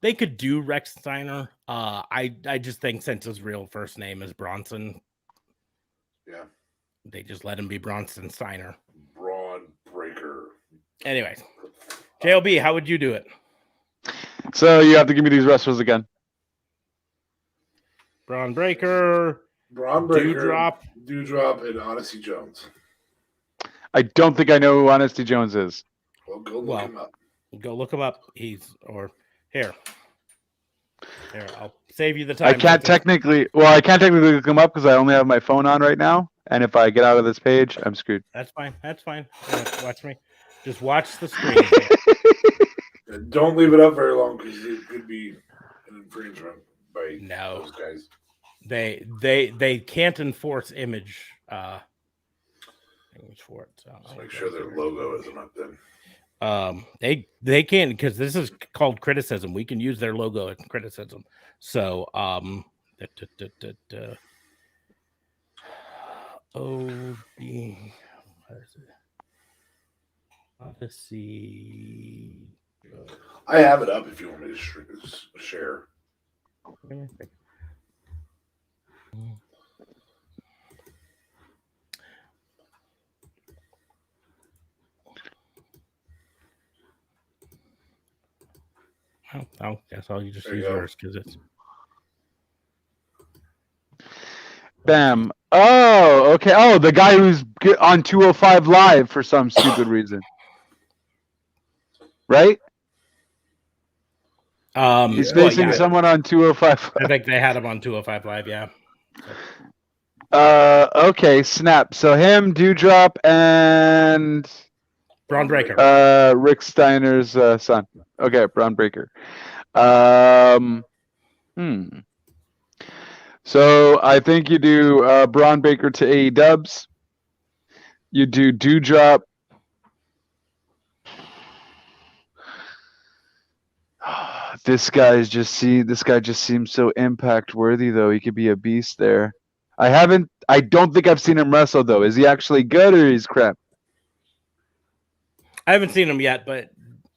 They could do Rex Steiner. I just think since his real first name is Bronson, yeah, they just let him be Bronson Steiner. Braun Breaker. Anyways, JLB, how would you do it? So you have to give me these wrestlers again. Braun Breaker, Dewdrop, and Odyssey Jones. I don't think I know who Honesty Jones is. Well, go look him up. Go look him up. Here, I'll save you the time. I can't technically look him up because I only have my phone on right now. And if I get out of this page, I'm screwed. That's fine. Watch me. Just watch the screen. Don't leave it up very long because it could be an infringement by those guys. They can't enforce image for it. So make sure their logo isn't up then. They can, because this is called criticism. We can use their logo as criticism. So Odyssey. I have it up if you want me to share. I guess I'll just use yours because it's. Bam. Oh, okay. Oh, the guy who's on 205 Live for some stupid reason. Right? He's facing someone on 205. I think they had him on 205 Live, yeah. Okay, snap. So him, Dewdrop, and Braun Breaker. Rick Steiner's son. Okay, Braun Breaker. So I think you do Braun Breaker to AEW. You do Dewdrop. This guy just seems so impact worthy though. He could be a beast there. I don't think I've seen him wrestle though. Is he actually good or he's crap? I haven't seen him yet, but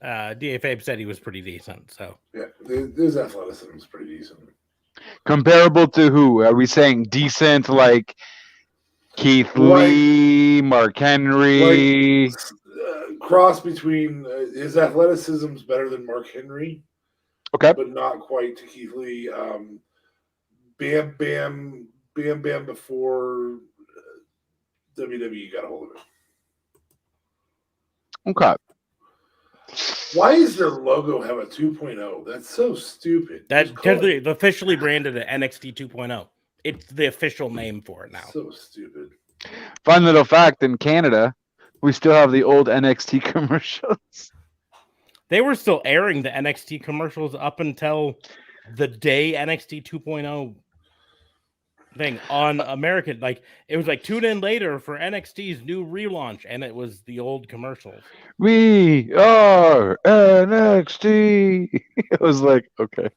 DFA said he was pretty decent. So yeah, his athleticism is pretty decent. Comparable to who? Are we saying decent like Keith Lee, Mark Henry? Cross between his athleticism is better than Mark Henry. Okay, but not quite to Keith Lee. Bam Bam before WWE got a hold of it. Okay. Why does their logo have a 2.0? That's so stupid. That's because they've officially branded it NXT 2.0. It's the official name for it now. So stupid. Fun little fact, in Canada, we still have the old NXT commercials. They were still airing the NXT commercials up until the day NXT 2.0 thing on American. Like, it was like tune in later for NXT's new relaunch, and it was the old commercials. We are NXT. It was like, okay.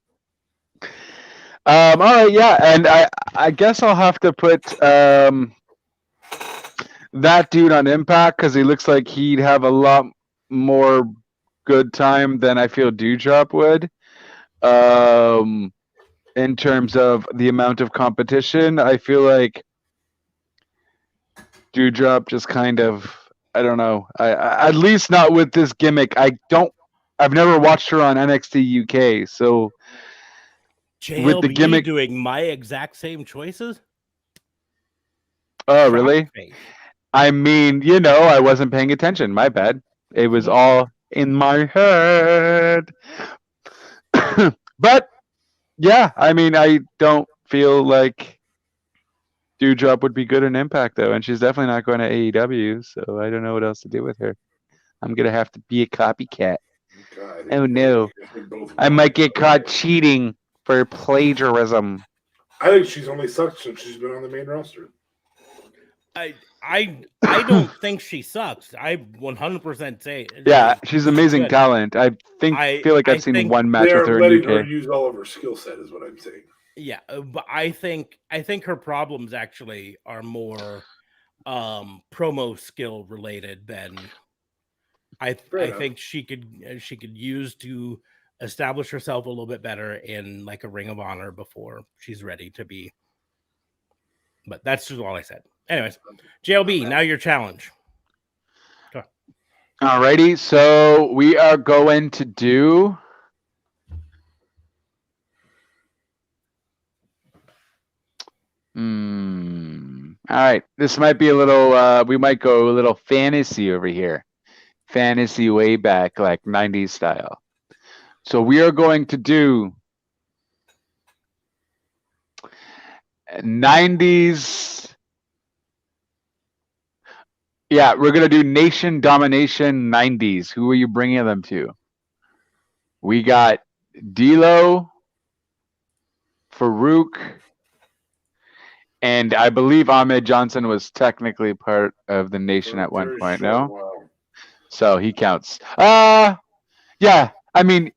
All right, yeah, and I guess I'll have to put that dude on Impact because he looks like he'd have a lot more good time than I feel Dewdrop would. In terms of the amount of competition, I feel like Dewdrop just kind of, I don't know. I at least not with this gimmick. I've never watched her on NXT UK, so JLB with the gimmick doing my exact same choices. Oh, really? Face. I mean, I wasn't paying attention. My bad. It was all in my head. But yeah, I mean, I don't feel like Dewdrop would be good in Impact though, and she's definitely not going to AEW. So I don't know what else to do with her. I'm gonna have to be a copycat. God, Oh no, I might get caught cheating for plagiarism. I think she's only sucked since she's been on the main roster. I don't think she sucks. I 100% say. Yeah, she's amazing good. talent. I feel like I've seen one match with her in letting her UK. use all of her skill set, is what I'm saying. Yeah, but I think her problems actually are more promo skill related than I think she could use to establish herself a little bit better in like a Ring of Honor before she's ready to be. But that's just all I said. Anyways, JLB, now your challenge. Go. Alrighty, so we are going to do all right, this might be a little we might go a little fantasy over here. Fantasy way back, like 90s style. So we are going to do 90s. Yeah, we're going to do Nation Domination 90s. Who are you bringing them to? We got D'Lo, Farouk, and I believe Ahmed Johnson was technically part of the Nation at one point, no? Wow. So he counts. Yeah, I mean,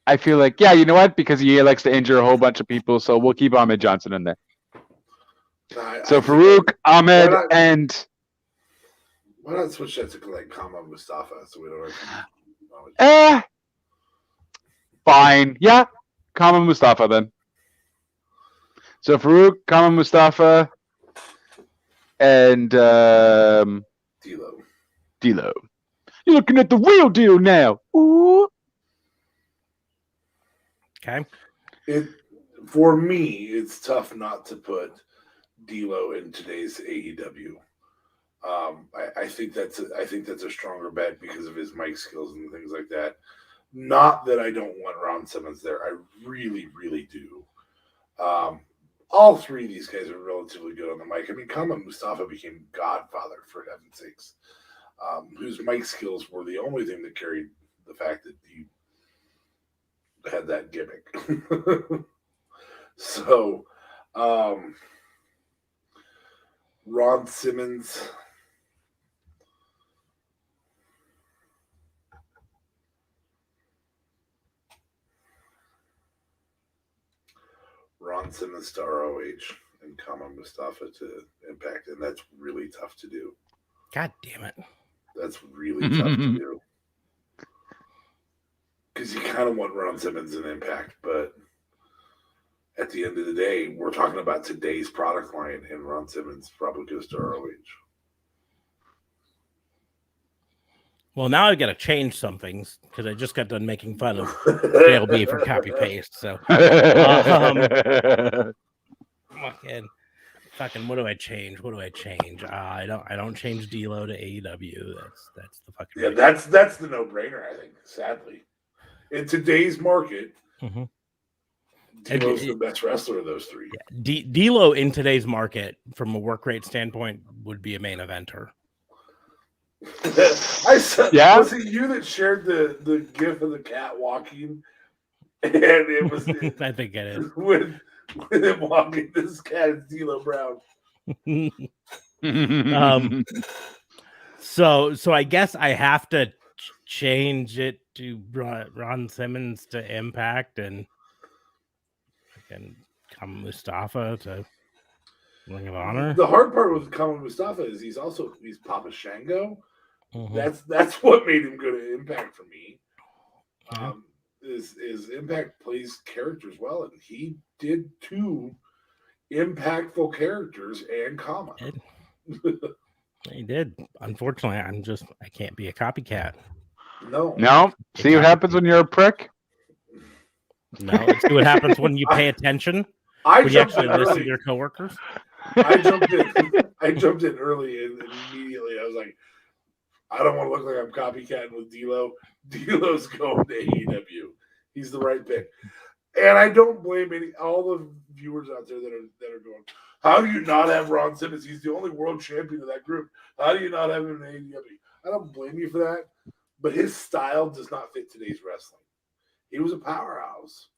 I feel like, yeah, you know what? Because he likes to injure a whole bunch of people, so we'll keep Ahmed Johnson in there. So Farouk, Ahmed, and... Why not switch that to like Kama Mustafa so we don't have to... Fine. Yeah, Kama Mustafa then. So Farouk, Kama Mustafa, and D'Lo. D'Lo. You're looking at the real deal now. Ooh. Okay. For me, it's tough not to put D'Lo in today's AEW. I think that's a stronger bet because of his mic skills and things like that. Not that I don't want Ron Simmons there. I really, really do. All three of these guys are relatively good on the mic. I mean, Kama Mustafa became Godfather, for heaven's sakes. Whose mic skills were the only thing that carried the fact that he had that gimmick. So, Ron Simmons. Ron Simmons to ROH and Kama Mustafa to Impact, and that's really tough to do. God damn it. That's really tough to do. Because you kind of want Ron Simmons in Impact, but at the end of the day, we're talking about today's product line, and Ron Simmons probably goes to ROH. Well, now I've got to change some things because I just got done making fun of JLB for copy paste. So, fucking, what do I change? I don't change D'Lo to AEW. That's the fucking. Yeah, that's the no-brainer. I think, sadly, in today's market, D'Lo's the best wrestler of those three. Yeah, D'Lo in today's market, from a work rate standpoint, would be a main eventer. I said, yeah? Was it you that shared the gif of the cat walking? And it was I think it is. With him walking, this cat is D'Lo Brown. So I guess I have to change it to Ron Simmons to Impact and Kama Mustafa to Ring of Honor. The hard part with Kama Mustafa is he's Papa Shango. Mm-hmm. That's what made him go to Impact for me. Is Impact plays characters well, and he did 2 impactful characters and Kama. He did. Unfortunately, I can't be a copycat. No. See what happens when you're a prick? No, let's see what happens when you pay attention. When you actually listen to your coworkers. I jumped in early and immediately I was like, I don't want to look like I'm copycatting with D'Lo. D'Lo's going to AEW. He's the right pick. And I don't blame all the viewers out there that are going, how do you not have Ron Simmons? He's the only world champion of that group. How do you not have him in AEW? I don't blame you for that, but his style does not fit today's wrestling. He was a powerhouse.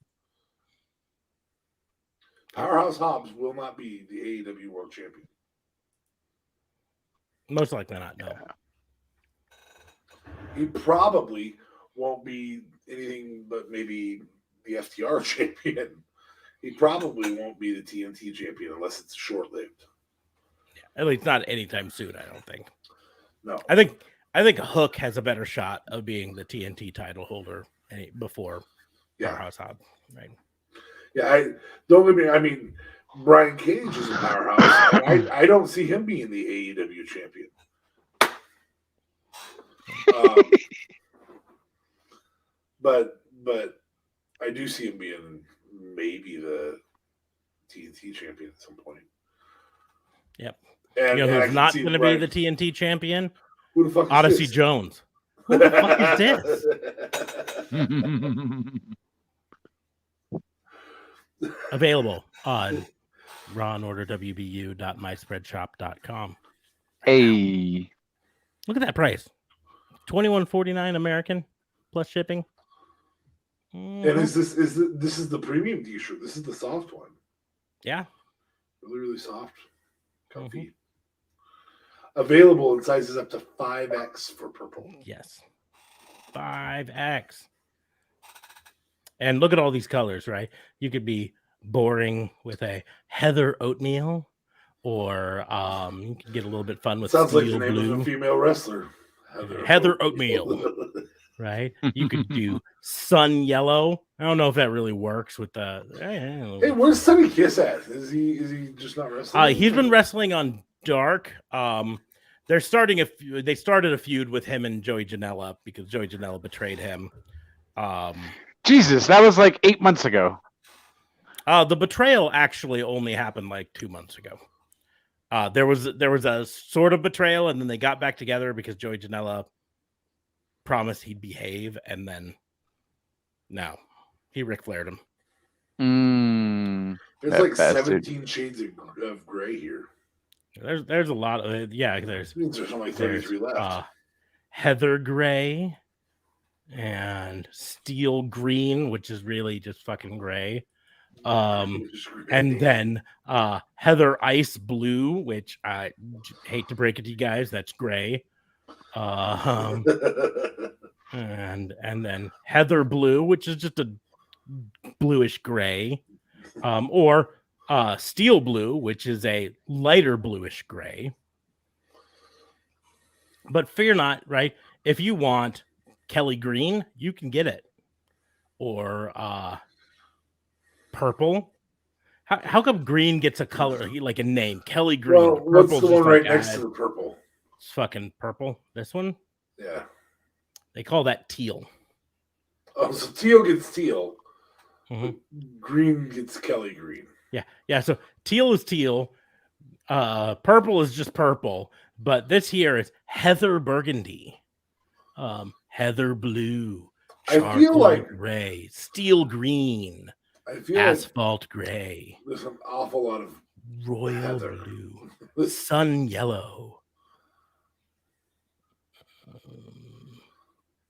Powerhouse Hobbs will not be the AEW world champion. Most likely not, no. He probably won't be anything but maybe the FTR champion. He probably won't be the TNT champion unless it's short-lived. Yeah, at least not anytime soon, I don't think. No. I think Hook has a better shot of being the TNT title holder before Powerhouse Hobbs, right? Yeah, don't get me. I mean, Brian Cage is a powerhouse. And I don't see him being the AEW champion. But I do see him being maybe the TNT champion at some point. Yep. And, you know who's not going to be the TNT champion? Who the fuck is Odyssey this? Jones. Who the fuck is this? Available on rawandorderwbu.myspreadshop.com. Hey. Look at that price. $21.49 American plus shipping. And this is the premium t-shirt. This is the soft one. Yeah. Really, really soft. Comfy. Available in sizes up to 5X for purple. Yes. 5X. And look at all these colors, right? You could be boring with a heather oatmeal, or you can get a little bit fun with Sounds like the steel name blue. of a female wrestler. Heather oatmeal. Right? You could do sun yellow. I don't know if that really works with the. Hey, where's Sonny Kiss at? Is he just not wrestling? He's been wrestling on Dark. They started a feud with him and Joey Janela because Joey Janela betrayed him. Jesus, that was like 8 months ago. The betrayal actually only happened like 2 months ago. There was a sort of betrayal, and then they got back together because Joey Janela promised he'd behave, and then no, he Ric Flaired him. There's like bastard. 17 shades of gray here. There's a lot of There's only 33 left. Heather gray and steel green, which is really just fucking gray. And then Heather ice blue, which I hate to break it to you guys, that's gray. And then Heather blue, which is just a bluish gray, or steel blue, which is a lighter bluish gray. But fear not, right? If you want Kelly green, you can get it, or purple. How come green gets a color like a name? Kelly green. Well, what's the one right next to the purple? It's fucking purple. This one? Yeah. They call that teal. Oh, so teal gets teal. Mm-hmm. Green gets Kelly green. Yeah. So teal is teal. Purple is just purple. But this here is Heather burgundy. Heather blue. I feel like gray. Steel green. I feel asphalt gray. There's an awful lot of royal Heather. Blue. Sun yellow.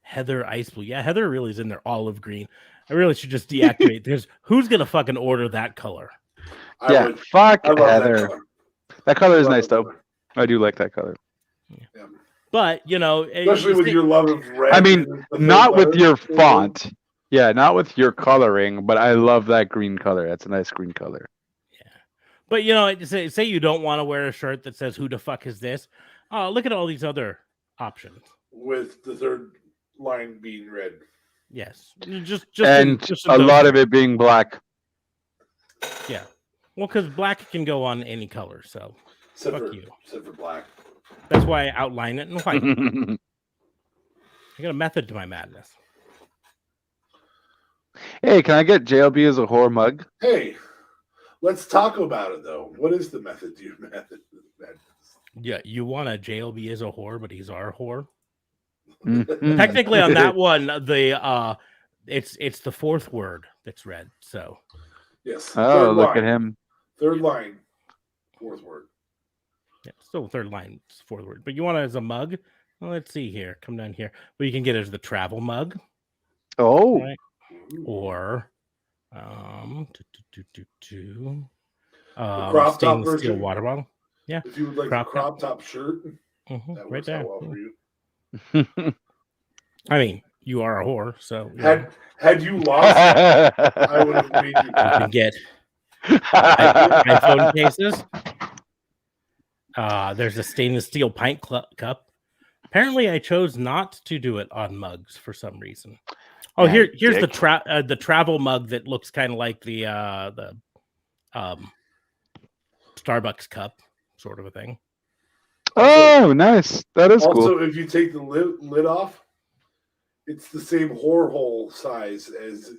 Heather ice blue. Yeah, Heather really is in there. Olive green. I really should just deactivate. Who's gonna fucking order that color? Fuck Heather. That color is nice though. I do like that color. Yeah. But especially with your love of red. I mean, not with your font. Yeah, not with your coloring, but I love that green color. That's a nice green color. Yeah. But say you don't want to wear a shirt that says "Who the fuck is this?" Look at all these other options. With the third line being red. Yes. Just a lot of it being black. Yeah. Well, because black can go on any color, so fuck you. Except for black. That's why I outline it in white. I got a method to my madness. Hey, can I get JLB as a whore mug? Hey, Let's talk about it though. What is the method to your method? Yeah, you want a JLB as a whore, but he's our whore. Mhm. Technically, on that one, it's the fourth word that's read. So Yes. Oh, look at him. Third line, fourth word. yeah, still third line, fourth word. But you want it as a mug? Well, let's see here. Come down here. Well, you can get it as the travel mug, Oh, right? Or crop top stainless steel version? water bottle. Yeah, If you would like Crop a crop top shirt, mhm, that right works there. out well for you. I mean, you are a whore, so Had you lost, I would have made you. you can get iPhone cases. There's a stainless steel pint cup. Apparently, I chose not to do it on mugs for some reason. Oh, Yeah, here's dick. the travel mug that looks kind of like the Starbucks cup, sort of a thing. Oh, nice. That is Also, cool. if you take the lid off, it's the same whore hole size as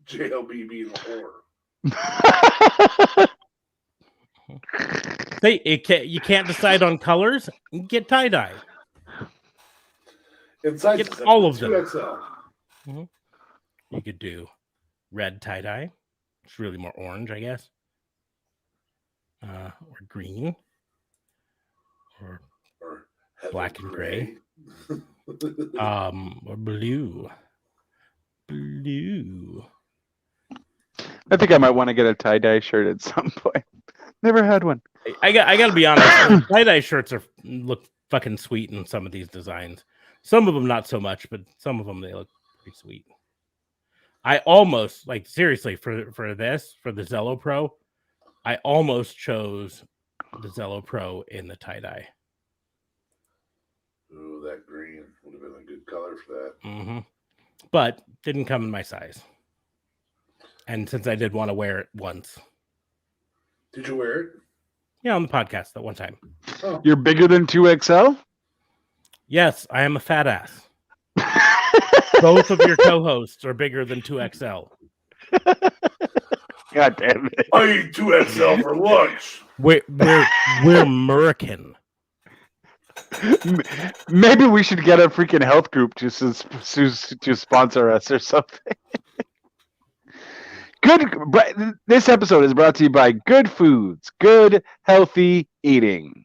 JLB being a whore. Hey, you can't decide on colors. Get tie dye. Inside Get all of them. 2XL. You could do red tie dye. It's really more orange, I guess. Or green. Or black and gray. Or blue. Blue. I think I might want to get a tie-dye shirt at some point. Never had one. I got to be honest. Tie-dye shirts look fucking sweet in some of these designs. Some of them not so much, but some of them they look pretty sweet. I almost seriously for the Zello Pro, I almost chose the Zello Pro in the tie-dye. Ooh, that green would have been a good color for that. Mm-hmm. But didn't come in my size. And since I did want to wear it once. Did you wear it? Yeah, on the podcast that one time. Oh. You're bigger than 2XL? Yes, I am a fat ass. Both of your co-hosts are bigger than 2XL. God damn it. I eat 2XL for lunch. We're American. Maybe we should get a freaking health group to sponsor us or something. This episode is brought to you by Good Foods, good healthy eating.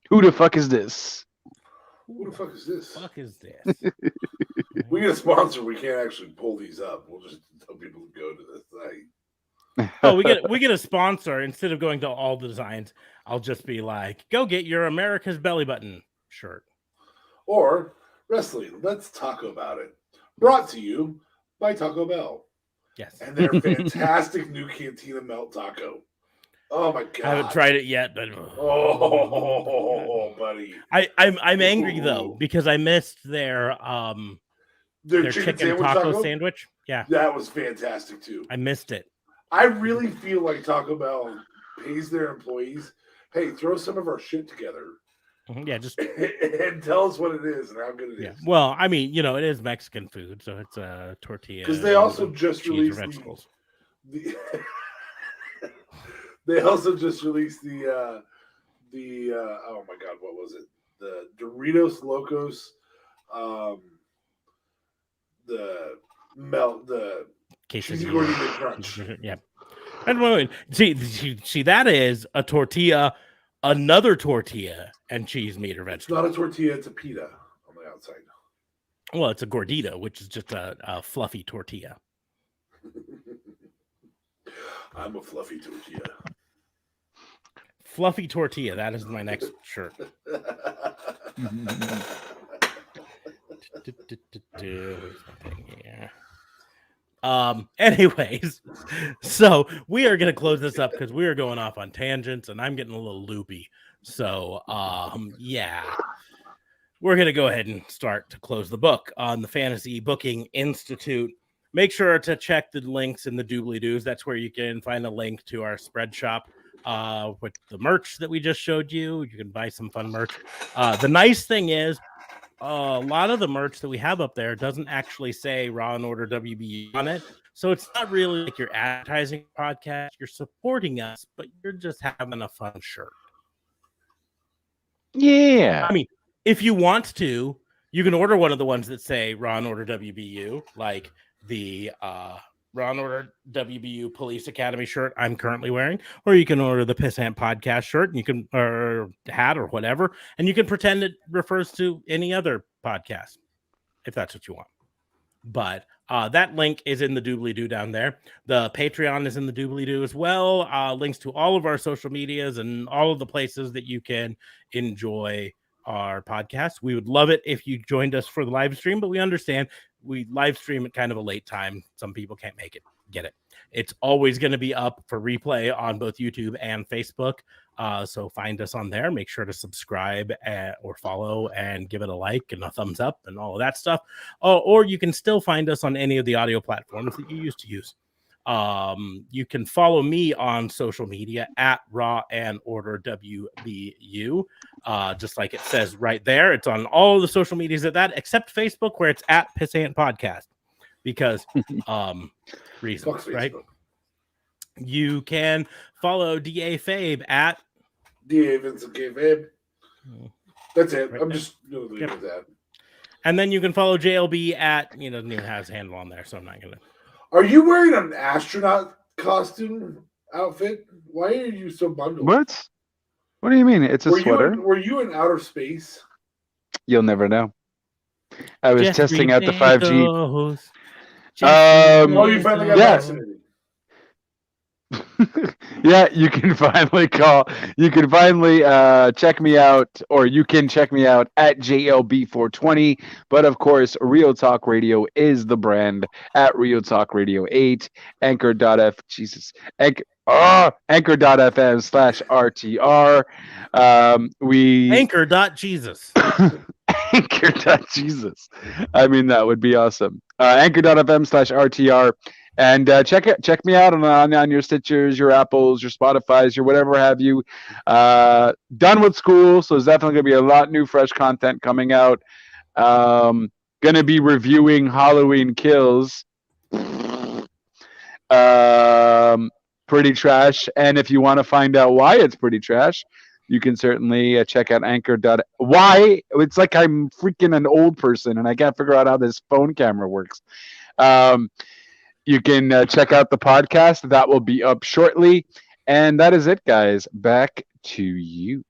Who the fuck is this? Who the fuck is this? Fuck is this? We get a sponsor. We can't actually pull these up. We'll just tell people to go to this site. Oh, we get a sponsor. Instead of going to all the designs, I'll just be like, go get your America's Belly Button shirt. Or wrestling. Let's talk about it. Brought to you by Taco Bell. Yes. And their fantastic new Cantina Melt Taco. Oh my god. I haven't tried it yet, but buddy. I'm angry though because I missed their chicken taco sandwich. Yeah. That was fantastic too. I missed it. I really feel like Taco Bell pays their employees, hey, throw some of our shit together. Yeah, just and tell us what it is and how good it is. Well, I mean, it is Mexican food, so it's a tortilla. Because they also just released they also just released the oh my god, what was it? The Doritos Locos, the cheesy gordita crunch. Yeah, and see that is a tortilla, another tortilla, and cheese, meat, or vegetable. It's not a tortilla; it's a pita on the outside. Well, it's a gordita, which is just a fluffy tortilla. I'm a fluffy tortilla. Fluffy tortilla. That is my next shirt. Yeah. Anyways, so we are going to close this up because we are going off on tangents and I'm getting a little loopy. So, yeah, we're going to go ahead and start to close the book on the Fantasy Booking Institute. Make sure to check the links in the doobly-doos. That's where you can find a link to our spread shop with the merch that we just showed you. You can buy some fun merch. The nice thing is a lot of the merch that we have up there doesn't actually say Raw and Order WBU on it. So it's not really like you're advertising a podcast. You're supporting us, but you're just having a fun shirt. Yeah. I mean, if you want to, you can order one of the ones that say Raw and Order WBU, like the Raw and Order WBU Police Academy shirt I'm currently wearing, or you can order the Pissant Podcast shirt, and you can, or hat or whatever, and you can pretend it refers to any other podcast if that's what you want. But that link is in the doobly-doo down there. The Patreon is in the doobly-doo as well. Links to all of our social medias and all of the places that you can enjoy our podcast. We would love it if you joined us for the live stream, but we understand we live stream at kind of a late time. Some people can't make it. Get it. It's always going to be up for replay on both YouTube and Facebook. So find us on there. Make sure to subscribe or follow and give it a like and a thumbs up and all of that stuff. Or you can still find us on any of the audio platforms that you used to use. You can follow me on social media at Raw and Order WBU. Just like it says right there. It's on all of the social medias at that, except Facebook, where it's at Pissant Podcast. Because reasons, right? You can follow DA Fabe at DA Vincent K. Fabe. That's it. Right I'm there. just going to leave it at that. And then you can follow JLB at, doesn't even have his handle on there, so I'm not going to. Are you wearing an astronaut costume outfit? Why are you so bundled? What? What do you mean? It's a sweater? Were you in outer space? You'll never know. I was testing out the 5G. Oh, you finally got vaccinated. Yeah, you can finally check me out, or you can check me out at JLB420. Bbut of course, Real Talk Radio is the brand at Real Talk Radio 8, anchor.fm/RTR. Anchor.Jesus. Anchor.Jesus. I mean, that would be awesome. Anchor.fm/RTR. And check me out on your Stitchers, your Apples, your Spotifys, your whatever have you. Done with school, so there's definitely going to be a lot new, fresh content coming out. Going to be reviewing Halloween Kills. Pretty trash. And if you want to find out why it's pretty trash, you can certainly check out Anchor.why. It's like I'm freaking an old person, and I can't figure out how this phone camera works. You can check out the podcast. That will be up shortly. And that is it, guys. Back to you.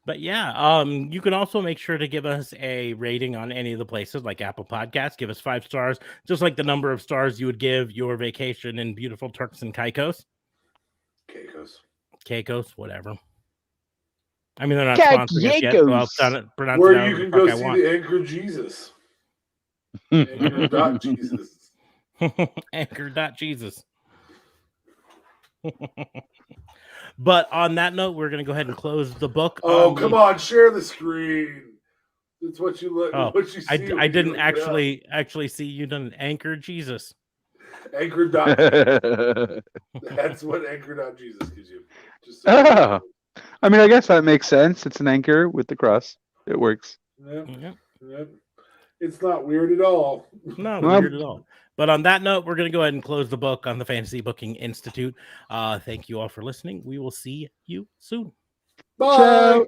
But yeah, you can also make sure to give us a rating on any of the places like Apple Podcasts. Give us 5 stars, just like the number of stars you would give your vacation in beautiful Turks and Caicos. Caicos, whatever. I mean, they're not sponsoring us yet, so I'll pronounce where it you can go see the Anchor Jesus. Anchor.Jesus. Anchor.Jesus. But on that note, we're going to go ahead and close the book. Oh, come on, share the screen. That's what you look. Oh, what you see. I didn't actually see you done Anchor Jesus. Anchor. That's what Anchor.Jesus gives you. I mean, I guess that makes sense. It's an anchor with the cross. It works. Yep. It's not weird at all. Not weird at all. But on that note, we're going to go ahead and close the book on the Fantasy Booking Institute. Thank you all for listening. We will see you soon. Bye. Ciao.